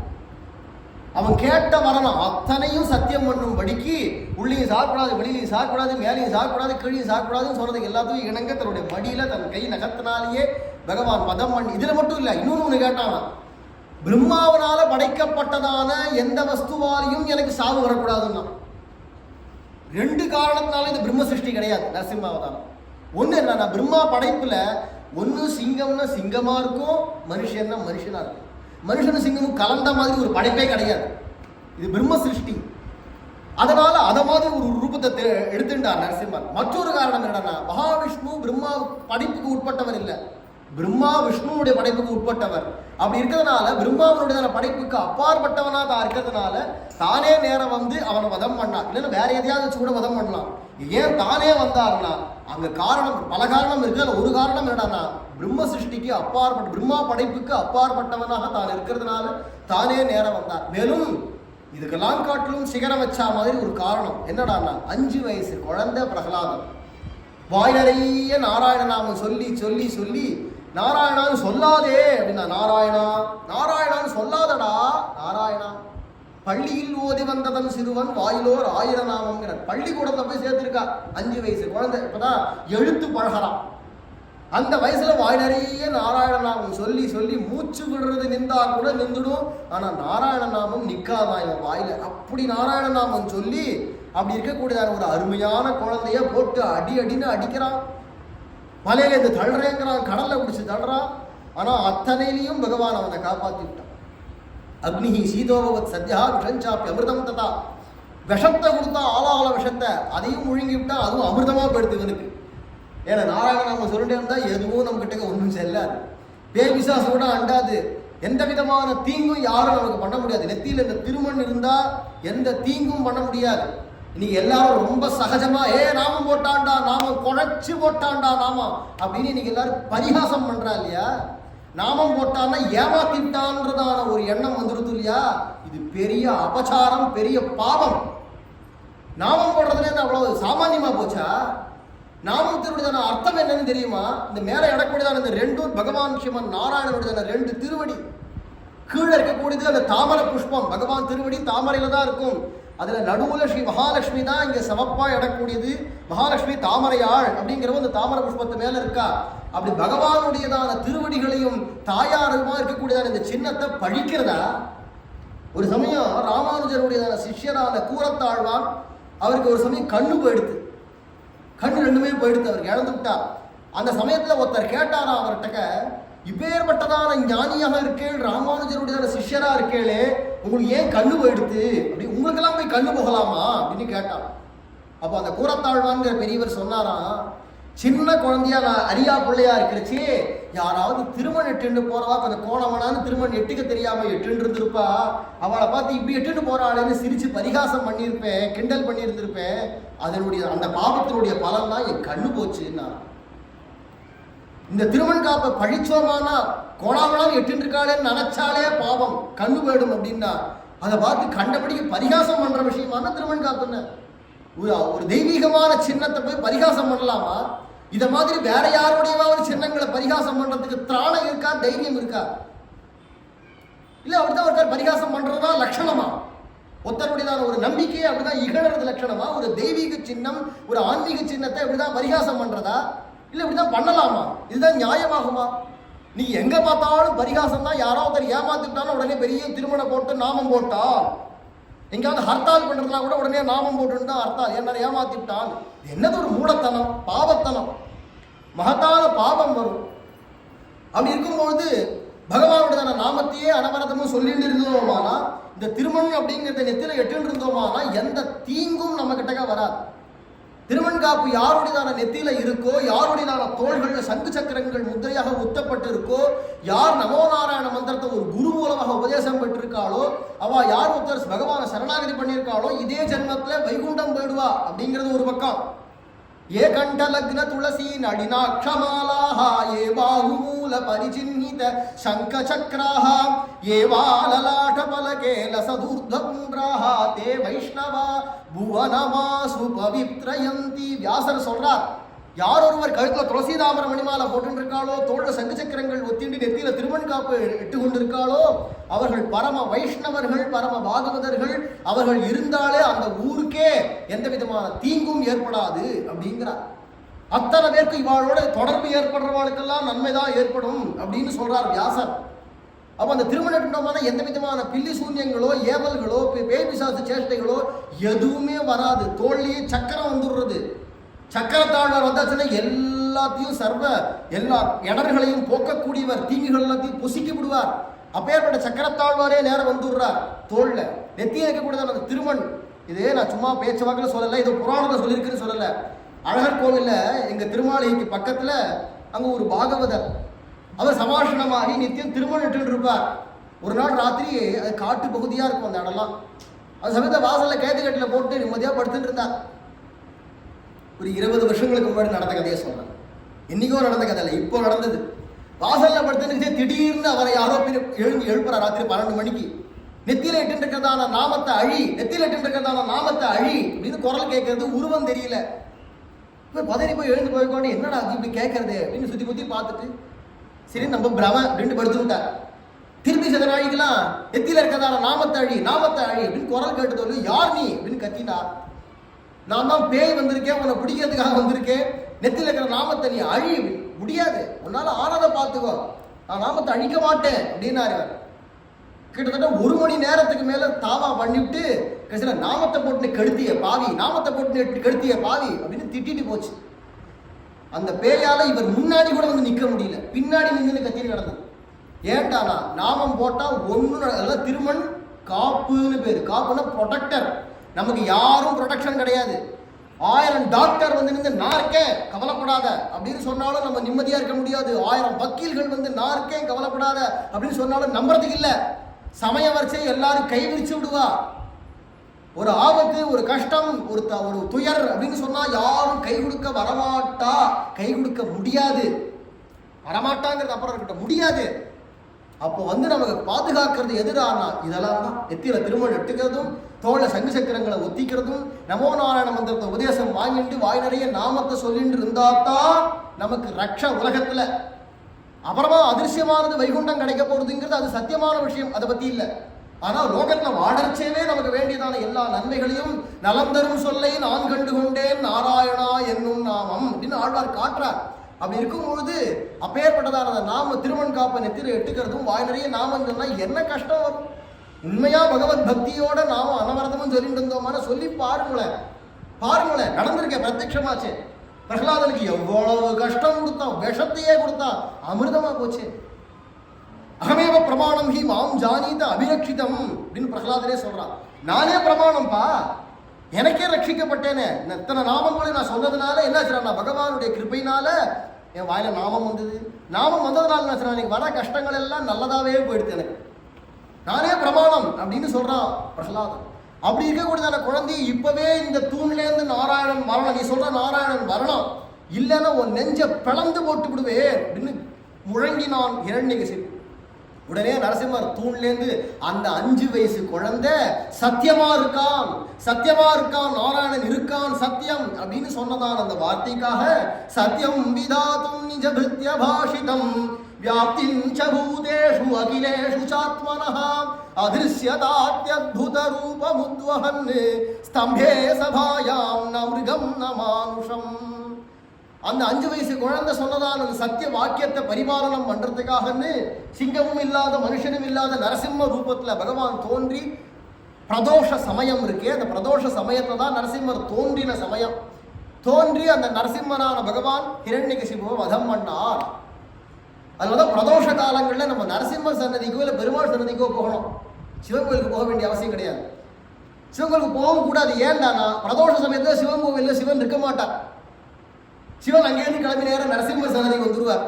அவன் கேட்ட மரணம் அத்தனையும் சத்தியம் பண்ணும்படிக்கு உள்ளியும் சாப்பிடாது, வெளியிலையும் சாப்பிடாது, மேலையும் சாப்பிடாது, கீழையும் சாப்பிடாதுன்னு சொல்றதுக்கு எல்லாத்தையும் இணங்க தன்னுடைய மடியில தன் கை நகத்தினாலேயே பகவான் வதம் பண்ணி. இதுல மட்டும் இல்லை, இன்னொன்னு கேட்டான், பிரம்மாவனால படைக்கப்பட்டதான எந்த வஸ்துவாலையும் எனக்கு சாவு வரக்கூடாதுன்னா. 2 காரணத்தினால இந்த பிரம்ம சிருஷ்டி கிடையாது நரசிம்மாவதானம். ஒன்று என்னன்னா, பிரம்மா படைப்புல ஒன்று சிங்கம்னா சிங்கமா இருக்கும், மனுஷன்னா மனுஷனா இருக்கும். மனுஷனும் சிங்கமும் கலந்த மாதிரி ஒரு படைப்பே கிடையாது. இது பிரம்ம சிருஷ்டி. அதனால அத மாதிரி ஒரு ரூபத்தை எடுத்துட்டார் நரசிம்மர். மற்றொரு காரணம் என்னன்னா, மகாவிஷ்ணு பிரம்மா படைப்புக்கு உட்பட்டவர் இல்லை, பிரம்மா விஷ்ணுவுடைய படைப்புக்கு உட்பட்டவர். அப்படி இருக்கிறதுனால பிரம்மாவனுடைய படைப்புக்கு அப்பாற்பட்டவனா தான் இருக்கிறதுனால தானே நேரம் வந்து அவனை வதம் பண்ணான். இல்லைன்னா வேற எதையாவது வச்சு கூட வதம் பண்ணலாம். ஏன் தானே வந்தார்னா அங்க காரணம், பல காரணம் இருக்கு. ஒரு காரணம் என்னன்னா, பிரம்ம சிருஷ்டிக்கு அப்பாற்பட்ட, பிரம்மா படைப்புக்கு அப்பாற்பட்டவனாக தான் இருக்கிறதுனால தானே நேரம் வந்தார். மேலும் இதுக்கெல்லாம் காட்டிலும் சிகரம் வச்சா மாதிரி ஒரு காரணம் என்னடான்னா, 5 வயசு குழந்தை பிரகலாதன் வாய் நிறைய நாராயண நாமம் சொல்லி சொல்லி சொல்லி நாராயணான்னு சொல்லாதே அப்படின்னா, நாராயணா நாராயணான்னு சொல்லாதடா, நாராயணா பள்ளியில் ஓதி வந்ததன் சிறுவன் வாயிலோர் 1000 நாமம்ங்கிறார். பள்ளிக்கூடத்துல போய் சேர்த்திருக்கா 5 வயசு குழந்தை. இப்பதான் எழுத்து பழகிறான். அந்த வயசுல வாய் நிறைய நாராயண நாமம் சொல்லி சொல்லி மூச்சு விடுறது நின்றா கூட நின்றுடும். ஆனா நாராயண நாமம் நிக்காதான் இவன் வாயில. அப்படி நாராயண நாமம் சொல்லி அப்படி இருக்கக்கூடியதான ஒரு அருமையான குழந்தைய போட்டு அடி அடின்னு அடிக்கிறான். மலையில இருந்து தள்ளுறேங்கிறான், கடல்ல பிடிச்சி தள்ளுறான். ஆனா அத்தனையிலையும் பகவான் அவனை காப்பாத்தி விட்டான். அக்னிஹி சீதோபவத் சத்யா விஷஞ்சாப்பி அமிர்தம் ததா. விஷத்தை கொடுத்தா ஆளாள விஷத்தை, அதையும் முழுங்கி விட்டா அதுவும் அமிர்தமா போயிடுது இவனுக்கு. ஏன்னா நாராயண நாம சொல்லிட்டே இருந்தா எதுவும் நம்ம கிட்ட ஒன்றும் செல்லாது, பேபிசாசு கூட அண்டாது, எந்த விதமான தீங்கும் யாரும் நமக்கு பண்ண முடியாது. நெத்தியில இந்த திருமண் இருந்தா எந்த தீங்கும் பண்ண முடியாது. இன்னைக்கு எல்லாரும் ரொம்ப சகஜமா நாமம் போட்டாண்டா, நாமம் குழைச்சு போட்டாண்டா நாமம் அப்படின்னு இன்னைக்கு எல்லாரும் பரிகாசம் பண்றா இல்லையா. நாமம் போட்டான்னா ஏமாத்திட்டான்றதான ஒரு எண்ணம் வந்துடுது இல்லையா. இது பெரிய அபச்சாரம், பெரிய பாவம். நாமம் போடுறதுல அவ்வளவு சாமானியமா போச்சா? நாமத்தினுடையதான அர்த்தம் என்னன்னு தெரியுமா? இந்த மேல இடக்கூடியதான இந்த ரெண்டும் பகவான் ஸ்ரீமன் நாராயணனுடையதான 2 திருவடி, கீழே இருக்கக்கூடியது அந்த தாமரை புஷ்பம். பகவான் திருவடி தாமரையில தான் இருக்கும். அதுல நடுவுல ஸ்ரீ மகாலட்சுமி தான் இங்க சமப்பா இடக்கூடியது. மகாலட்சுமி தாமரையாள் அப்படிங்கிறவங்க இந்த தாமரை புஷ்பத்து மேல இருக்கா. அப்படி பகவானுடையதான திருவடிகளையும் தாயாருமா இருக்கக்கூடியதான இந்த சின்னத்தை பழிக்கிறதா? ஒரு சமயம் ராமானுஜருடையதான சிஷ்யரான கூரத்தாழ்வான், அவருக்கு ஒரு சமயம் கண்ணு போயிடுது. கண்ணு ரெண்டுமே போயிடுது, அவர் இழந்து விட்டா. அந்த சமயத்துல ஒருத்தர் கேட்டாரா அவர்கிட்ட, இப்பேற்பட்டதான ஞானியாக இருக்கேள், ராமானுஜருடையதான சிஷ்யரா இருக்கேளே, உங்களுக்கு ஏன் கண்ணு போயிடுது? அப்படி உங்களுக்கெல்லாம் போய் கண்ணு போகலாமா அப்படின்னு கேட்டான். அப்போ அந்த கூரத்தாழ்வான்கிற பெரியவர் சொன்னாராம், சின்ன குழந்தையா நான் அரியா பிள்ளையா இருக்கிறச்சு யாராவது திருமணம் எட்டுன்னு போறவா கொஞ்சம் கோணமனான்னு திருமணம் எட்டுக்க தெரியாம எட்டுன்னு இருந்திருப்பா, அவளை பார்த்து இப்படி எட்டுன்னு போறாளேன்னு சிரிச்சு பரிகாசம் பண்ணியிருப்பேன், கிண்டல் பண்ணியிருந்திருப்பேன். அதனுடைய அந்த பாவத்தினுடைய பலன் தான் என் கண்ணு போச்சுன்னா. இந்த திருமண் காப்பை பழிச்சோமானா கோணாமலாம் எட்டுன்னு இருக்காளேன்னு நினைச்சாலே பாவம், கண்ணு போயிடும் அப்படின்னா அதை பார்த்து கண்டபடிக்கு பரிகாசம் பண்ற விஷயமான திருமண் காப்புன்னு. ஒரு தெய்வீகமான சின்னத்தை போய் பரிகாசம் பண்ணலாமா? இத மாதிரி வேற யாருடையவாவது சின்னங்களை பரிகாசம் பண்றதுக்கு திராணம் இருக்கா, தைரியம் இருக்கா? இல்ல அப்படிதான் ஒருத்தர் பரிகாசம் பண்றதா லட்சணமா? ஒருத்தருடையதான ஒரு நம்பிக்கையை அப்படிதான் இகழறது லட்சணமா? ஒரு தெய்வீக சின்னம், ஒரு ஆன்மீக சின்னத்தை இப்படிதான் பரிகாசம் பண்றதா? இல்ல இப்படிதான் பண்ணலாமா? இதுதான் நியாயமாகுமா? நீ எங்க பார்த்தாலும் பரிகாசம் தான். யாராவது ஏமாத்திட்டாலும் உடனே பெரிய திருமணம் போட்டு நாமம் போட்டா, எங்கேயாவது ஹர்த்தால் பண்றதுனா கூட உடனே நாமம் போட்டுன்னு தான் ஹர்த்தால், என்ன ஏமாத்திட்டான். என்னது ஒரு மூடத்தனம், பாவத்தனம், மகத்தான பாவம் வரும். அப்படி இருக்கும்பொழுது பகவானுடைய நாமத்தையே அனவரதமும் சொல்லிட்டு இருந்தோமானா, இந்த திருமணம் அப்படிங்கிறத நெத்தில எட்டுன்னு இருந்தோமானா எந்த தீங்கும் நம்ம கிட்டக்க வராது. திருமண்காப்பு யாருடையதான நெத்தியில இருக்கோ, யாருடையதான தோள்கள் சங்கு சக்கரங்கள் முத்திரையாக உத்தப்பட்டு இருக்கோ, யார் நமோ நாராயண மந்திரத்தை ஒரு குரு மூலமாக உபதேசம் பெற்றிருக்காளோ, அவ யார் ஒருத்தர் பகவான சரணாகதி பண்ணியிருக்காளோ இதே ஜென்மத்துல வைகுண்டம் போயிடுவா அப்படிங்கிறது ஒரு பக்கம். ஏ கண்ட லக்ன துளசி நடினாட்சமாலாஹ, ஏ பாகுமூல பரிச்சின்னித சங்க சக்ராஹ, ஏ வாலலாட பலகே லசதூர்தகுன்றாஹ, தே வைஷ்ணவா புவனமாசு பவித்ரயந்தி. வியாசர் சொல்றார், யார் ஒருவர் கழுத்துல துளசிதாமர மணிமாலை போட்டு இருக்காளோ, தோழ சங்கு சக்கரங்கள் ஒத்திண்டி நெத்தியில திருமண் காப்பு இட்டு கொண்டிருக்காளோ, அவர்கள் பரம வைஷ்ணவர்கள், பரம பாகவதர்கள். அவர்கள் இருந்தாலே அந்த ஊருக்கே எந்த விதமான தீங்கும் ஏற்படாது அப்படிங்கிறார். அத்தனை பேருக்கு இவாளோட தொடர்பு ஏற்படுறவாளுக்கெல்லாம் நன்மைதான் ஏற்படும் அப்படின்னு சொல்றார் வியாசர். அப்ப அந்த திருமணமான எந்த விதமான பில்லி சூன்யங்களோ, ஏவல்களோ, பேபிசாசு சேஷ்டைகளோ எதுவுமே வராது. தோல்லையே சக்கரம் வந்துடுறது. சக்கரத்தாழ்வார் வந்தாச்சுன்னா எல்லாத்தையும் எல்லா இடர்களையும் போக்கக்கூடியவர், தீங்குகள் எல்லாத்தையும் பொசிக்கி விடுவார். அப்பேற்பட்ட சக்கரத்தாழ்வாரே நேரம் வந்துடுறார் தோல்ல. நெத்திய இருக்கக்கூடியதான் அந்த திருமண். இதே நான் சும்மா பேச்சு வாக்கில் சொல்லலை, இது புராணத்தை சொல்லியிருக்குன்னு சொல்லலை. அழகர் கோவில்ல எங்க திருமாளிகைக்கு பக்கத்துல அங்க ஒரு பாகவதர், அவர் சமாஷணமாகி நித்தியம் திருமணம் இட்டு இருப்பார். ஒரு நாள் ராத்திரி அது காட்டு பகுதியா இருக்கும் அந்த இடம்லாம். அது சமயத்தை வாசல்ல கேதுகட்டில போட்டு நிம்மதியா படுத்துட்டு இருந்தார். ஒரு 20 வருஷங்களுக்கு முன்னாடி நடந்த கதையை சொல்றேன். என்னைக்கோ நடந்த கதை இல்லை, இப்போ நடந்தது. வாசல்ல படுத்துட்டு திடீர்னு அவரை யாரோ எழுப்புற ராத்திரி 12 மணிக்கு. நெத்தியில இட்டு இருக்கிறதான நாமத்தை அழி, நெத்தியில இட்டு இருக்கிறதான நாமத்தை அழி அப்படின்னு குரல் கேட்கறது, உருவம் தெரியல. இப்போ பதறி போய் எழுந்து போய்க்கொண்டு என்னடா அது இப்படி கேட்கறது அப்படின்னு சுத்தி குத்தி பார்த்துட்டு, சரி நம்ம பிரம அப்படின்னு படுத்து விட்டார். திருப்பி சில நாளைக்கெல்லாம் நெத்தியில இருக்கிறதான நாமத்தை அழி, நாமத்தை அழி அப்படின்னு குரல் கேட்டது. யார் நீ அப்படின்னு கத்தினார். நான் தான் பேய் வந்திருக்கேன், உன்னை பிடிக்கிறதுக்காக வந்திருக்கேன், நெத்தியில் இருக்கிற நாமத்தை நீ அழி. முடியாது, உன்னால ஆனதை பார்த்துக்கோ, நான் நாமத்தை அழிக்க மாட்டேன் அப்படின்னாரு. கிட்டத்தட்ட 1 மணி நேரத்துக்கு மேல தாவா பண்ணிவிட்டு கடைசியில் நாமத்தை போட்டு கெடுத்திய பாவி, நாமத்தை போட்டு கெடுத்திய பாவி அப்படின்னு திட்டிட்டு போச்சு. அந்த பேயால இவர் முன்னாடி கூட வந்து நிற்க முடியல, பின்னாடி நின்று கத்தின்னு கிடந்தது. ஏன்டானா நாமம் போட்டா ஒன்று திருமண் காப்புன்னு பேரு. காப்புன்னா ப்ரொடெக்டர். நமக்கு யாரும் ப்ரொடெக்ஷன் கிடையாது. 1000 டாக்டர் வந்து நின்று நான் இருக்கேன் கவலைப்படாத அப்படின்னு சொன்னாலும் நம்ம நிம்மதியா இருக்க முடியாது. 1000 வக்கீல்கள் வந்து நான் இருக்கேன் கவலைப்படாத அப்படின்னு சொன்னாலும் நம்புறதுக்கு இல்லை. சமய வரிசை எல்லாரும் கை விரிச்சு விடுவா. ஒரு ஆபத்து, ஒரு கஷ்டம், ஒரு துயர் அப்படின்னு சொன்னா யாரும் கை கொடுக்க வரமாட்டா, கை கொடுக்க முடியாது. வரமாட்டாங்கிறது அப்புறம் இருக்கட்டும், முடியாது. அப்போ வந்து நமக்கு பாதுகாக்கிறது எதிரானா இதெல்லாம் தான். நெத்தியில திருமணம் எட்டுக்கிறதும், தோள சங்கு சக்கரங்களை ஒத்திக்கிறதும், நமோ நாராயண மந்திரத்தை உபதேசம் வாங்கிட்டு வாய் நிறைய நாமத்தை சொல்லிட்டு இருந்தாதான் நமக்கு ரக்ஷ உலகத்துல. அப்புறமா அதிர்ஷ்யமானது வைகுண்டம் கிடைக்க போறதுங்கிறது அது சத்தியமான விஷயம், அதை பத்தி இல்லை. ஆனா லோகத்துல வாடர்ச்சேவே நமக்கு வேண்டியதான எல்லா நன்மைகளையும் நலம் தரும் சொல்லை நான் கண்டு கொண்டேன் நாராயணா என்னும் நாமம் அப்படின்னு ஆழ்வார் காட்டுறார். அப்படி இருக்கும் பொழுது அப்பேற்பட்டதான நாம திருமண் காப்பை நெத்திர எட்டுக்கிறதும் வாய் நிறைய நாமம் சொன்னா என்ன கஷ்டம் வரும்? உண்மையா பகவத் பக்தியோட நாம அனவரதமும் சொல்லிட்டு இருந்தோமான சொல்லி பாருங்களேன். நடந்திருக்க பிரத்யட்சமாச்சு. பிரகலாதனுக்கு எவ்வளவு கஷ்டம் கொடுத்தான், விஷத்தையே கொடுத்தான், அமிர்தமா போச்சு. அகமேவ பிரமாணம் ஹி மாம் ஜானீத அபிரட்சிதம் அப்படின்னு பிரகலாதனே சொல்றான். நானே பிரமாணம்ப்பா, எனக்கே ரட்சிக்கப்பட்டேனே. இத்தனை நாமங்களை நான் சொன்னதுனால என்ன, நான் பகவானுடைய கிருபையினால என் வாயில நாமம் வந்தது. நாமம் வந்ததுனால என்ன, எனக்கு வர கஷ்டங்கள் எல்லாம் நல்லதாவே போயிடுது, எனக்கு நானே பிரமாணம் அப்படின்னு சொல்றான் பிரகலாதன். அப்படி இருக்கக்கூடியதான குழந்தை இப்பவே இந்த தூண்லேருந்து நாராயணன் வரணும், நீ சொல்ற நாராயணன் வரணும், இல்லைன்னா உன் நெஞ்ச பிளந்து போட்டு விடுவேன் அப்படின்னு முழங்கினான் ஹிரண்யகசிபு. உடனே நரசிம்மர் தூண்லேருந்து அந்த 5 வயசு குழந்தை சத்தியமா இருக்கான், நாராயணன் இருக்கான், சத்தியம் அப்படின்னு சொன்னதான் அந்த வார்த்தைக்காக சத்தியம் விதாதும் நிஜ பிருத்ய பாஷிதம் வியாப்திஞ்ச பூதேஷு அகிலேஷு சாத்மனஹ அதிருஷ்யதாத்யத்புத ரூபமுத்வஹன் ஸ்தம்பே சபாயாம் ந மிருகம் ந மானுஷம். அந்த 5 வயசு குழந்தை சொன்னதான அந்த சத்திய வாக்கியத்தை பரிபாலனம் பண்றதுக்காகன்னு சிங்கமும் இல்லாத மனுஷனும் இல்லாத நரசிம்ம ரூபத்துல பகவான் தோன்றி, பிரதோஷ சமயம் இருக்கே, அந்த பிரதோஷ சமயத்தை தான் நரசிம்மர் தோன்றின சமயம். தோன்றி அந்த நரசிம்மனான பகவான் ஹிரண்யகசிபுவை வதம் பண்ணார். அதனாலதான் பிரதோஷ காலங்களில் நம்ம நரசிம்மர் சன்னதிக்கோ இல்லை பெருமாள் சன்னதிக்கோ போகணும். சிவன் கோயிலுக்கு போக வேண்டிய அவசியம் கிடையாது. சிவன் கோயிலுக்கு போகவும் கூடாது. ஏன்டானா பிரதோஷ சமயத்தில் சிவன் கோவிலில் சிவன் இருக்க மாட்டார். சிவன் அங்கேயிருந்து கிளம்பி நேரம் நரசிம்மர் சன்னதிக்கு வந்துருவார்.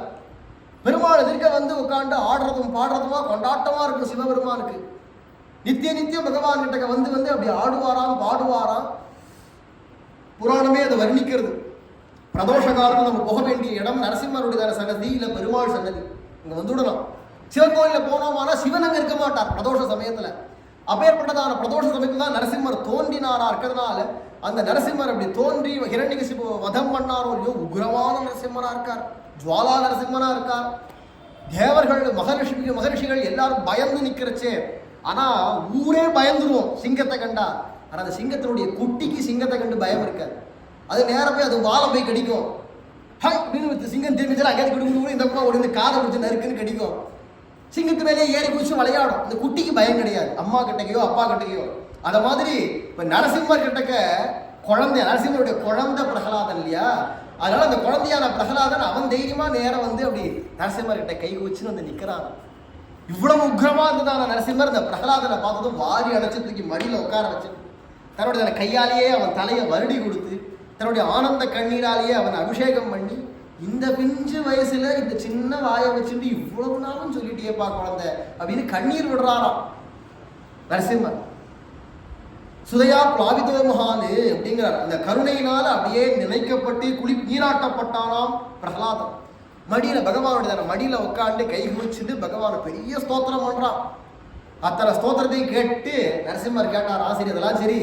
பெருமாள் எதிர்க்க வந்து உட்காந்து ஆடுறதும் பாடுறதுமா கொண்டாட்டமா இருக்கும் சிவபெருமானுக்கு. நித்தியம் பகவான் கிட்ட வந்து அப்படி ஆடுவாராம் பாடுவாராம். புராணமே அதை வர்ணிக்கிறது. பிரதோஷ காலத்தில் நம்ம போக வேண்டிய இடம் நரசிம்மருடைய சன்னதி இல்லை பெருமாள் சன்னதி. இங்க வந்துடணும். சிவன் கோயிலில் போனோம்னா சிவன் அங்கே இருக்க மாட்டார் பிரதோஷ சமயத்தில். அப்பேற்பட்டதான பிரதோஷ சமயத்தில் தான் நரசிம்மர் தோன்றினாரா இருக்கிறதுனால அந்த நரசிம்மர் அப்படி தோன்றி ஹிரண்யகசிபு வதம் பண்ணாரோ இல்லையோ, உக்ரமான நரசிம்மரா இருக்கார், ஜுவாலா நரசிம்மரா இருக்கார். தேவர்கள் மகரிஷிகள் எல்லாரும் பயந்து நிற்கிறச்சே. ஆனா ஊரே பயந்துருவோம் சிங்கத்தை கண்டா. ஆனா அந்த சிங்கத்தினுடைய குட்டிக்கு சிங்கத்தை கண்டு பயம் இருக்காது. அது நேரம் போய் அது வாழை போய் கடிக்கும். ஹாய் அப்படின்னு சிங்கம் திரும்பிச்சாலும் அங்கே குடும்பம் இந்த பக்கம் ஒரு காதை பிடிச்சி நறுக்குன்னு கடிக்கும். சிங்கத்து மேலேயே ஏறி குடிச்சு விளையாடும். அந்த குட்டிக்கு பயம் கிடையாது, அம்மா கிட்டக்கையோ அப்பா கிட்டக்கையோ. அதை மாதிரி இப்போ நரசிம்மர் கிட்டக்க குழந்தை, நரசிம்மருடைய குழந்தை பிரகலாதன் இல்லையா, அதனால அந்த குழந்தையான பிரகலாதன் அவன் தைரியமா நேரம் வந்து அப்படி நரசிம்மர் கிட்ட கை குச்சின்னு வந்து நிற்கிறான். இவ்வளவு உக்ரமா இருந்ததான நரசிம்மர் இந்த பிரகலாதனை பார்த்ததும் வாரி அடைச்சு தூக்கி மடியில் உட்கார வச்சு தன்னுடைய கையாலேயே அவன் தலையை வருடி கொடுத்து தன்னுடைய ஆனந்த கண்ணீராலேயே அவன் அபிஷேகம் பண்ணி, இந்த பிஞ்சு வயசுல இந்த சின்ன வாயை வச்சுட்டு இவ்வளவு நாளும் சொல்லிட்டேப்பா குழந்தை அப்படின்னு கண்ணீர் விடுறாராம் நரசிம்மர். சுதையா பிளாவிதோ மகானு அப்படிங்கிறார். அந்த கருணையினால அப்படியே நினைக்கப்பட்டு நீராட்டப்பட்டானாம் பிரகலாதன். மடியில பகவானுடைய மடியில உட்காந்து கை குளிச்சுட்டு பகவான் பெரிய ஸ்தோத்திரம் பண்றான். அத்தனை ஸ்தோத்திரத்தையும் கேட்டு நரசிம்மர் கேட்டார், ஆசிரியர் இதெல்லாம் சரி,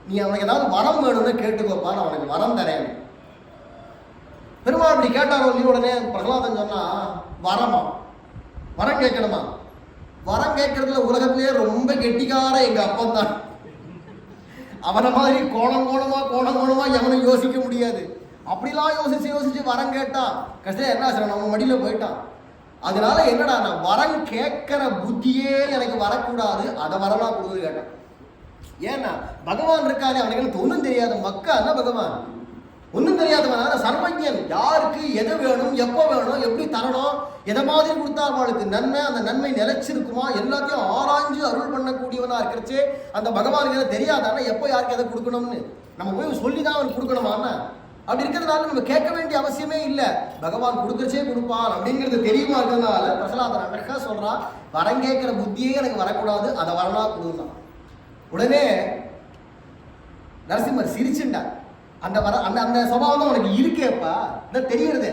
நீ அவனுக்கு ஏதாவது வரம் வேணும்னு கேட்டுக்கோப்பா, நான் அவனுக்கு வரம் தரேன். பெருமாள் அப்படி கேட்டாரோ இல்லையோ, உடனே பிரகலாதன் சொன்னா, வரம் கேட்கணுமா? வரம் கேட்கறதுல உலகத்திலேயே ரொம்ப கெட்டிக்கார எங்க அப்பன் தான். அவனை மாதிரி கோணம் கோணமா எவனும் யோசிக்க முடியாது. அப்படிலாம் யோசிச்சு வரம் கேட்டான். கடைசியில் என்ன ஆச்சு, நம்ம மடியில போயிட்டான். அதனால என்னடா, நான் வரம் கேட்கிற புத்தியே எனக்கு வரக்கூடாது, அதை வரமா கொடுக்குது கேட்டான். ஏன்னா பகவான் இருக்கானே, அவனுக்கு ஒன்றும் தெரியாத மக்கா என்ன பகவான், ஒன்றும் தெரியாதவன், சர்வஜன். யாருக்கு எது வேணும், எப்போ வேணும், எப்படி தரணும், எதை மாதிரி கொடுத்தா அவளுக்கு நன்மை, அந்த நன்மை நிலைச்சிருக்குமா, எல்லாத்தையும் ஆராய்ஞ்சு அருள் பண்ணக்கூடியவனா இருக்கிறச்சே அந்த பகவானுக்கு எதை தெரியாதானா எப்போ யாருக்கு எதை கொடுக்கணும்னு நம்ம போய் சொல்லி தான் அவன் கொடுக்கணுமாண்ணா. அப்படி இருக்கிறதுனால நம்ம கேட்க வேண்டிய அவசியமே இல்லை, பகவான் கொடுக்கறச்சே கொடுப்பான் அப்படிங்கிறது தெரியுமா இருக்கிறதுனால பிரகலாதன் அழகா சொல்றான், வரம் கேட்கிற புத்தியே எனக்கு வரக்கூடாது, அதை வரனா கொடுத்தான். உடனே நரசிம்மர் சிரிச்சுட்டான். அந்த வர அந்த அந்த சுபாவம் தான் உனக்கு இருக்கேப்பா, இதான் தெரியறது.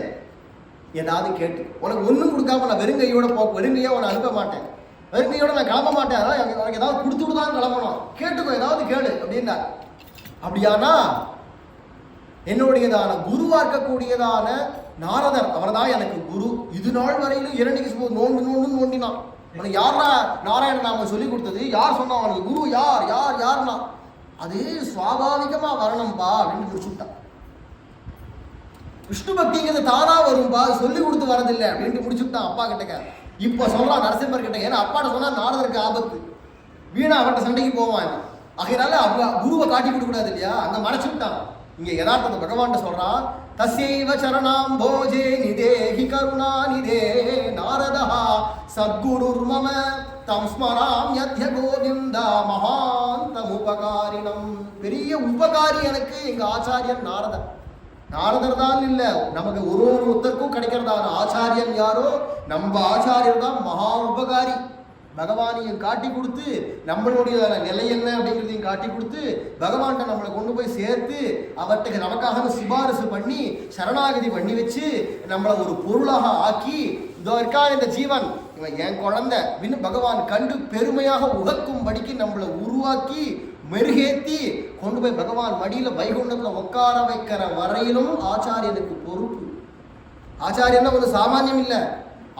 ஏதாவது கேட்டு உனக்கு ஒன்றும் கொடுக்காம நான் வெறுங்கையோட வெறுங்கையா உன்னை அனுப்ப மாட்டேன், வெறுங்கையோட நான் கிளம்ப மாட்டேன். அதான் உனக்கு ஏதாவது கொடுத்துட்டு தான் கிளம்பணும், கேட்டுக்கோ, ஏதாவது கேளு அப்படின்னா. அப்படியானா என்னுடையதான குருவா இருக்கக்கூடியதான நாரதர், அவர் தான் எனக்கு குரு. இது நாள் வரையிலும் இரண்டிக்கு நோண்டினான். உனக்கு யாரா நாராயண நாம சொல்லி கொடுத்தது, யார் சொன்னா அவனுக்கு குரு, யாருன்னா அது சுவாபாவிகமா வரணும்பா அப்படின்னு முடிச்சுட்டான். விஷ்ணு பக்திங்கிறது தானா வரும்பா, சொல்லி கொடுத்து வரதில்லை அப்படின்ட்டு முடிச்சுட்டான் அப்பா கிட்ட. இப்ப சொல்றான் நரசிம்மர் கிட்ட, ஏன்னா அப்பாட்ட சொன்னா நாரதருக்கு ஆபத்து, வீணா அவட்ட சண்டைக்கு போவான். அதனால குருவை காட்டி கொடுக்க கூடாது இல்லையா, அங்க மறைச்சுட்டான். இங்க யதார்த்தத்தை பகவான் சொல்றான், தஸ்யைவ சரணாம் போஜே நிதேஹி கருணா நிதே நாரதா சத்குருர் மம தம் ஸ்மராம் யத்ய கோவிந்தா மகாந்தம் உபகாரிணம். பெரிய உபகாரி எனக்கு எங்க ஆச்சாரியன் நாரதர். நாரதர் தான் இல்ல, நமக்கு ஒருத்தருக்கும் கிடைக்கிறதான ஆச்சாரியன் யாரோ நம்ம ஆச்சாரியர் தான் மகா உபகாரி. பகவானையும் காட்டி கொடுத்து நம்மளுடைய நிலை என்ன அப்படிங்கிறதையும் காட்டி கொடுத்து பகவான்கிட்ட நம்மளை கொண்டு போய் சேர்த்து அவர்கிட்ட நமக்காக சிபாரிசு பண்ணி சரணாகதி பண்ணி வச்சு நம்மளை ஒரு பொருளாக ஆக்கி, இதோ இருக்கா இந்த ஜீவன், இவன் என் குழந்தை அப்படின்னு பகவான் கண்டு பெருமையாக உகக்கும்படிக்கு நம்மளை உருவாக்கி மெருகேத்தி கொண்டு போய் பகவான் மடியில வைகுண்டத்துல உட்கார வைக்கிற வரையிலும் ஆச்சாரியனுக்கு பொறுப்பு. ஆச்சாரியன்னா ஒரு சாமானியம் இல்லை,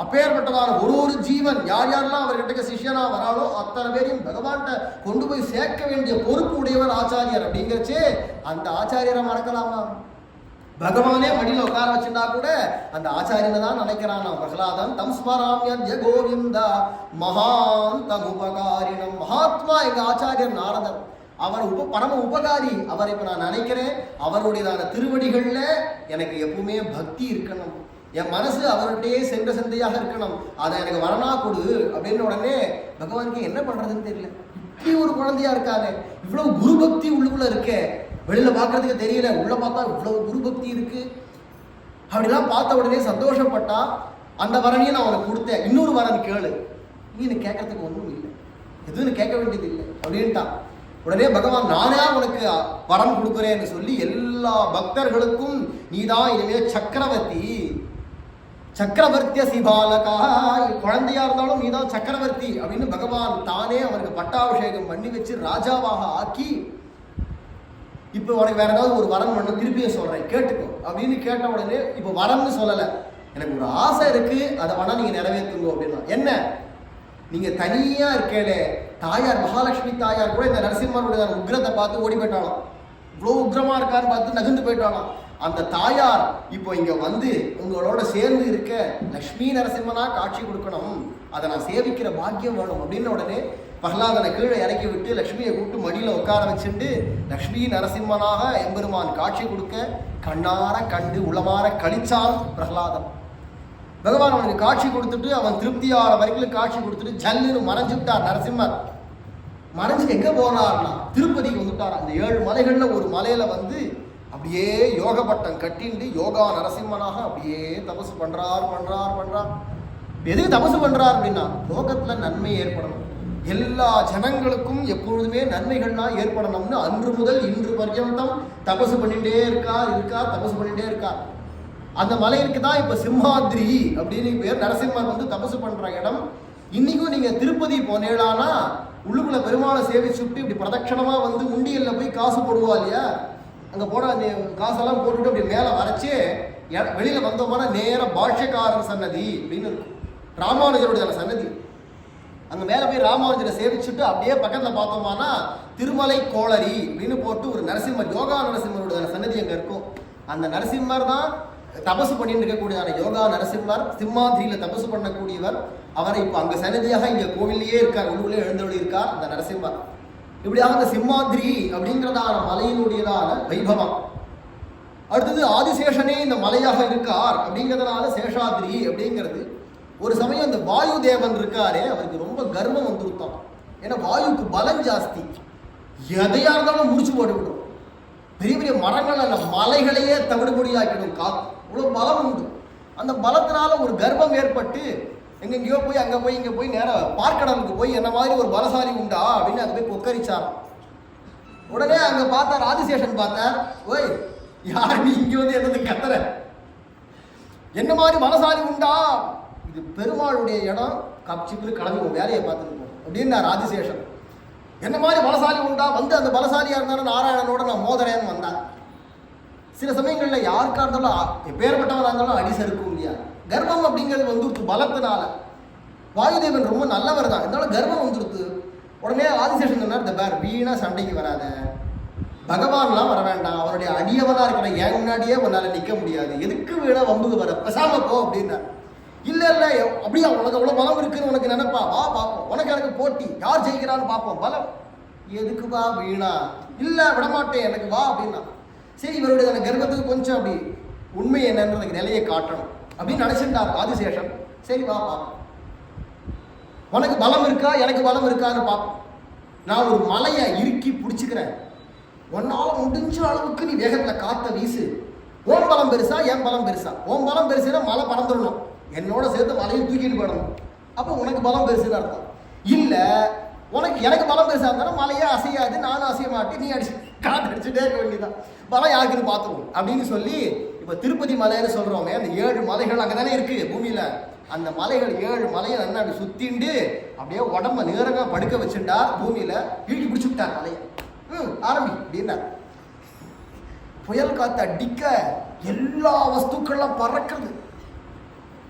அப்பேற்பட்டதான ஒரு ஜீவன் யாரெல்லாம் அவர்கிட்ட சிஷ்யனா வராலோ அத்தனை பேரையும் பகவான்கிட்ட கொண்டு போய் சேர்க்க வேண்டிய பொறுப்பு உடையவர் ஆச்சாரியர். அப்படிங்கிறச்சே அந்த ஆச்சாரியரை மறக்கலாமா? பகவானே மடியில உட்கார வச்சுட்டா கூட அந்த ஆச்சாரியனை தான் நினைக்கிறான் பிரகலாதன். தம் ஸ்மராம்ய கோவிந்தா மகாந்தம் உபகாரிணம். மகாத்மா எங்க ஆச்சாரியர் நாரதர், அவர் பரம உபகாரி. அவரை இப்ப நான் நினைக்கிறேன், அவருடையதான திருவடிகள்ல எனக்கு எப்பவுமே பக்தி இருக்கணும், என் மனசு அவர்கிட்டயே சென்ற சந்தையாக இருக்கணும், அதை எனக்கு வரணா கொடு அப்படின்னு. உடனே பகவானுக்கு என்ன பண்றதுன்னு தெரியல, இப்படி ஒரு குழந்தையா இருக்காங்க, இவ்வளவு குரு பக்தி உள்ளுக்குள்ள இருக்கே, வெளியில பாக்குறதுக்கு தெரியல, உள்ள பார்த்தா இவ்வளவு குரு பக்தி இருக்கு. அப்படிலாம் பார்த்த உடனே சந்தோஷப்பட்டா, அந்த வரனையும் நான் உனக்கு கொடுத்தேன், இன்னொரு வரன் கேளு. நீ எனக்கு கேட்கறதுக்கு ஒன்றும் இல்லை, எதுவும் கேட்க வேண்டியது இல்லை அப்படின்ட்டான். உடனே பகவான் நானே உனக்கு வரம் கொடுக்குறேன்னு சொல்லி எல்லா பக்தர்களுக்கும் நீதான் இனிமே சக்கரவர்த்தி, சக்கரவர்த்திய சிபாலகா, குழந்தையா இருந்தாலும் நீதான் சக்கரவர்த்தி அப்படின்னு பகவான் தானே அவருக்கு பட்டாபிஷேகம் பண்ணி வச்சு ராஜாவாக ஆக்கி, இப்போ உனக்கு வேற ஏதாவது ஒரு வரம் பண்ண திருப்பியும் சொல்றேன் கேட்டுக்கோ அப்படின்னு கேட்ட உடனே இப்போ வரம்னு சொல்லலை, எனக்கு ஒரு ஆசை இருக்கு, அதை வேணா நீங்க நிறைவேற்றுங்க அப்படின்னா. என்ன, நீங்க தனியா இருக்கே, தாயார் மகாலட்சுமி தாயார் கூட இந்த நரசிம்மருடைய உக்ரத்தை பார்த்து ஓடி போயிட்டாலும், இவ்வளோ உக்ரமா இருக்கான்னு பார்த்து நகர்ந்து போயிட்டாலும். அந்த தாயார் இப்போ இங்க வந்து உங்களோட சேர்ந்து இருக்க லக்ஷ்மி நரசிம்மனா காட்சி கொடுக்கணும், அதை நான் சேவிக்கிற பாக்கியம் வேணும் அப்படின்னு உடனே பிரகலாதனை கீழே இறக்கி விட்டு லக்ஷ்மியை கூப்பிட்டு மடியில உட்கார வச்சுட்டு லக்ஷ்மி நரசிம்மனாக எம்பெருமான் காட்சி கொடுக்க கண்ணார கண்டு உளமாற கழிச்சான் பிரகலாதன். பகவான் அவனுக்கு காட்சி கொடுத்துட்டு அவன் திருப்தியார வரைக்கும் காட்சி கொடுத்துட்டு ஜல்லுன்னு மறைஞ்சுட்டார் நரசிம்மர். மறைஞ்சிட்டு எங்க போனார்னா திருப்பதிக்கு வந்துட்டார். அந்த 7 மலைகள்ல ஒரு மலையில வந்து அப்படியே யோக பட்டம் கட்டிண்டு யோகா நரசிம்மனாக அப்படியே தபசு பண்றார். எதுக்கு தபசு பண்றார் அப்படின்னா, லோகத்துல நன்மை ஏற்படணும், எல்லா ஜனங்களுக்கும் எப்பொழுதுமே நன்மைகள்லாம் ஏற்படணும்னு அன்று முதல் இன்று பர்யந்தம் தபசு பண்ணிட்டே இருக்கார் தபசு பண்ணிட்டே இருக்கார். அந்த மலைக்கு தான் இப்ப சிம்ஹாத்ரி அப்படின்னு பேர். நரசிம்மர் வந்து தபசு பண்ற இடம். இன்னைக்கும் நீங்க திருப்பதி போனேடானா உள்ளுக்குள்ள பெருமாளை சேவிச்சுட்டு இப்படி பிரதட்சணமா வந்து உண்டியல்ல போய் காசு போடுவா இல்லையா, அங்க போட அந்த காசெல்லாம் போட்டுட்டு அப்படி மேல வரைச்சே வெளியில வந்தோம்னா நேரம் பாஷ்யக்காரர் சன்னதி அப்படின்னு இருக்கும், ராமானுஜருடைய சன்னதி. அங்க மேல போய் ராமானுஜரை சேவிச்சுட்டு அப்படியே பக்கத்துல பார்த்தோம்னா திருமலை கோளரி அப்படின்னு போட்டு ஒரு நரசிம்மர் யோகா நரசிம்மருடைய சன்னதி அங்க இருக்கும். அந்த நரசிம்மர் தான் தபசு பண்ணிட்டு இருக்கக்கூடியதான யோகா நரசிம்மர், சிம்மாதிரியில தபசு பண்ணக்கூடியவர். அவரை இப்போ அங்க சன்னதியாக இங்க கோவிலேயே இருக்கார், உள்ளே எழுந்தொழி இருக்கார் அந்த நரசிம்மர். இப்படியாக அந்த சிம்மாதிரி அப்படிங்கிறதான மலையினுடையதான வைபவம். அடுத்தது ஆதிசேஷனே இந்த மலையாக இருக்கார் அப்படிங்கிறதுனால சேஷாதிரி அப்படிங்கிறது. ஒரு சமயம் இந்த வாயு தேவன் இருக்காரே, அவருக்கு ரொம்ப கர்வம் வந்துருத்தான். ஏன்னா வாயுக்கு பலம் ஜாஸ்தி, எதையா இருந்தாலும் முடிச்சு போட்டுவிடும். பெரிய பெரிய மரங்கள் அல்ல, மலைகளையே தவிடுபடியாக்கிடும். இவ்வளவு பலம் உண்டு. அந்த பலத்தினால ஒரு கர்வம் ஏற்பட்டு எங்கெங்கயோ போய் அங்கே போய் இங்கே போய் நேராக பார்க்கடலுக்கு போய் என்ன மாதிரி ஒரு பலசாலி உண்டா அப்படின்னு அங்கே போய் கொக்கரிச்சாராம். உடனே அங்கே பார்த்தார் ஆதிசேஷன் பார்த்தார், ஓய் யார் நீ இங்கே வந்து என்னது கத்துற, என்ன மாதிரி பலசாலி உண்டா, இது பெருமாளுடைய இடம், கப்சிப்பில் கிளம்பி வேலையை பார்த்துருக்கோம் அப்படின்னார் ஆதிசேஷன். என்ன மாதிரி பலசாலி உண்டா, வந்து அந்த பலசாலியாக இருந்தாலும் நாராயணனோட நான் மோதரேன்னு வந்தான். சில சமயங்களில் யாருக்கா இருந்தாலும் எப்பேற்பட்டவராக இருந்தாலும் அடி சறுக்கும் இல்லையா. கர்வம் அப்படிங்கிறது வந்துடுத்து பலத்தினால. வாயுதேவன் ரொம்ப நல்லவர் தான், இருந்தாலும் கர்வம் வந்துடுத்து. உடனே ஆதிசேஷன் சொன்னார், இந்த பேர் வீணா சண்டைக்கு வராத, பகவான்லாம் வர வேண்டாம், அவருடைய அடியவனாக இருக்கிற என் முன்னாடியே உன்னால் நிற்க முடியாது, எதுக்கு வீணா வம்புக்கு வர, பெசாம போ அப்படின்னார். இல்லை இல்லை அப்படியா, உனக்கு அவ்வளோ பலம் இருக்குன்னு உனக்கு நினைப்பா, வா பார்ப்போம், உனக்கு எனக்கு போட்டி, யார் ஜெயிக்கிறான்னு பார்ப்போம். பலம் எதுக்கு வா வீணா, இல்லை விடமாட்டேன் எனக்கு வா அப்படின்னா. சரி, இவருடைய கர்வத்துக்கு கொஞ்சம் அப்படி உண்மை என்னன்றதுக்கு நிலையை காட்டணும் அப்படின்னு நினைச்சிருந்தார் ஆதிசேஷன். சரி வா பார்ப்போம், உனக்கு பலம் இருக்கா எனக்கு பலம் இருக்கான்னு பார்ப்போம். நான் ஒரு மலையை இறுக்கி பிடிச்சிக்கிறேன், உன்னால முடிஞ்ச அளவுக்கு நீ வேகத்தில் காத்த வீசு. ஓம் பலம் பெருசா என் பலம் பெருசா? ஓம் பலம் பெருசுன்னா மலை பறந்துடணும், என்னோட சேர்த்து மலையை தூக்கிட்டு போயிடணும், அப்போ உனக்கு பலம் பெருசுன்னு அர்த்தம். இல்லை எனக்கு பலம் பெருசா இருந்தாலும் மலையே அசையாது, நானும் அசைய மாட்டேன், நீ அடிச்சு காற்று அடிச்சுட்டே இருக்க வேண்டியதான், பலம் யாருக்குன்னு பார்த்துருவோம் அப்படின்னு சொல்லி. இப்போ திருப்பதி மலைன்னு சொல்கிறோமே, அந்த 7 மலைகள் அங்கே தானே இருக்குது பூமியில். அந்த மலைகள் 7 மலையை நல்லா அப்படி சுற்றிண்டு அப்படியே உடம்ப நேரங்க படுக்க வச்சுட்டா பூமியில், இழுக்கி பிடிச்சி விட்டார் மலையை. ஆரம்பி அப்படின்னார். புயல் காற்று அடிக்க எல்லா வஸ்துக்கள்லாம் பறக்கிறது.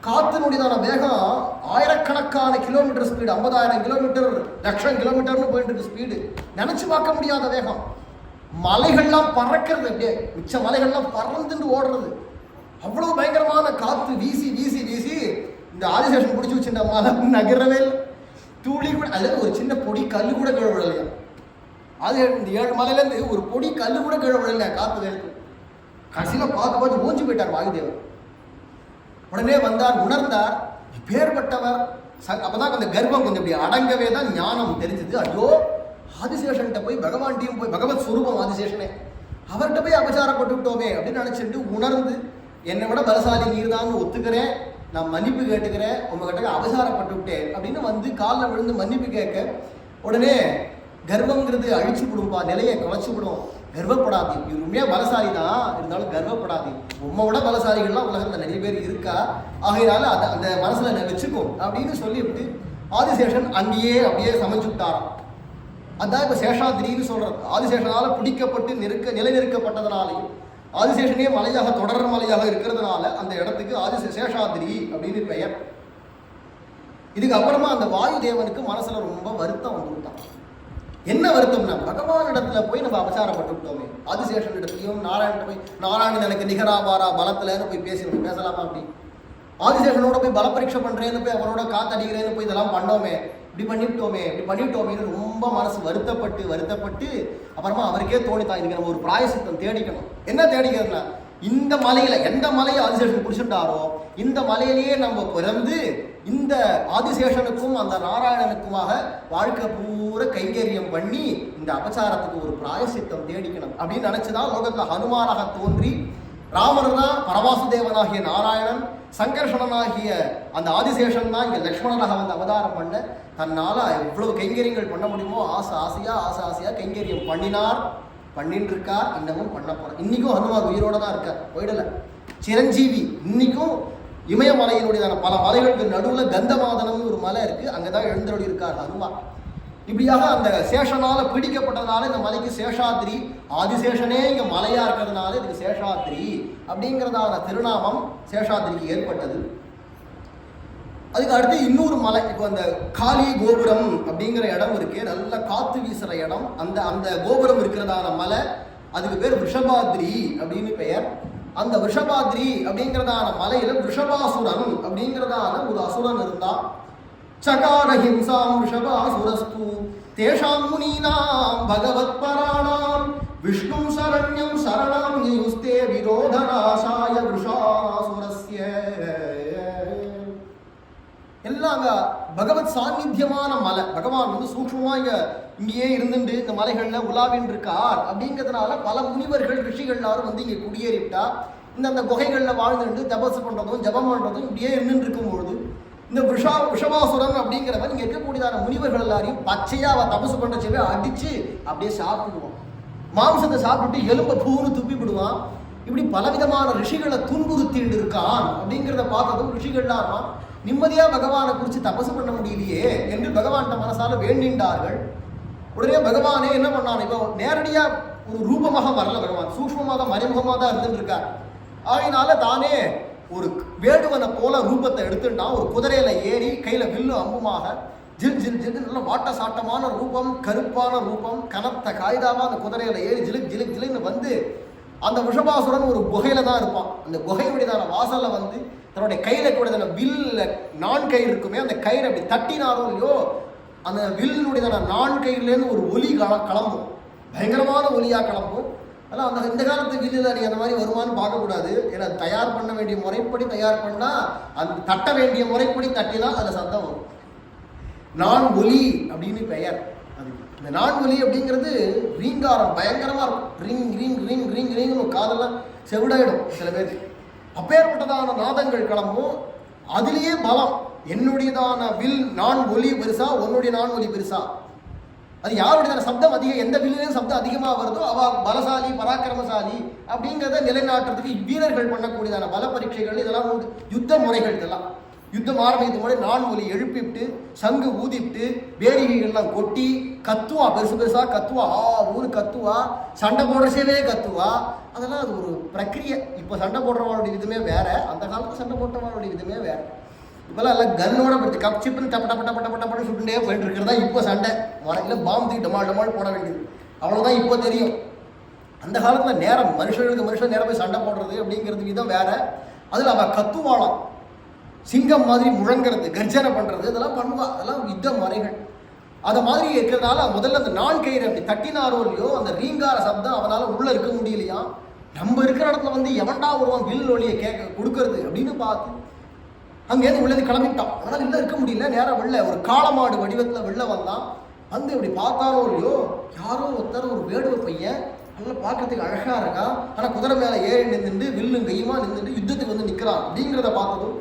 காத்தினுடையதான வேகம் ஆயிரக்கணக்கான கிலோமீட்டர் ஸ்பீடு, 50,000 கிலோமீட்டர், 1,00,000 கிலோமீட்டர்னு போயிட்டு இருக்கு ஸ்பீடு, நினைச்சு பார்க்க முடியாத வேகம். மலைகள்லாம் பறக்கிறது, அப்படியே மிச்ச மலைகள்லாம் பறந்துட்டு ஓடுறது. அவ்வளவு பயங்கரமான காத்து வீசி வீசி வீசி இந்த ஆதிசேஷன் பிடிச்சி வச்சுட்ட மலை நகரவே துளி கூட, அதில் ஒரு சின்ன பொடி கல் கூட கீழே விழலையா. அது இந்த 7 மலையிலேருந்து ஒரு பொடி கல் கூட கீழே விழலையா காத்து வேறு. கடைசியில் பார்த்து மூஞ்சி போயிட்டார் வாயுதேவர். உடனே வந்தார், உணர்ந்தார், பேர்பட்டவர். அப்பதான் அந்த கர்ப்பம் கொஞ்சம் இப்படி அடங்கவே தான் ஞானம் தெரிஞ்சது. ஐயோ ஆதிசேஷன்கிட்ட போய் பகவான்கிட்டையும் போய், பகவத் சுரூபம் ஆதிசேஷனே, அவர்கிட்ட போய் அபச்சாரப்பட்டு விட்டோமே அப்படின்னு நினைச்சிட்டு உணர்ந்து, என்னை விட பலசாலி நீர் தான் ஒத்துக்கிறேன், நான் மன்னிப்பு கேட்டுக்கிறேன், உங்ககிட்ட அபச்சாரப்பட்டு விட்டேன் அப்படின்னு வந்து காலில் விழுந்து மன்னிப்பு கேட்க, உடனே கர்வங்கிறது அழிச்சு விடும்பா, நிலையை குறைச்சி விடும், கர்வப்படாது, இவர் உண்மையாக பலசாலி தான், இருந்தாலும் கர்வப்படாது, உண்மை விட பலசாலிகள்லாம் உலகத்தில் நிறைய பேர் இருக்கா, ஆகையினால அதை அந்த மனசில் வச்சுக்கும் அப்படின்னு சொல்லிவிட்டு ஆதிசேஷன் அங்கேயே அப்படியே சமைச்சு விட்டாராம். அதான் இப்போ சேஷாதிரின்னு சொல்கிறது. ஆதிசேஷனால் பிடிக்கப்பட்டு நிலைநிறுக்கப்பட்டதுனாலையும் ஆதிசேஷனே மலையாக தொடர் மலையாக இருக்கிறதுனால அந்த இடத்துக்கு சேஷாதிரி அப்படின்னு பெயர். இதுக்கு அப்புறமா அந்த வாயு தேவனுக்கு மனசில் ரொம்ப வருத்தம் வந்துவிட்டான். என்ன வருத்தம்னா, பகவான் இடத்துல போய் நம்ம அபச்சாரப்பட்டு விட்டோமே, ஆதிசேஷன் இடத்துலையும் நாராயணன் போய், நாராயணன் எனக்கு நிகராபாரா பலத்துலன்னு போய் பேசலாமா அப்படி, ஆதிசேஷனோட போய் பல பரீட்சை பண்ணுறேன்னு போய் அவரோட காத்தடிக்கிறேன்னு போய் இதெல்லாம் பண்ணோமே, இப்படி பண்ணிவிட்டோமேன்னு ரொம்ப மனசு வருத்தப்பட்டு அப்புறமா அவருக்கே தோணித்தான், இதுக்கு நம்ம ஒரு பிராயசித்தம் தேடிக்கணும். என்ன தேடிக்கிறதுனா, இந்த மலையில எந்த மலையை ஆதிசேஷன் பிடிச்சிட்டாரோ இந்த மலையிலேயே நம்ம பிறந்து இந்த ஆதிசேஷனுக்கும் அந்த நாராயணனுக்குமாக வாழ்க்கை பூரா கைங்கரியம் பண்ணி இந்த அபச்சாரத்துக்கு ஒரு பிராயசித்தம் தேடிக்கணும் அப்படின்னு நினைச்சுதான் லோகத்துல ஹனுமானாக தோன்றி, ராமர் தான் பரவாசுதேவனாகிய நாராயணன், சங்கர்ஷணனாகிய அந்த ஆதிசேஷன் தான் இங்கே லக்ஷ்மணனாக வந்து அவதாரம் பண்ண, தன்னால எவ்வளவு கைங்கரியங்கள் பண்ண முடியுமோ ஆசையா கைங்கரியம் பண்ணின்னு இருக்கார், இன்னமும் பண்ண போறார். இன்னைக்கும் ஹனுமார் உயிரோட தான் இருக்கார், போயிடல, சிரஞ்சீவி. இன்னைக்கும் இமயமலையினுடையதான பல மலைகளுக்கு நடுவில் கந்தமாதனம்னு ஒரு மலை இருக்கு, அங்கதான் எழுந்தருளி இருக்கார் ஹனுமார். இப்படியாக அந்த சேஷனால பிடிக்கப்பட்டதுனால இந்த மலைக்கு சேஷாத்ரி, ஆதிசேஷனே இங்க மலையா இருக்கிறதுனால இதுக்கு சேஷாத்ரி அப்படிங்கிறதான திருநாமம் சேஷாத்ரிக்கு ஏற்பட்டது. அதுக்கு அடுத்து இன்னொரு மலை, இப்போ அந்த காளி கோபுரம் அப்படிங்கிற இடம் இருக்கு, நல்ல காத்து வீசுற இடம், அந்த கோபுரம் இருக்கிறதான மலை, அதுக்கு பேர் ரிஷபாத்ரி அப்படின்னு பெயர். அந்த விஷபாத்ரி அப்படிங்கிறதான மலையில விஷபாசுரன் அப்படிங்கிறதான ஒரு அசுரன் இருந்தான். சகார ஹிம்சாம் விஷபாசுரஸ்து தேஷாம் முனீனாம் பகவத் பராணாம் விஷ்ணும் சரண்யம் சரணாம் யுஸ்தே விரோதநாசாய விஷாசுரஸ்ய. எல்லாம் பகவத் சாநித்தியமான மலை. பகவான் வந்து சூக்ஷ்மமா இங்கேயே இருந்துட்டு இந்த மலைகள்ல உலாவின் இருக்கார் அப்படிங்கிறதுனால பல முனிவர்கள் ரிஷிகள் எல்லாரும் வந்து இங்க குடியேறிவிட்டா இந்த குகைகள்ல வாழ்ந்துட்டு தபசு பண்றதும் ஜபம் பண்றதும் இப்படியே இருந்துட்டு இருக்கும்பொழுது இந்த விஷபாசுரன் அப்படிங்கிறவன் இங்க இருக்கக்கூடியதான முனிவர்கள் எல்லாரையும் பச்சையா அவ தபசு பண்றச்சவே அடிச்சு அப்படியே சாப்பிடுவான். மாம்சத்தை சாப்பிட்டு எலும்ப பூன்னு துப்பி விடுவான். இப்படி பலவிதமான ரிஷிகளை துன்புறுத்திட்டு இருக்கான் அப்படிங்கிறத பார்த்ததும் ரிஷிகள்லாம் நிம்மதியா பகவானை குறித்து தபசு பண்ண முடியலையே என்று பகவான்கிட்ட மனசால வேண்டின்றார்கள். உடனே பகவானே என்ன பண்ணான், இப்போ நேரடியா ஒரு ரூபமாக வரல, பகவான் சூக்ஷ்மமாக தான் மறைமுகமாக தான் இருந்துட்டு இருக்கார். ஆகினால தானே ஒரு வேடுவனை போல ரூபத்தை எடுத்துட்டான். ஒரு குதிரையில ஏறி கையில வில்லு அம்புமாக ஜில் ஜில் ஜில் நல்ல வாட்ட சாட்டமான ரூபம், கருப்பான ரூபம், கனத்த காய்தாவா அந்த குதிரையில ஏறி ஜிலுக் ஜிலுக் ஜிலுன்னு வந்து அந்த விஷபாசுரன் ஒரு குகையில தான் இருப்பான். அந்த குகையுடையதான வாசல்ல வந்து தன்னுடைய கையில கூடதான வில்ல நான் கயிறு இருக்குமே அந்த கயிறு அப்படி தட்டினாரோ இல்லையோ அந்த வில்லுடையதான நான் கயிறுலேருந்து ஒரு ஒலி கிளம்பும், பயங்கரமான ஒலியா கிளம்பும். அதெல்லாம் அந்த இந்த காலத்து வில்லில் நீ அந்த மாதிரி வருமானு பார்க்கக்கூடாது. ஏன்னா தயார் பண்ண வேண்டிய முறைப்படி தயார் பண்ணா அந்த தட்ட வேண்டிய முறைப்படி தட்டினா அதில் சத்தம் வரும். நான் ஒலி அப்படின்னு பெயர். அது இந்த நான் ஒலி அப்படிங்கிறது ரீங்காரம் பயங்கரமா இருக்கும். ரிங் ரிங் ரிங் ரிங் ரிங்னு காதெல்லாம் செவிடாயிடும் சில பேருக்கு. அப்பேற்பட்டதான நாதங்கள் கிளம்பும். அதுலேயே பலம். என்னுடையதான வில் நான் ஒலி பெருசா, உன்னுடைய நான் ஒலி பெருசா, அது யாருடையதான சப்தம் அதிகம், எந்த வில்லையும் சப்தம் அதிகமாக வருதோ அவ பலசாலி பராக்கிரமசாலி அப்படிங்கிறத நிலைநாட்டுறதுக்கு வீரர்கள் பண்ணக்கூடியதான பல பரீட்சைகள் இதெல்லாம் உண்டு. யுத்த முறைகள் இதெல்லாம் யுத்தம் ஆரம்பிக்கிறது முன்னாடி நான் ஒலி எழுப்பிவிட்டு சங்கு ஊதிவிட்டு வேரிகைகள்லாம் கொட்டி கத்துவா, பெருசு பெருசா கத்துவா, ஊரு கத்துவா, சண்டை போடுறச்சவே கத்துவா. அதெல்லாம் அது ஒரு பிரக்கிரியை. இப்போ சண்டை போடுறவங்களுடைய விதமே வேற, அந்த காலத்தில் சண்டை போடுறவங்களுடைய விதமே வேற. இப்போல்லாம் எல்லாம் கன்னோட படுத்து கப் சிப்புன்னு டப்ப டப்ப டப்ப டப்ப டப்பன்னு சுட்டுட்டே போயிட்டு இருக்கிறதா இப்போ சண்டை. வரையில் பாம்பு தூக்கி டமால் டமால் போட வேண்டியது, அவ்வளோதான் இப்போ தெரியும். அந்த காலத்தில் நேரம் மனுஷர்களுக்கு மனுஷன் நேரம் போய் சண்டை போடுறது அப்படிங்கிறது விதம் வேற. அதில் அவள் கத்துவாளாம், சிங்கம் மாதிரி முழங்கிறது, கர்ஜனை பண்ணுறது, இதெல்லாம் பண்ணுவா. அதெல்லாம் யுத்த முறைகள். அதை மாதிரி இருக்கிறதுனால முதல்ல அந்த நான் கயிறு அப்படி தட்டினாரோ இல்லையோ அந்த ரீங்கார சப்தம் அவனால் உள்ளே இருக்க முடியலையா. நம்ம இருக்கிற இடத்துல வந்து எவன்டா வருவான் வில் ஒளியை கொடுக்கறது அப்படின்னு பார்த்து அங்கேருந்து உள்ளது கிளம்பிட்டான். அதனால் இல்லை இருக்க முடியல. நேரம் வெளில ஒரு காளமாடு வடிவத்தில் வெளில வந்தான். வந்து இப்படி பார்த்தாரோ இல்லையோ யாரோ ஒருத்தர் ஒரு வேடுவ பையன் நல்லா பார்க்கறதுக்கு அழகாக இருக்கா, ஆனால் குதிரை மேலே ஏறி நின்றுட்டு வில்லும் கையுமா நின்றுட்டு யுத்தத்துக்கு வந்து நிற்கிறான். அப்படிங்கிறத பார்த்ததும்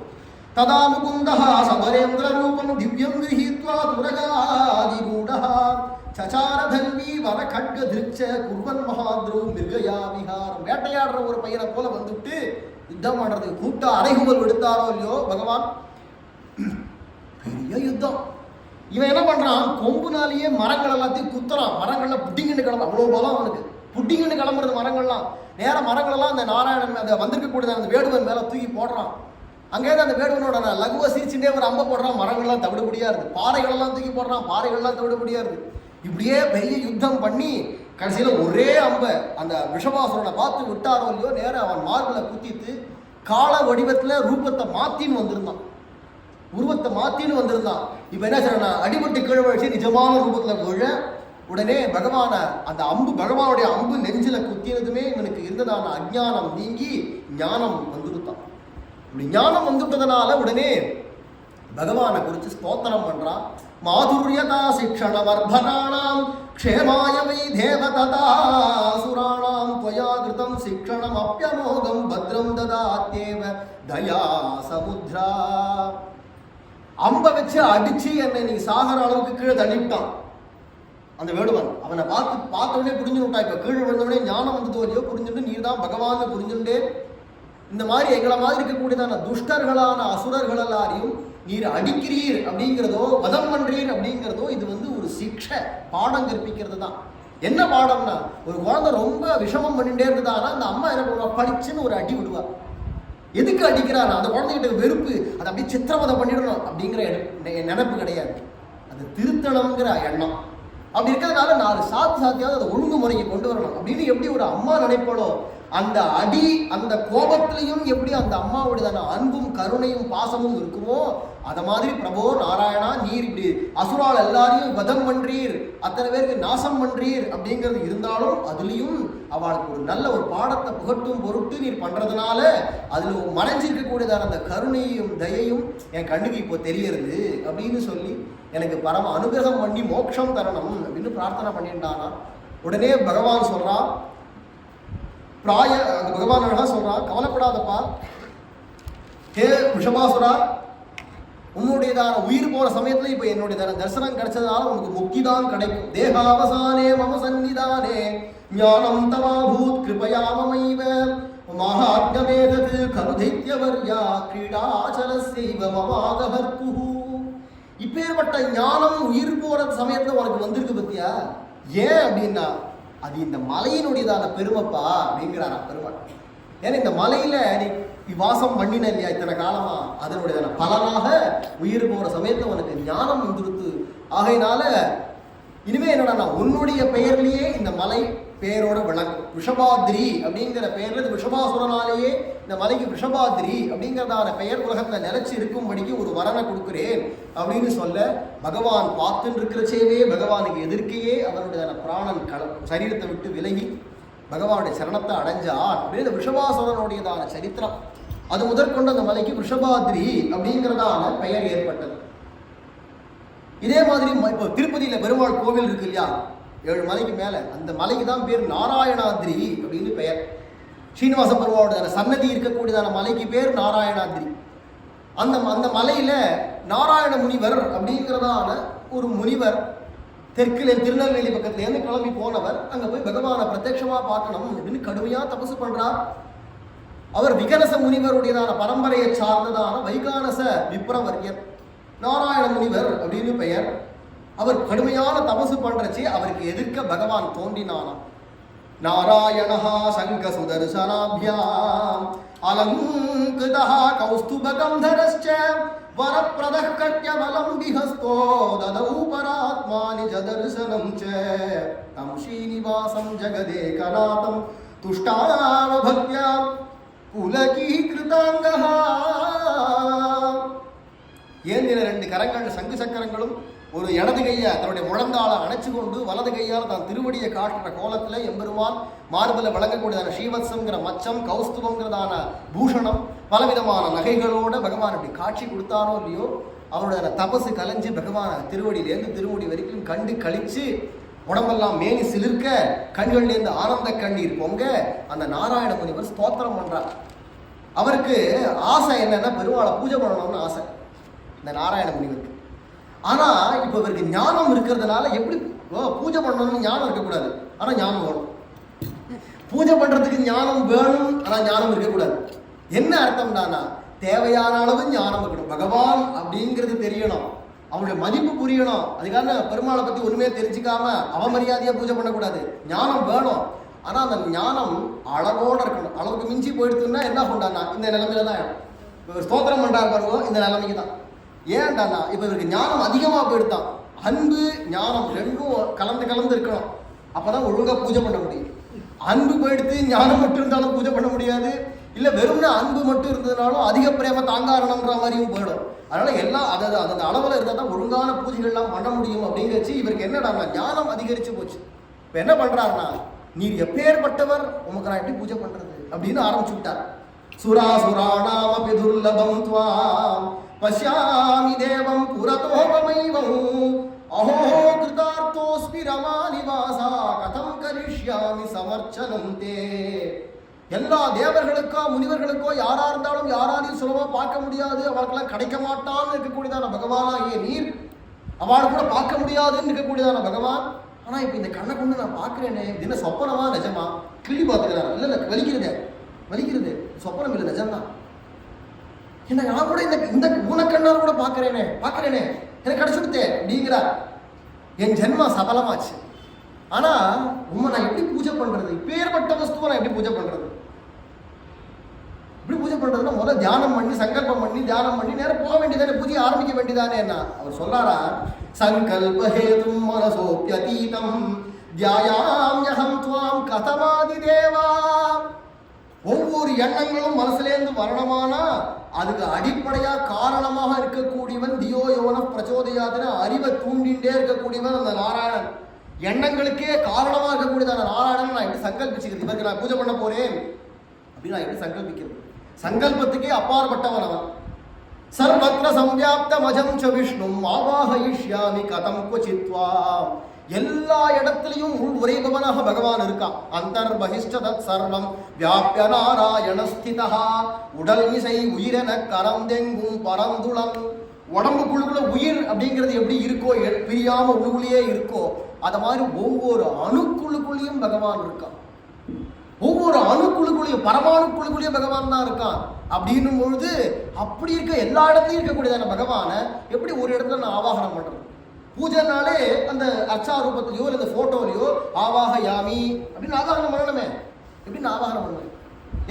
ததா முகுந்தஹ சபரேந்திர ரூபம் திவ்யம் கிரஹீத்வா துரகாதிகூடஹ சசார தன்வி வர கட்க திருச்ச குர்வன் மகாத்ரூ மிருகயா விஹாரம். வேட்டையாடுற ஒரு பையனை போல வந்துட்டு யுத்தம் பண்ணுறதுக்கு கூட்ட அறைகுவல் எடுத்தாரோ இல்லையோ பகவான். பெரிய யுத்தம். இவன் என்ன பண்ணுறான், கொம்புனாலேயே மரங்கள் எல்லாத்தையும் குத்துறான். மரங்கள்லாம் புட்டிங்கன்னு கிளம்ப, அவ்வளோ பலம் அவனுக்கு. புட்டிங்கன்னு கிளம்புறது மரங்கள்லாம். நேரம் மரங்களெல்லாம் அந்த நாராயணன் அந்த வந்திருக்கக்கூடிய அந்த வேடுவன் மேலே தூக்கி போடுறான். அங்கேருந்து அந்த வேடுவனோட லகுவை சிரிச்சுட்டே ஒரு அம்பை போடுறான். மரங்கள்லாம் தவிடுபடியா இருக்குது. பாறைகளெல்லாம் தூக்கி போடுறான். பாறைகள்லாம் தவிடுபடியா இருக்குது. இப்படியே பெரிய யுத்தம் பண்ணி கடைசியில் ஒரே அம்பை அந்த விஷபாசுரனை பார்த்து விட்டாரோ இல்லையோ நேரம் அவன் மார்பில் குத்திட்டு கால வடிவத்தில் ரூபத்தை மாற்றின்னு வந்திருந்தான். உருவத்தை மாற்றின்னு வந்திருந்தான். இப்போ என்ன சொல்றேன்னா அடிபட்டு கீழே வச்சு நிஜமான ரூபத்தில் விழ உடனே பகவான அந்த அம்பு பகவானுடைய அம்பு நெஞ்சில் குத்தினதுமே இவனுக்கு இருந்ததான அஜ்ஞானம் நீங்கி ஞானம் வந்துருத்தான். இப்படி ஞானம் வந்துட்டதுனால உடனே பகவானை குறித்து ஸ்தோத்திரம் பண்றான். மாதுரியதா சிக்ஷண வர்பனானாம் க்ஷேமாய வை தேவததாசுராணாம் त्वया கிருதம் சிக்ஷணம் அப்யமோகம் பத்ரம் ததாத்யேவ தயா சமுத்ரா. அம்ப வச்சு அடிச்சு என்னை நீ சாகர அளவுக்கு கீழே தள்ளிவிட்டான் அந்த வேடுவன். அவனை பார்த்தவனே புரிஞ்சு விட்டான். இப்போ கீழே விழுந்தவனே ஞானம் வந்ததோ இல்லையோ புரிஞ்சுட்டு நீர் தான் பகவான் புரிஞ்சுட்டே இந்த மாதிரி எங்களை மாதிரி இருக்கக்கூடியதான துஷ்டர்களான அசுரர்கள் எல்லாரையும் நீர் அடிக்கிறீர் அப்படிங்கிறதோ வதம் பண்றீர் அப்படிங்கிறதோ இது வந்து ஒரு சிக்ஷை, பாடம் கற்பிக்கிறது தான். என்ன பாடம்னா, ஒரு குழந்தை ரொம்ப விஷமம் பண்ணிட்டே இருந்ததானா அந்த அம்மா என்ன பண்ணுவா, படிச்சுன்னு ஒரு அடி விடுவா. எதுக்கு அடிக்கிறானா, அந்த குழந்தைகிட்ட வெறுப்பு, அதை அப்படியே சித்திரவதை பண்ணிடணும் அப்படிங்கிற நினைப்பு கிடையாது. அது திருத்தணுங்கிற எண்ணம். அப்படி இருக்கிறதுனால 4 சாத்தியாவது அதை ஒழுங்குமுறைக்கு கொண்டு வரணும் அப்படின்னு எப்படி ஒரு அம்மா நினைப்பாளோ, அந்த அடி அந்த கோபத்திலையும் எப்படி அந்த அம்மாவுடையதான அன்பும் கருணையும் பாசமும் இருக்குமோ, அதை மாதிரி பிரபோ நாராயணா நீர் இப்படி அசுரால் எல்லாரையும் வதம் பண்றீர், அத்தனை பேருக்கு நாசம் பண்றீர் அப்படிங்கிறது இருந்தாலும் அதுலேயும் அவளுக்கு ஒரு நல்ல ஒரு பாடத்தை புகட்டும் பொருட்டு நீர் பண்றதுனால அதுல மறைஞ்சிருக்கக்கூடியதான அந்த கருணையும் தயையும் என் கண்ணுக்கு இப்போ தெரியறது அப்படின்னு சொல்லி எனக்கு பரம அனுகிரகம் பண்ணி மோட்சம் தரணும் அப்படின்னு பிரார்த்தனை பண்ணிட்டானா. உடனே பகவான் சொல்றான், அந்த பகவான் அழகா சொல்றான், கவலைப்படாதப்பா ஹே ரிஷபாசுரா, உன்னுடையதான உயிர் போற சமயத்துல இப்ப என்னுடையதான தரிசனம் கிடைச்சதுனால உனக்கு முக்தி தான் கிடைக்கும். தேகாவசானே மம சந்நிதானே ஞானம் தவாபூத் கிருபயா மமைவ மகாத்மேதது கருதைத்யவர்யா கிரீடாச்சலசைவ மமாகஹர்புஹு. இப்பேற்பட்ட ஞானம் உயிர் போற சமயத்துல உனக்கு வந்திருக்கு பத்தியா? ஏன் அப்படின்னா அது இந்த மலையினுடையதான பெருமைப்பா அப்படிங்கிறாரா பெருமை. ஏன்னா இந்த மலையில நீ வாசம் பண்ணின இல்லையா இத்தனை காலமா, அதனுடையதான பலனாக உயிர் போற சமயத்துல உனக்கு ஞானம் வந்துருத்து. ஆகையினால இனிமே என்னடா உன்னுடைய பெயர்லயே இந்த மலை பேரோட விளங்கும். விஷபாத்ரி அப்படிங்கிற பெயர்ல விஷபாசுரனாலேயே இந்த மலைக்கு விஷபாத்ரி அப்படிங்கிறதான பெயர் உலகத்துல நிலைச்சு இருக்கும்படிக்கு ஒரு வரனை கொடுக்கிறேன் அப்படின்னு சொல்ல, பகவான் பார்த்துன்னு இருக்கிறச்சேவே பகவானுக்கு எதிர்க்கையே அவனுடைய பிராணன் சரீரத்தை விட்டு விலகி பகவானுடைய சரணத்தை அடைஞ்சான் அப்படின்னு விஷபாசுரனுடையதான சரித்திரம். அது முதற்கொண்டு அந்த மலைக்கு விஷபாத்ரி அப்படிங்கிறதான பெயர் ஏற்பட்டது. இதே மாதிரி இப்போ திருப்பதியில பெருமாள் கோவில் இருக்கு இல்லையா, 7 மலைக்கு மேல, அந்த மலைக்கு தான் பேர் நாராயணாத்ரி அப்படின்னு பெயர். ஸ்ரீனிவாச பெருமாளோட சன்னதி இருக்கக்கூடியதான மலைக்கு பேர் நாராயணாத்ரி. அந்த மலையில நாராயண முனிவர் அப்படிங்கிறதான ஒரு முனிவர் தெற்குல திருநெல்வேலி பக்கத்துல இருந்து கிளம்பி போனவர் அங்க போய் பகவானை பிரத்யட்சமா பார்க்கணும் அப்படின்னு கடுமையா தபசு பண்றார். அவர் விகனச முனிவருடையதான பரம்பரையை சார்ந்ததான வைகானச விப்ரவர்யர் நாராயண முனிவர் அப்படின்னு பெயர். அவர் கடுமையான தபசு பண்றச்சு அவருக்கு எதிர்க்க பகவான் தோன்றினானாம். நாராயணஹா சங்க சுதர்சனாபியாம் அலங்கிருதா கௌஸ்துபகந்தரஸ்ச வரப்ரதः கட்யபலம் விஹஸ்தோ ததௌ பராத்மா நிஜ தர்சனம் ச தம் ஸ்ரீனிவாசம் ஜகதேகநாதம் துஷ்டாவ பக்த்யா புலகீகிருதாங்கஹ. ஏந்திர 2 கரங்கள் சங்கு சக்கரங்களும் ஒரு இடது கையை தன்னுடைய முழந்தாளை அணைச்சு கொண்டு வலது கையால் தான் திருவடியை காட்டுற கோலத்தில் எம்பெருமான் மார்பில் வழங்கக்கூடியதான ஸ்ரீவத்சங்கிற மச்சம் கௌஸ்துவங்கிறதான பூஷணம் பலவிதமான நகைகளோட பகவான் அப்படி காட்சி கொடுத்தானோ இல்லையோ, அவருடைய தபசு கலைஞ்சு பகவான திருவடியிலேருந்து திருமுடி வரைக்கும் கண்டு கழிச்சு உடம்பெல்லாம் மேனி சிலிர்க்க கண்கள்லேருந்து ஆனந்த கண்ணீர் பொங்க அந்த நாராயண முனிவர் ஸ்தோத்திரம் பண்றார். அவருக்கு ஆசை என்னன்னா பெருமாளை பூஜை பண்ணணும்னு ஆசை இந்த நாராயண முனிவருக்கு. ஆனா இப்ப இவருக்கு ஞானம் இருக்கிறதுனால எப்படி பூஜை பண்ணணும்னு ஞானம் இருக்கக்கூடாது, ஆனா ஞானம் வேணும். பூஜை பண்றதுக்கு ஞானம் வேணும், ஆனா ஞானம் இருக்கக்கூடாது. என்ன அர்த்தம்னா தேவையான அளவு ஞானம் இருக்கணும். பகவான் அப்படிங்கிறது தெரியணும், அவனுடைய மதிப்பு புரியணும். அதுக்காக பெருமாளை பத்தி ஒண்ணுமே தெரிஞ்சுக்காம அவமரியாதையா பூஜை பண்ணக்கூடாது. ஞானம் வேணும், ஆனா அந்த ஞானம் அளவோட இருக்கணும். அளவுக்கு மிஞ்சி போயிடுதுன்னா என்ன பண்ணான்னா இந்த நிலைமையில தான் இவர் ஸ்தோத்திரம் பண்றாரு பாருங்க, இந்த நிலைமைக்கு தான். ஏன்டானா இப்ப இவருக்கு ஞானம் அதிகமா போயிடுதான். அன்பு ஞானம் ரெண்டும் கலந்து இருக்கணும், அப்பதான் ஒழுங்கா பூஜை பண்ண முடியும். அன்பு போயிடுத்து ஞானம் மட்டும் இருந்தாலும் பூஜை பண்ண முடியாது, இல்ல வெறும்னா அன்பு மட்டும் இருந்ததுனாலும் அதிக பிரேம தாங்காரணம்ன்ற மாதிரியும் போயிடும். அதனால எல்லாம் அதாவது அந்த அளவுல இருந்தால் தான் ஒழுங்கான பூஜைகள்லாம் பண்ண முடியும் அப்படிங்கிறச்சு இவருக்கு என்னடானா ஞானம் அதிகரிச்சு போச்சு. இப்ப என்ன பண்றாருன்னா, நீர் எப்பேற்பட்டவர், உமக்கு நான் எப்படி பூஜை பண்றது அப்படின்னு ஆரம்பிச்சு விட்டார். சுராசுராணாம் அபி துர்லபம் த்வாம் பஷ்யாமி தேவம் புரதோபமைவம் அஹோ கிருதார்த்தோஸ்மி ரமா நிவாசா கதம் கரிஷ்யாமி சமர்ச்சனம் தே. எல்லா தேவர்களுக்கோ முனிவர்களுக்கோ யாரா இருந்தாலும் யாராலையும் சுலபமா பார்க்க முடியாது, அவளுக்கெல்லாம் கிடைக்க மாட்டான்னு இருக்கக்கூடியதான பகவானாகிய நீர் அவள் கூட பார்க்க முடியாதுன்னு இருக்கக்கூடியதான பகவான். ஆனா இப்ப இந்த கண்ணை கொண்டு நான் பார்க்கிறேனே, இது என்ன சொப்பனமா நிஜமா? கிள்ளி பார்த்துக்கிறாரு. இல்ல வலிக்கிறது சொப்பனம் இல்லை, நிஜம்தான். என்ன நான் கூட இந்த ஊனக்கண்ணார் கூட பார்க்கிறேனே எனக்கு கிடைச்சுடுத்தே அப்படிங்கிறார். என் ஜென்மா சபலமாச்சு. ஆனா உண்மை நான் எப்படி பூஜை பண்றது? இப்பேற்பட்ட வஸ்துவை நான் எப்படி பூஜை பண்றது? இப்படி பூஜை பண்ணுறதுன்னா முதல்ல தியானம் பண்ணி சங்கல்பம் பண்ணி தியானம் பண்ணி நேரம் போக வேண்டியதானே, பூஜை ஆரம்பிக்க வேண்டியதானே. என்ன அவர் சொல்றாரா, சங்கல்பஹேதும் மனசோப்யதீதம் தியாயாம்யஹம் த்வாம் கதமாதி தேவா. ஒவ்வொரு எண்ணங்களும் மனசுலேருந்து வரணுமானா அதுக்கு அடிப்படையா காரணமாக இருக்கக்கூடியவன் தியோ யோன பிரச்சோதயாதுன்னு அறிவை தூண்டின்றே இருக்கக்கூடியவன் அந்த நாராயணன். எண்ணங்களுக்கே காரணமா இருக்கக்கூடியதான நாராயணன் நான் எப்படி சங்கல்பிச்சுக்கிறது, இவருக்கு நான் பூஜை பண்ண போறேன் அப்படின்னு நான் எப்படி சங்கல்பிக்கிறது? சங்கல்பத்துக்கே அப்பாற்பட்டவன் அவன். சர்வத்ர சம்வியாப்த மஜம் ச விஷ்ணும் ஆவாஹயிஷ்யாமி கதம் குசித்வா. எல்லா இடத்திலையும் உள் உரைபவனாக பகவான் இருக்கான். அந்தர் பகிஷ்ட தத் சர்வம் வியாபிய நாராயணஸ்திதா. உடல் மிசை உயிரென கரந்தெங்கும் பரந்துளம். உடம்புக்குள்ளுக்குள்ள உயிர் அப்படிங்கிறது எப்படி இருக்கோ, பிரியாம உள்ளுக்குள்ளேயே இருக்கோ, அது மாதிரி ஒவ்வொரு அணுக்குள்ளுக்குள்ளேயும் பகவான் இருக்கான். ஒவ்வொரு அணுக்குள்ளுக்குள்ளேயும் பரமாணுக்குள்ளுக்குள்ளேயும் பகவான் தான் இருக்கான். அப்படின்னும் பொழுது அப்படி இருக்க எல்லா இடத்துலையும் இருக்கக்கூடியதான பகவானை எப்படி ஒரு இடத்துல நான் ஆவாகனம் பண்றது? பூஜைனாலே அந்த அச்சாரூபத்திலையோ இல்லை இந்த போட்டோலையோ ஆவாக யாமி அப்படின்னு ஆவாகனம் பண்ணணுமே. எப்படி நான் ஆவாகனம் பண்ணுவேன்?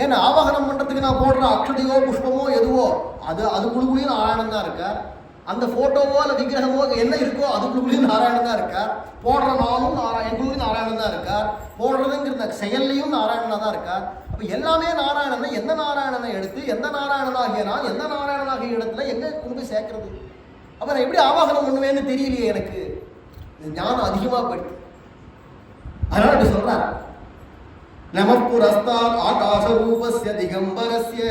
ஏன்னா ஆவாகனம் பண்றதுக்கு நான் போடுற அக்ஷதையோ புஷ்பமோ எதுவோ அதுக்குள்ளுக்குள்ளேயும் நாராயணன் தான் இருக்கார். அந்த போட்டோவோ இல்லை விக்கிரகமோ என்ன இருக்கோ அதுக்குள்ளுக்குள்ளேயும் நாராயணன் தான் இருக்கார். போடுற நானும் எங்களுக்கும் நாராயணன் தான் இருக்கார். போடுறதுங்கிற செயல்லையும் நாராயணனா தான் இருக்கார். அப்ப எல்லாமே நாராயணனை, எந்த நாராயணனை எடுத்து எந்த நாராயணனாகிய நான் எந்த நாராயணனாகிய இடத்துல எங்க கொண்டு போய் சேர்க்கறது? அப்ப நான் எப்படி ஆவாகனம் பண்ணுவேன்னு தெரியலையே எனக்கு. ஞானம் அதிகமா போயிட்டு அதனால அப்படி சொல்றார். நமப்புரஸ்தாத் ஆகாச ரூபஸ்ய திகம்பரஸ்ய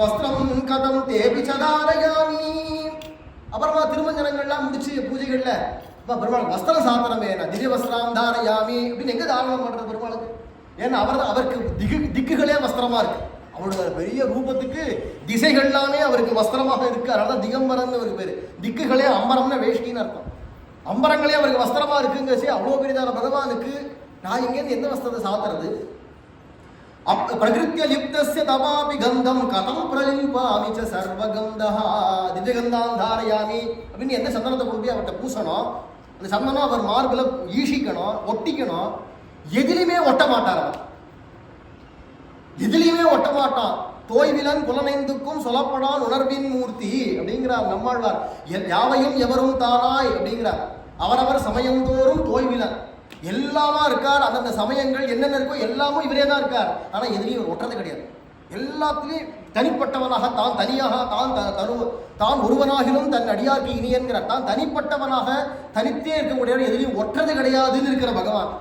வஸ்திரம் கதம் தேபி சதாரயாமி. அப்புறமா திருமஞ்சனங்கள்லாம் முடிச்சு பூஜைகள்ல பெருமாள் வஸ்திரம் சாத்தனமே, நான் திவ்ய வஸ்திரம் தாரயாமி அப்படின்னு எங்க தாரணம் பண்றது பெருமாளுக்கு? ஏன்னா அவருக்கு திக்குகளே வஸ்திரமா இருக்கு. அவரோட பெரிய ரூபத்துக்கு திசைகள் எல்லாமே அவருக்கு வஸ்திரமாக இருக்கு. அதனால திகம்பரன் அவருக்கு பேரு. திக்குகளே அம்பரம்னு வேஷ்டின்னு அர்த்தம். அம்பரங்களே அவருக்கு வஸ்திரமா இருக்குங்க. அவ்வளோ பெரியதான பகவானுக்கு நான் இங்கேருந்து எந்த வஸ்திரத்தை சாத்துறது? பிரகிருத்திய லிப்தஸ்ய தவாபி கந்தம் கதம் பிரலிம்பாமி ச சர்வகந்தஹ திவ்யகந்தாம் தாரயாமி அப்படின்னு எந்த சந்தனத்தை கொண்டு போய் அவர்கிட்ட பூசணும். அந்த சந்தனம் அவர் மார்பில் ஈஷிக்கணும், ஒட்டிக்கணும். எதிலுமே ஒட்ட மாட்டார் அவர். எதிலையுமே ஒட்ட மாட்டான். தோய்விலன் புலனைந்துக்கும் சொல்லப்படான் உணர்வின் மூர்த்தி அப்படிங்கிறார் நம்மாழ்வார். யாவையும் எவரும் தானாய் அப்படிங்கிறார். அவரவர் சமயம் தோறும் தோய்விலன் எல்லாமா இருக்கார். அந்தந்த சமயங்கள் என்னென்ன இருக்கோ எல்லாமும் இவரே தான் இருக்கார். ஆனா எதிலையும் இவர் ஒட்டுறது கிடையாது. எல்லாத்துலேயும் தனிப்பட்டவனாக தான் தனியாக தான் ஒருவனாகிலும் தன் அடியார்க்கு இனியன்கிறார். தான் தனிப்பட்டவனாக தனித்தே இருக்கக்கூடியவர், எதிலையும் ஒட்டுறது கிடையாதுன்னு இருக்கிற பகவான்.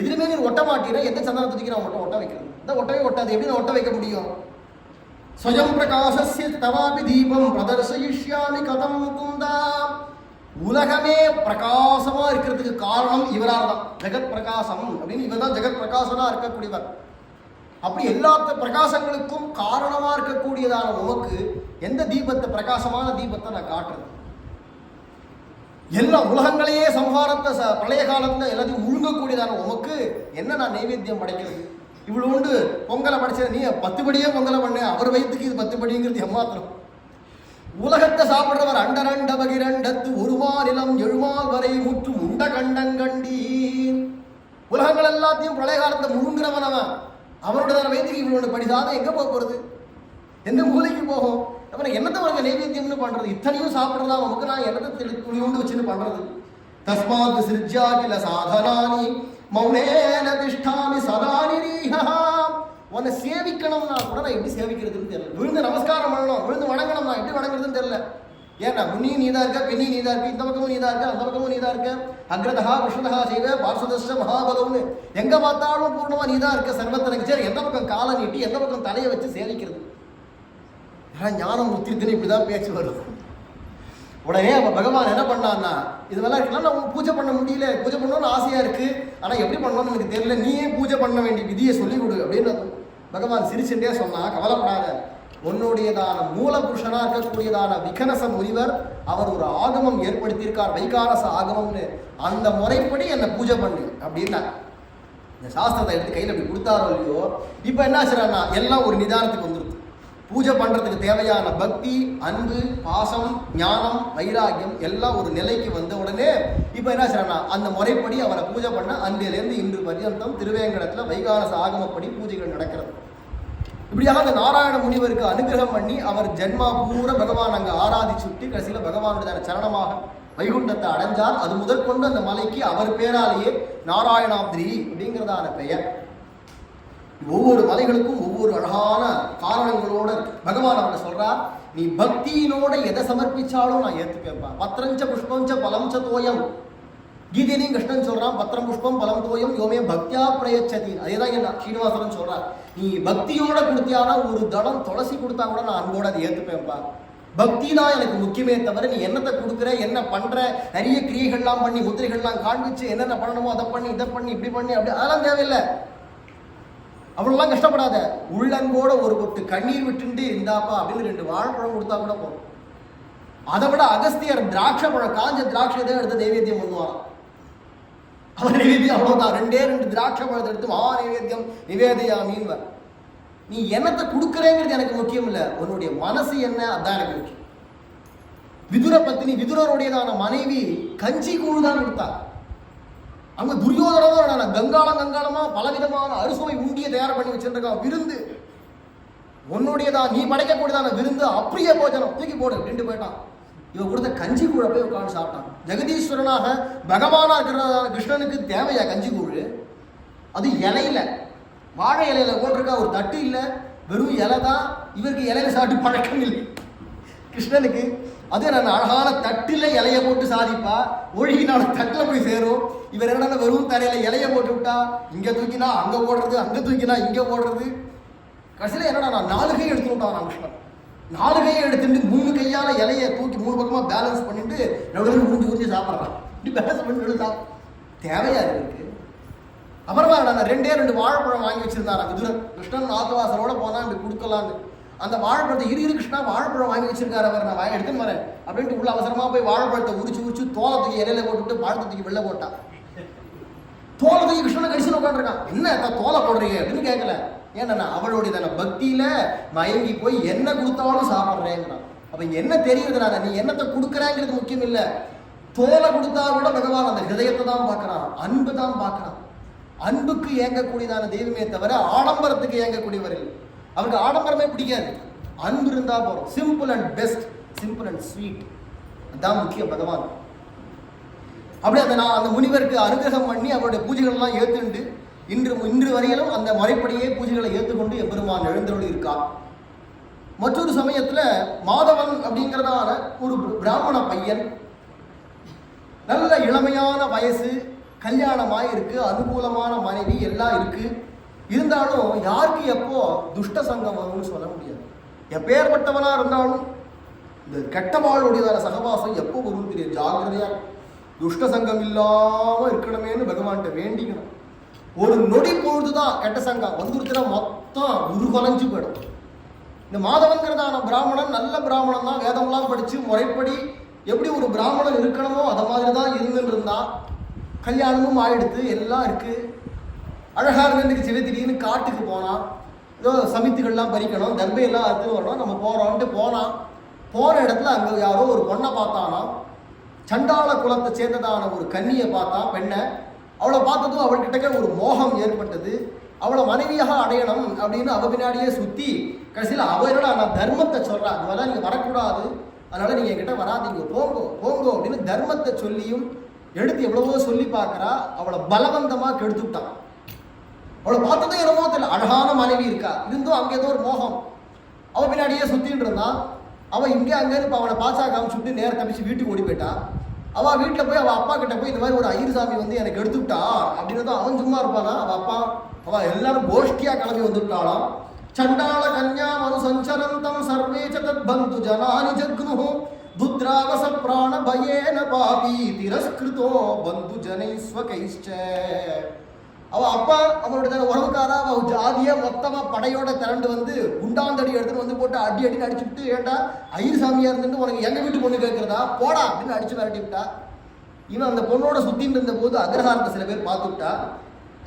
எதிலுமே நீ ஒட்ட மாட்டீர, எந்த சந்தனத்துக்கு நான் ஒட்ட வைக்கிறது? இந்த ஒட்டவே ஒட்டாது. எப்படி நான் ஒட்ட வைக்க முடியும்? ஸ்வயம் பிரகாசஸ்ய தவாபி தீபம் பிரதர்சயிஷ்யாமி கதம் முகுந்தா. உலகமே பிரகாசமா இருக்கிறதுக்கு காரணம் இவரால் தான். ஜெகத் பிரகாசம் அப்படின்னு இவர் தான் ஜெகத் பிரகாசனா இருக்கக்கூடியவர். அப்படி எல்லா பிரகாசங்களுக்கும் காரணமா இருக்கக்கூடியதான உமக்கு எந்த தீபத்தை, பிரகாசமான தீபத்தை நான் காட்டுறது? எல்லா உலகங்களையே சம்ஹாரத்தை பழைய காலத்துல எல்லாத்தையும் முழுங்கக்கூடியதான உமக்கு என்ன நான் நைவேத்தியம் படைக்கிறது? இவ்வளவு உண்டு பொங்கலை படைச்ச நீ 10 படியே பொங்கலை பண்ண, அவர் வயிற்றுக்கு இது 10 படிங்கிறது ஏமாத்திரம். உலகத்தை சாப்பிடுறவர் அண்டரண்ட பகிரண்டத்து ஒருமா நிலம் எழுமால் வரை முற்று உண்ட கண்டங்கண்டி. உலகங்கள் எல்லாத்தையும் பழைய காலத்தை முழுங்குறவன் அவன். அவனோட வயிற்றுக்கு இவ்வளவு படிசாத எங்க போறது? எந்த மூலைக்கு போகும்? அப்புறம் என்னத்தை உனக்கு நைவேத்தியம்னு பண்றது? இத்தனையும் சாப்பிடுறதா நமக்கு நான் என்னத்தை துணிவுண்டு வச்சுன்னு பண்றது? தஸ்மாத் சிருஜ்யா கில சாதனானி மௌனேன திஷ்டாமி சதா நிரீஹா. உன்னை சேவிக்கணும்னா கூட நான் எப்படி சேவிக்கிறதுன்னு தெரியல. விழுந்து நமஸ்காரம் பண்ணணும், விழுந்து வணங்கணும், நான் எப்படி வணங்குறதுன்னு தெரியல. ஏன்னா முன்னியும் நீதான் இருக்க, பெண்ணியும் நீதான் இருக்கு, இந்த பக்கமும் நீதான் இருக்க, அந்த பக்கமும் நீதான் இருக்க, அக்ரதா விஷ்ணுதா செய்வ பார்சதஸ்ட மகாபலம்னு எங்க பார்த்தாலும் பூர்ணமா நீதான் இருக்க சர்வத்தனக்கு. சரி, எந்த பக்கம் காலை நீட்டி எந்த பக்கம் தலையை வச்சு சேவிக்கிறது? ஞானம் முத்திருத்துன்னு இப்படிதான் பேச்சு வரும். உடனே அவன் பகவான் என்ன பண்ணான்னா, இதெல்லாம் இருக்கலாம் நான் பூஜை பண்ண முடியல, பூஜை பண்ணணும்னு ஆசையா இருக்கு, ஆனா எப்படி பண்ணணும்னு எனக்கு தெரியல, நீயே பூஜை பண்ண வேண்டிய விதியை சொல்லிக் கொடு அப்படின்னு பகவான் சிரிச்சுட்டே சொன்னா, கவலைப்படாத, உன்னுடையதான மூலபுருஷனா இருக்கக்கூடியதான விகனச முனிவர் அவர் ஒரு ஆகமம் ஏற்படுத்தியிருக்கார், வைகானச ஆகமம்னு. அந்த முறைப்படி என்னை பூஜை பண்ணு அப்படின்னா இந்த சாஸ்திரத்தை எடுத்து கையில் அப்படி கொடுத்தாரோ இல்லையோ, இப்போ என்ன ஆச்சுன்னா எல்லாம் ஒரு நிதானத்துக்கு வந்துருது. பூஜை பண்றதுக்கு தேவையான பக்தி, அன்பு, பாசம், ஞானம், வைராகியம் எல்லாம் ஒரு நிலைக்கு வந்த உடனே இப்போ என்ன செய்யறா அந்த முறைப்படி அவரை பூஜை பண்ண அன்றிலிருந்து இன்று பர்யந்தம் திருவேங்கடத்தில் வைகானச ஆகமப்படி பூஜைகள் நடக்கிறது. இப்படியாக அந்த நாராயண முனிவருக்கு அனுகிரகம் பண்ணி அவர் ஜென்மா பூரா பகவான் அங்கே ஆராதிச்சுட்டு கடைசியில் பகவானுடைய சரணமாக வைகுண்டத்தை அடைஞ்சார். அது முதற்கொண்டு அந்த மலைக்கு அவர் பேராலேயே நாராயணாத்ரி அப்படிங்கிறதான பெயர். ஒவ்வொரு மலைகளுக்கும் ஒவ்வொரு அழகான காரணங்களோட பகவான் அவரை சொல்றார், நீ பக்தியினோட எதை சமர்ப்பிச்சாலும் நான் ஏற்றுப்பேன். பத்திரஞ்ச புஷ்பஞ்ச பலம் ச தோயம். கீதையிலையும் கிருஷ்ணன் சொல்றான், பத்திரம் புஷ்பம் பலம் தோயம் யோமே பக்தியா பிரயச்சதி. அதேதான் என்ன ஸ்ரீனிவாசன் சொல்றார், நீ பக்தியோட கொடுத்தியானா ஒரு தளம் துளசி கொடுத்தா கூட நான் அன்போட அதை ஏற்றுப்பேன்ப்பா. பக்தி தான் எனக்கு முக்கியமே தவிர நீ என்னத்தை கொடுக்குற, என்ன பண்ற, நிறைய கிரியைகள்லாம் பண்ணி முத்திரைகள்லாம் காண்பிச்சு என்னென்ன பண்ணணுமோ அதை பண்ணி இதை பண்ணி இப்படி பண்ணி அப்படி அதெல்லாம் தேவையில்லை. அவ்வளோலாம் கஷ்டப்படாத. உள்ளன்போட ஒரு பொட்டு கண்ணீர் விட்டுண்டு இருந்தாப்பா அப்படின்னு 2 வாழைப்பழம் கொடுத்தா கூட போதும். அதை விட அகஸ்தியர் திராட்சை பழம், காஞ்ச திராட்சை தான் எடுத்து நைவேத்தியம் பண்ணுவாராம். அவர் நைவேத்தியம் அவ்வளோதான், 2 திராட்சை பழத்தை எடுத்து நைவேத்தியம் நிவேதையாமின்னு. நீ என்னத்தை கொடுக்குறேங்கிறது எனக்கு முக்கியம் இல்லை, உன்னுடைய மனசு என்ன அதான் எனக்கு முக்கியம். விதுர பத்தினி விதுரருடையதான மனைவி கஞ்சி கூழ் தான் கொடுத்தா. அங்க துரியோதனோட கங்காளமா பலவிதமான அறுசுவை உண்டியை தயார் பண்ணி வச்சிருக்கான். விருந்து உன்னுடையதான், நீ படைக்கக்கூடியதான விருந்து அப்பிரிய போஜனம், தூக்கி போடு 2 போயிட்டான். இவன் கொடுத்த கஞ்சி கூழ போய் உட்காந்து சாப்பிட்டான். ஜெகதீஸ்வரனாக பகவானா இருக்கிறதான கிருஷ்ணனுக்கு தேவையா கஞ்சி கூழ்? அது இலையில, வாழை இலையில போட்டிருக்கா, ஒரு தட்டு இல்லை, வெறும் இலை தான். இவருக்கு இலையில சாப்பிட்டு பழக்கம் இல்லை கிருஷ்ணனுக்கு. அது நான் அழகான தட்டில் இலைய போட்டு சாதிப்பா, ஒழுகினால தட்டில் போய் சேரும். இவர் என்ன வெறும் தரையில இலைய போட்டு விட்டா, இங்க தூக்கினா அங்க போடுறது, அங்க தூக்கினா இங்க போடுறது. கடைசியில் என்னடா நான் 4 கை எடுத்து விட்டான் நான் கிருஷ்ணன். 4 கையை எடுத்துட்டு 3 கையால இலைய தூக்கி 3 பக்கமா பேலன்ஸ் பண்ணிட்டு நடுவில் ஊஞ்சி சாப்பிட்றான். இப்படி பேலன்ஸ் பண்ணிட்டு தேவையா இருக்கு. அப்புறமா நான் 2 வாழைப்பழம் வாங்கி வச்சிருந்தாரா விதுரன். கிருஷ்ணன் ஆத்துவாசலோட போனா இப்படி கொடுக்கலான்னு அந்த வாழைப்பழத்தை இரு கிருஷ்ணா வாழைப்பழம் வாங்கி வச்சிருக்காரு அவர், நான் எடுத்துன்னு வரேன் அப்படின்ட்டு உள்ள அவசரமா போய் வாழைப்பழத்தை உரிச்சு தோலை தூக்கி இலையில போட்டுவிட்டு பழத்தை தூக்கி வெளில போட்டான். தோலை தூக்கி கிருஷ்ணனை கடிச்சு உட்காந்துருக்கான். என்ன தோலை போடுறீங்க அப்படின்னு கேட்கல. ஏன்னா அவளுடைய தான பக்தியில மயங்கி போய் என்ன கொடுத்தாலும் சாப்பிட்றேங்கிறான். அப்ப என்ன தெரியுதுனால நீ என்னத்தை கொடுக்குறேங்கிறது முக்கியம் இல்லை. தோலை கொடுத்தா கூட பகவான் அந்த ஹிருதயத்தை தான் பார்க்கறான், அன்பு தான் பார்க்கறான். அன்புக்கு ஏங்கக்கூடியதான தெய்வமே தவிர ஆடம்பரத்துக்கு ஏங்கக்கூடியவர் இல்லை. அவருக்கு ஆடம்பரமே பிடிக்காது, அன்பு இருந்தா போறோம். Simple and best, simple and sweet, அதுதான் முக்கியம் பகவான். அப்படி அந்த முனிவருக்கு அனுகிரகம் பண்ணி அவருடைய பூஜைகள்லாம் ஏற்றுண்டு இன்று வரையிலும் அந்த முறைப்படியே பூஜைகளை ஏற்றுக்கொண்டு எம்பெருமான் எழுந்தருளி இருக்கார். மற்றொரு சமயத்துல மாதவன் அப்படிங்கிறதான ஒரு பிராமண பையன், நல்ல இளமையான வயசு, கல்யாணமாய் இருக்கு, அனுகூலமான மனைவி எல்லாம் இருக்கு. இருந்தாலும் யாருக்கு எப்போ துஷ்ட சங்கம் வரும்னு சொல்ல முடியாது. எப்பேற்பட்டவனா இருந்தாலும் இந்த கெட்டவாளுடையதான சகவாசம் எப்போ வரும் தெரியும். ஜாகிரதையா துஷ்ட சங்கம் இல்லாம இருக்கணுமேனு பகவான்கிட்ட வேண்டிக்கணும். ஒரு நொடி பொழுதுதான் கெட்ட சங்கம் வந்துருச்சுன்னா மொத்தம் உருகொலைஞ்சு போயிடும். இந்த மாதவன்கிறதான பிராமணன் நல்ல பிராமணன் தான், வேதம்லாம் படிச்சு முறைப்படி எப்படி ஒரு பிராமணன் இருக்கணுமோ அதை மாதிரி தான் இருந்துன்னு இருந்தான். கல்யாணமும் ஆயிடுத்து, எல்லாம் இருக்கு, அழகா இருந்துச்சு. திடீர்னு காட்டுக்கு போனான். ஏதோ சமித்துகள்லாம் பறிக்கணும், தர்பையெல்லாம் அறுத்து வரணும், நம்ம போறோம்ட்டு போனான். போன இடத்துல அங்கே யாரோ ஒரு பொண்ணை பார்த்தானா, சண்டாள குலத்தை சேர்ந்ததான ஒரு கன்னியை பார்த்தான், பெண்ணை. அவளை பார்த்ததும் அவள்கிட்ட ஒரு மோகம் ஏற்பட்டது. அவளை மனைவியாக அடையணும் அப்படின்னு அவ பின்னாடியே சுற்றி கடைசியில் அவரோட நான் தர்மத்தை சொல்கிறேன், அது மாதிரிலாம் நீங்கள் வரக்கூடாது, அதனால நீங்கள் என்கிட்ட வராதிங்க, போங்கோ போங்கோ அப்படின்னு தர்மத்தை சொல்லியும் எடுத்து எவ்வளவோ சொல்லி பார்க்குறா. அவளை பலவந்தமாக கெடுத்துட்டான். அவளை பார்த்ததும் என்னமோ தெரியல, அழகான மனைவி இருக்கா, இருந்தும் அங்கே ஏதோ ஒரு மோகம். அவன் பின்னாடியே சுற்றின்னு இருந்தான். அவன் இங்கே அங்கே இப்போ அவனை பாச்சா காமிச்சுட்டு நேரம் தப்பிச்சு வீட்டுக்கு ஓடி போயிட்டான். அவள் வீட்டில் போய் அவள் அப்பா கிட்ட போய் இந்த மாதிரி ஒரு ஐயர் சாமி வந்து எனக்கு எடுத்துக்கிட்டா அப்படின்னு தான் அவன் சும்மா இருப்பானா. அவள் அப்பா அவள் எல்லாரும் கோஷ்டியாக கிளம்பி வந்துவிட்டாளாம். சண்டாள கன்யா மனு சஞ்சரந்தம் சர்வே சதத் பந்து ஜனானி ஜக்னு புத்ராவச பிராண பயேன பாபி திரஸ்கிருதோ பந்து ஜனைஸ்வகைஷ்ச. அவள் அப்பா அவனுடைய உறவுக்காரா அவள் ஜாதியை மொத்தமாக படையோட திரண்டு வந்து குண்டாந்தடி எடுத்துன்னு வந்து போட்டு அடின்னு அடிச்சுட்டு, ஏண்டா ஐயர் சாமியாக இருந்துட்டு உனக்கு எங்கள் வீட்டு பொண்ணு கேட்குறதா போடா அப்படின்னு அடிச்சு விரட்டி விட்டா. இவன் அந்த பொண்ணோட சுற்றின்னு இருந்த போது அக்ரஹாரத்தை சில பேர் பார்த்துவிட்டா.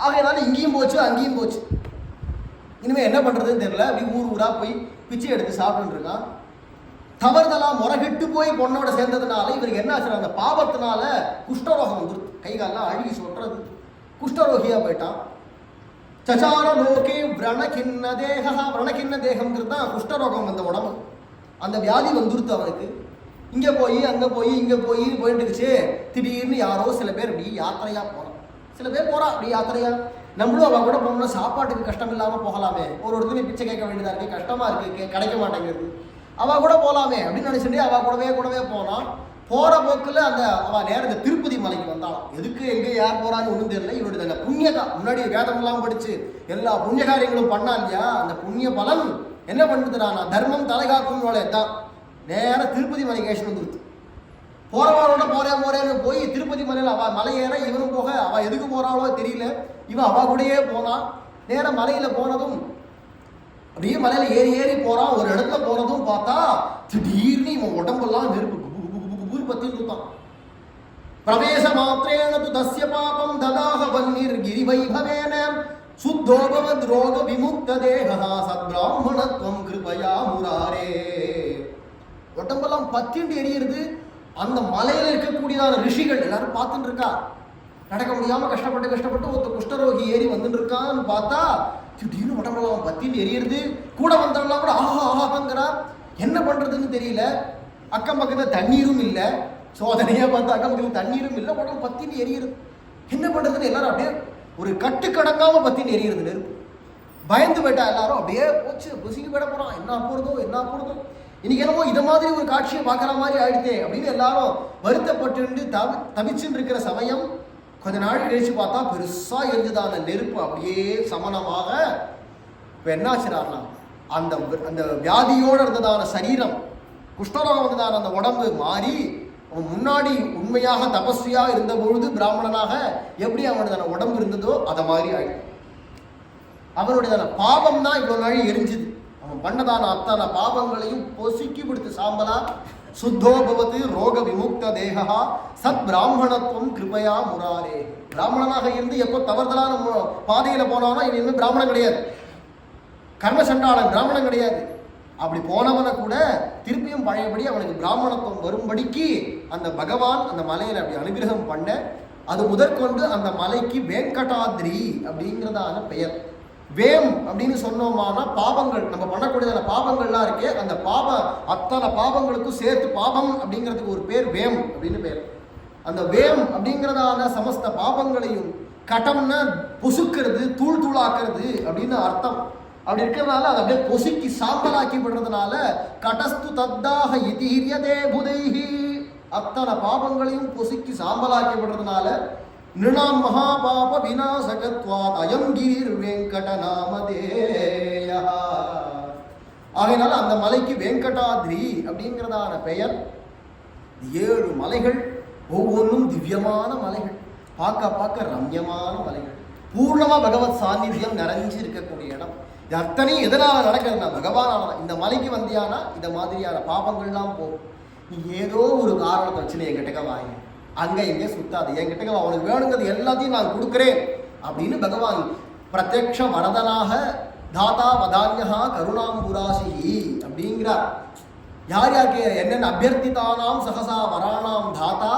ஆகையினால இங்கேயும் போச்சு அங்கேயும் போச்சு. இனிமேல் என்ன பண்ணுறதுன்னு தெரியல. அப்படி ஊராக போய் பிச்சை எடுத்து சாப்பிட்டுன்னு இருக்கான். தவறுதெல்லாம் முறைகெட்டு போய் பொண்ணோட சேர்ந்ததுனால இவருக்கு என்ன ஆச்சு, அந்த பாவத்தினால குஷ்டரோகம் வந்துருக்கு. கை காலெலாம் அழுகி சொட்டுறது, குஷ்டரோகியாக போயிட்டான். சச்சார லோகே விரணகிண்ண தேகா. விரணகிண்ண தேகம்ங்கிறது தான் குஷ்டரோகம் வந்த உடம்பு. அந்த வியாதி வந்துருத்து அவனுக்கு. இங்கே போய் அங்கே போய் இங்கே போயிட்டு இருந்துச்சு. திடீர்னு யாரோ சில பேர் இப்படி யாத்திரையா போகிறான். சில பேர் போகிறா அப்படி யாத்திரையா. நம்மளும் அவள் கூட போகணும்னா சாப்பாட்டுக்கு கஷ்டம் இல்லாமல் போகலாமே. ஒருத்தருமே பிச்சை கேட்க வேண்டியதாக இருக்குது, கஷ்டமாக இருக்குது, கிடைக்க மாட்டேங்கிறது. அவள் கூட போகலாமே அப்படின்னு நினச்சிட்டு அவள் கூடவே போனான். போகிற போக்கில் அவள் நேரம் இந்த திருப்பதி மலைக்கு வந்தாலும். எதுக்கு எங்கே யார் போகிறான்னு ஒன்றும் தெரியல. இவருடைய அந்த புண்ணியகா முன்னாடி வேதமெல்லாம் படித்து எல்லா புண்ணிய காரியங்களும் பண்ணா இல்லையா, அந்த புண்ணிய பலன் என்ன பண்ணுறதுனா தர்மம் தலைகாக்கும் தான் நேரம் திருப்பதி மலை கேஷன் வந்துருச்சு. போகிறவாளோட போறேன்னு போய் திருப்பதி மலையில் அவள் மலை ஏற இவனும் போக. அவள் எதுக்கு போகிறாளோ தெரியல. இவன் அவள் கூடயே போனான். நேரம் மலையில் போனதும் அப்படியே மலையில் ஏறி போகிறான். ஒரு இடத்துல போனதும் பார்த்தா திடீர்னு இவன் உடம்பெல்லாம் நெருப்பு பத்தின்னு இருக்கான். பிரவேச மாத்திரேன து தஸ்ய பாபம் ததாக வன்னிர் கிரி வைபவேன சுத்தோபவத் ரோக விமுக்த தேகா சத்பிராமணத்வம் கிருபயா முராரே. உடம்பெல்லாம் பத்திண்டு எரியுது. அந்த மலையில இருக்கக்கூடியதான ரிஷிகள் எல்லாரும் பார்த்துட்டு இருக்கா. நடக்க முடியாம கஷ்டப்பட்டு ஒருத்த குஷ்டரோகி ஏறி வந்துட்டு இருக்கான்னு பார்த்தா திடீர்னு உடம்பெல்லாம் பத்திண்டு எரியுது. கூட வந்தவங்களாம் கூட ஆஹாங்கிறா. என்ன பண்றதுன்னு தெரியல. அக்கம் பக்கத்தில் தண்ணீரும் இல்லை. சோதனையா பார்த்தா அக்கம் பக்கத்தில் தண்ணீரும் இல்லை. உடம்பு பத்தின்னு எரியுது. என்ன பண்றதுன்னு எல்லாரும் அப்படியே ஒரு கட்டுக்கடங்காம பத்தின்னு எரியுது நெருப்பு. பயந்து போயிட்டா எல்லாரும். அப்படியே போச்சு புசிக்கு போயிட போறான். என்ன போறதோ இன்னைக்கு என்னமோ இதை மாதிரி ஒரு காட்சியை பார்க்குற மாதிரி ஆயிடுதே அப்படின்னு எல்லாரும் வருத்தப்பட்டு தவிச்சுன்னு இருக்கிற சமயம் கொஞ்ச நாள் கழிச்சு பார்த்தா பெருசா எரிஞ்சுதான நெருப்பு அப்படியே சமனமாக. இப்போ என்னாச்சுனா அந்த அந்த வியாதியோடு இருந்ததான சரீரம், குஷ்டரோகம் வந்ததான அந்த உடம்பு மாறி அவன் முன்னாடி உண்மையாக தபஸ்வியா இருந்த பொழுது பிராமணனாக எப்படி அவனுடைய உடம்பு இருந்ததோ அதை மாதிரி ஆயிடுச்சு. அவனுடைய பாபம் தான் இவ்வளவு நாள் எரிஞ்சுது. அவன் பண்ணதான அத்தனை பாபங்களையும் பொசுக்கி பிடித்து சாம்பலா. சுத்தோபவத்து ரோக விமுக்த தேகா சத் பிராமணத்துவம் கிருபையா முராரே. பிராமணனாக இருந்து எப்போ தவறுதலான பாதையில போனானோ இவன் பிராமணன் கிடையாது, கர்மசண்டாளன், பிராமணன் கிடையாது. அப்படி போனவனை கூட திருப்பியும் பழையபடி அவனுக்கு பிராமணத்துவம் வரும்படிக்கு அந்த பகவான் அந்த மலையில அப்படி அனுகிரகம் பண்ண. அது முதற்கொண்டு அந்த மலைக்கு வேங்கடாத்ரி அப்படிங்கிறதான பெயர். வேம் அப்படின்னு சொன்னோம்னா பாபங்கள், நம்ம பண்ணக்கூடியதான பாபங்கள்லாம் இருக்கே, அந்த அத்தனை பாபங்களுக்கும் சேர்த்து பாபம் அப்படிங்கிறதுக்கு ஒரு பேர் வேம் அப்படின்னு பேர். அந்த வேம் அப்படிங்கிறதான சமஸ்த பாபங்களையும் கடம்னா பொசுக்கிறது, தூளாக்குறது அப்படின்னு அர்த்தம். அப்படி இருக்கிறதுனால அதை அப்படியே பொசுக்கி சாம்பலாக்கி விடுறதுனால கடஸ்து தத்தாக இதீரியதே புதைஹி, அத்தனை பாபங்களையும் பொசுக்கி சாம்பலாக்கி விடுறதுனால நிருணாம் மகாபாப விநாசகத்வாத் அயம் கிரிர் வெங்கட நாமதேயா. ஆகையினால அந்த மலைக்கு வெங்கடாத்ரி அப்படிங்கிறதான பெயர். 7 மலைகள், ஒவ்வொன்றும் திவ்யமான மலைகள், பார்க்க ரம்யமான மலைகள், பூர்ணமா பகவத் சாநித்தியம் நிறைஞ்சு இருக்கக்கூடிய இடம். இது அத்தனையும் எதனால நடக்கிறதுனா பகவானால. இந்த மலைக்கு வந்தியானா இந்த மாதிரியான பாபங்கள்லாம் போகும். நீ ஏதோ ஒரு காரணத்தை வச்சு என்கிட்ட வாங்க, அங்கே இங்கே சுத்தாது, என்கிட்ட அவனுக்கு வேணுங்கிறது எல்லாத்தையும் நான் கொடுக்குறேன் அப்படின்னு பகவான் பிரத்யக்ஷ வரதனாக தாத்தா வதான்யா கருணாம்புராசி அப்படிங்கிறார். யார் யாருக்கு என்னென்ன அபியர்த்திதானாம் சகசா வராணாம் தாத்தா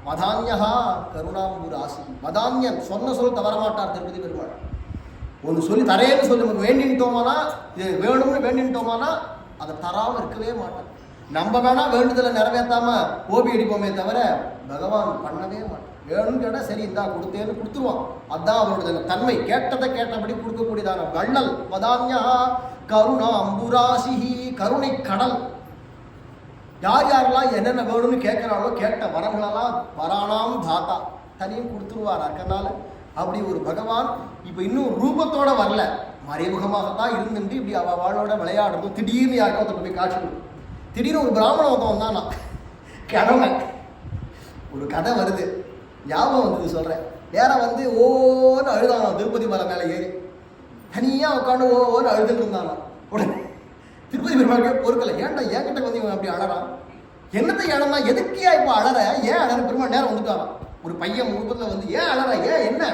வதான்யா கருணாம்புராசி. வதான்யன் சொன்ன சொல் தவறமாட்டார் திருப்பதி பெருமாள். ஒன்று சொல்லி தரேன்னு சொல்லி நமக்கு வேண்டின்ட்டோமானா, இது வேணும்னு வேண்டின்ட்டோமானா அதை தராமல் இருக்கவே மாட்டான். நம்ம வேணா வேண்டுதலை நிறைவேற்றாம ஓபி அடிப்போமே தவிர பகவான் பண்ணவே மாட்டான். வேணும்னு கேட்டால் சரி இந்தா கொடுத்தேன்னு கொடுத்துருவான். அதுதான் அவரோட தன்மை. கேட்டதை கேட்டபடி கொடுக்கக்கூடியதான வள்ளல். வதான்யா கருணா அம்புராசிஹி, கருணை கடல். யார் யாரெல்லாம் என்னென்ன வேணும்னு கேட்கிறாளோ கேட்ட வரங்களெல்லாம் வரானாம் தாத்தா தனியும் கொடுத்துருவார். அதனால அப்படி ஒரு பகவான் இப்போ இன்னும் ரூபத்தோட வரல, மறைமுகமாகத்தான் இருந்துட்டு இப்படி அவளோட விளையாடுறதும். திடீர்னு யாருக்கோ ஒருத்தர் போய் காட்சி கொடுக்கும். திடீர்னு ஒரு பிராமண ஒருத்தன் வந்தானா கிழமை ஒரு கதை வருது, ஞாபகம் வந்தது சொல்கிறேன். வேற வந்து ஓன்னு அழுதானா திருப்பதி மலை மேலே ஏறி தனியாக உட்காந்து ஓன்னு அழுதுன்னு இருந்தானா. உடனே திருப்பதி பெருமாள் பொறுக்கலை, ஏன்டா என்கிட்ட வந்து இவன் அப்படி அழறான், என்னத்தை இழந்தா, எதுக்கியா இப்போ அழற, ஏன் அழற? பெருமாள் நேரம் வந்துட்டாரான். ஒரு பையன் முகத்தில் வந்து ஏன் அழற, ஏன் என்ன,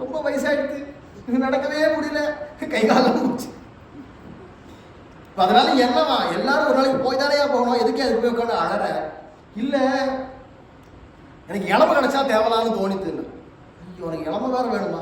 ரொம்ப வயசாயிடுது, நடக்கவே முடியல, கை காலம் போச்சு. அதனால என்னவா எல்லாரும் ஒரு நாளைக்கு போய் தானே போகணும், எதுக்கே அதுக்கு போய் உட்காந்து அழற? இல்லை எனக்கு இளம கிடைச்சா தேவலான்னு தோணித்துன்னு. ஐயோ உனக்கு இளம வேற வேணுமா?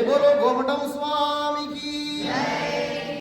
ஜெய் போலோ கோமடம் ஸ்வாஹா.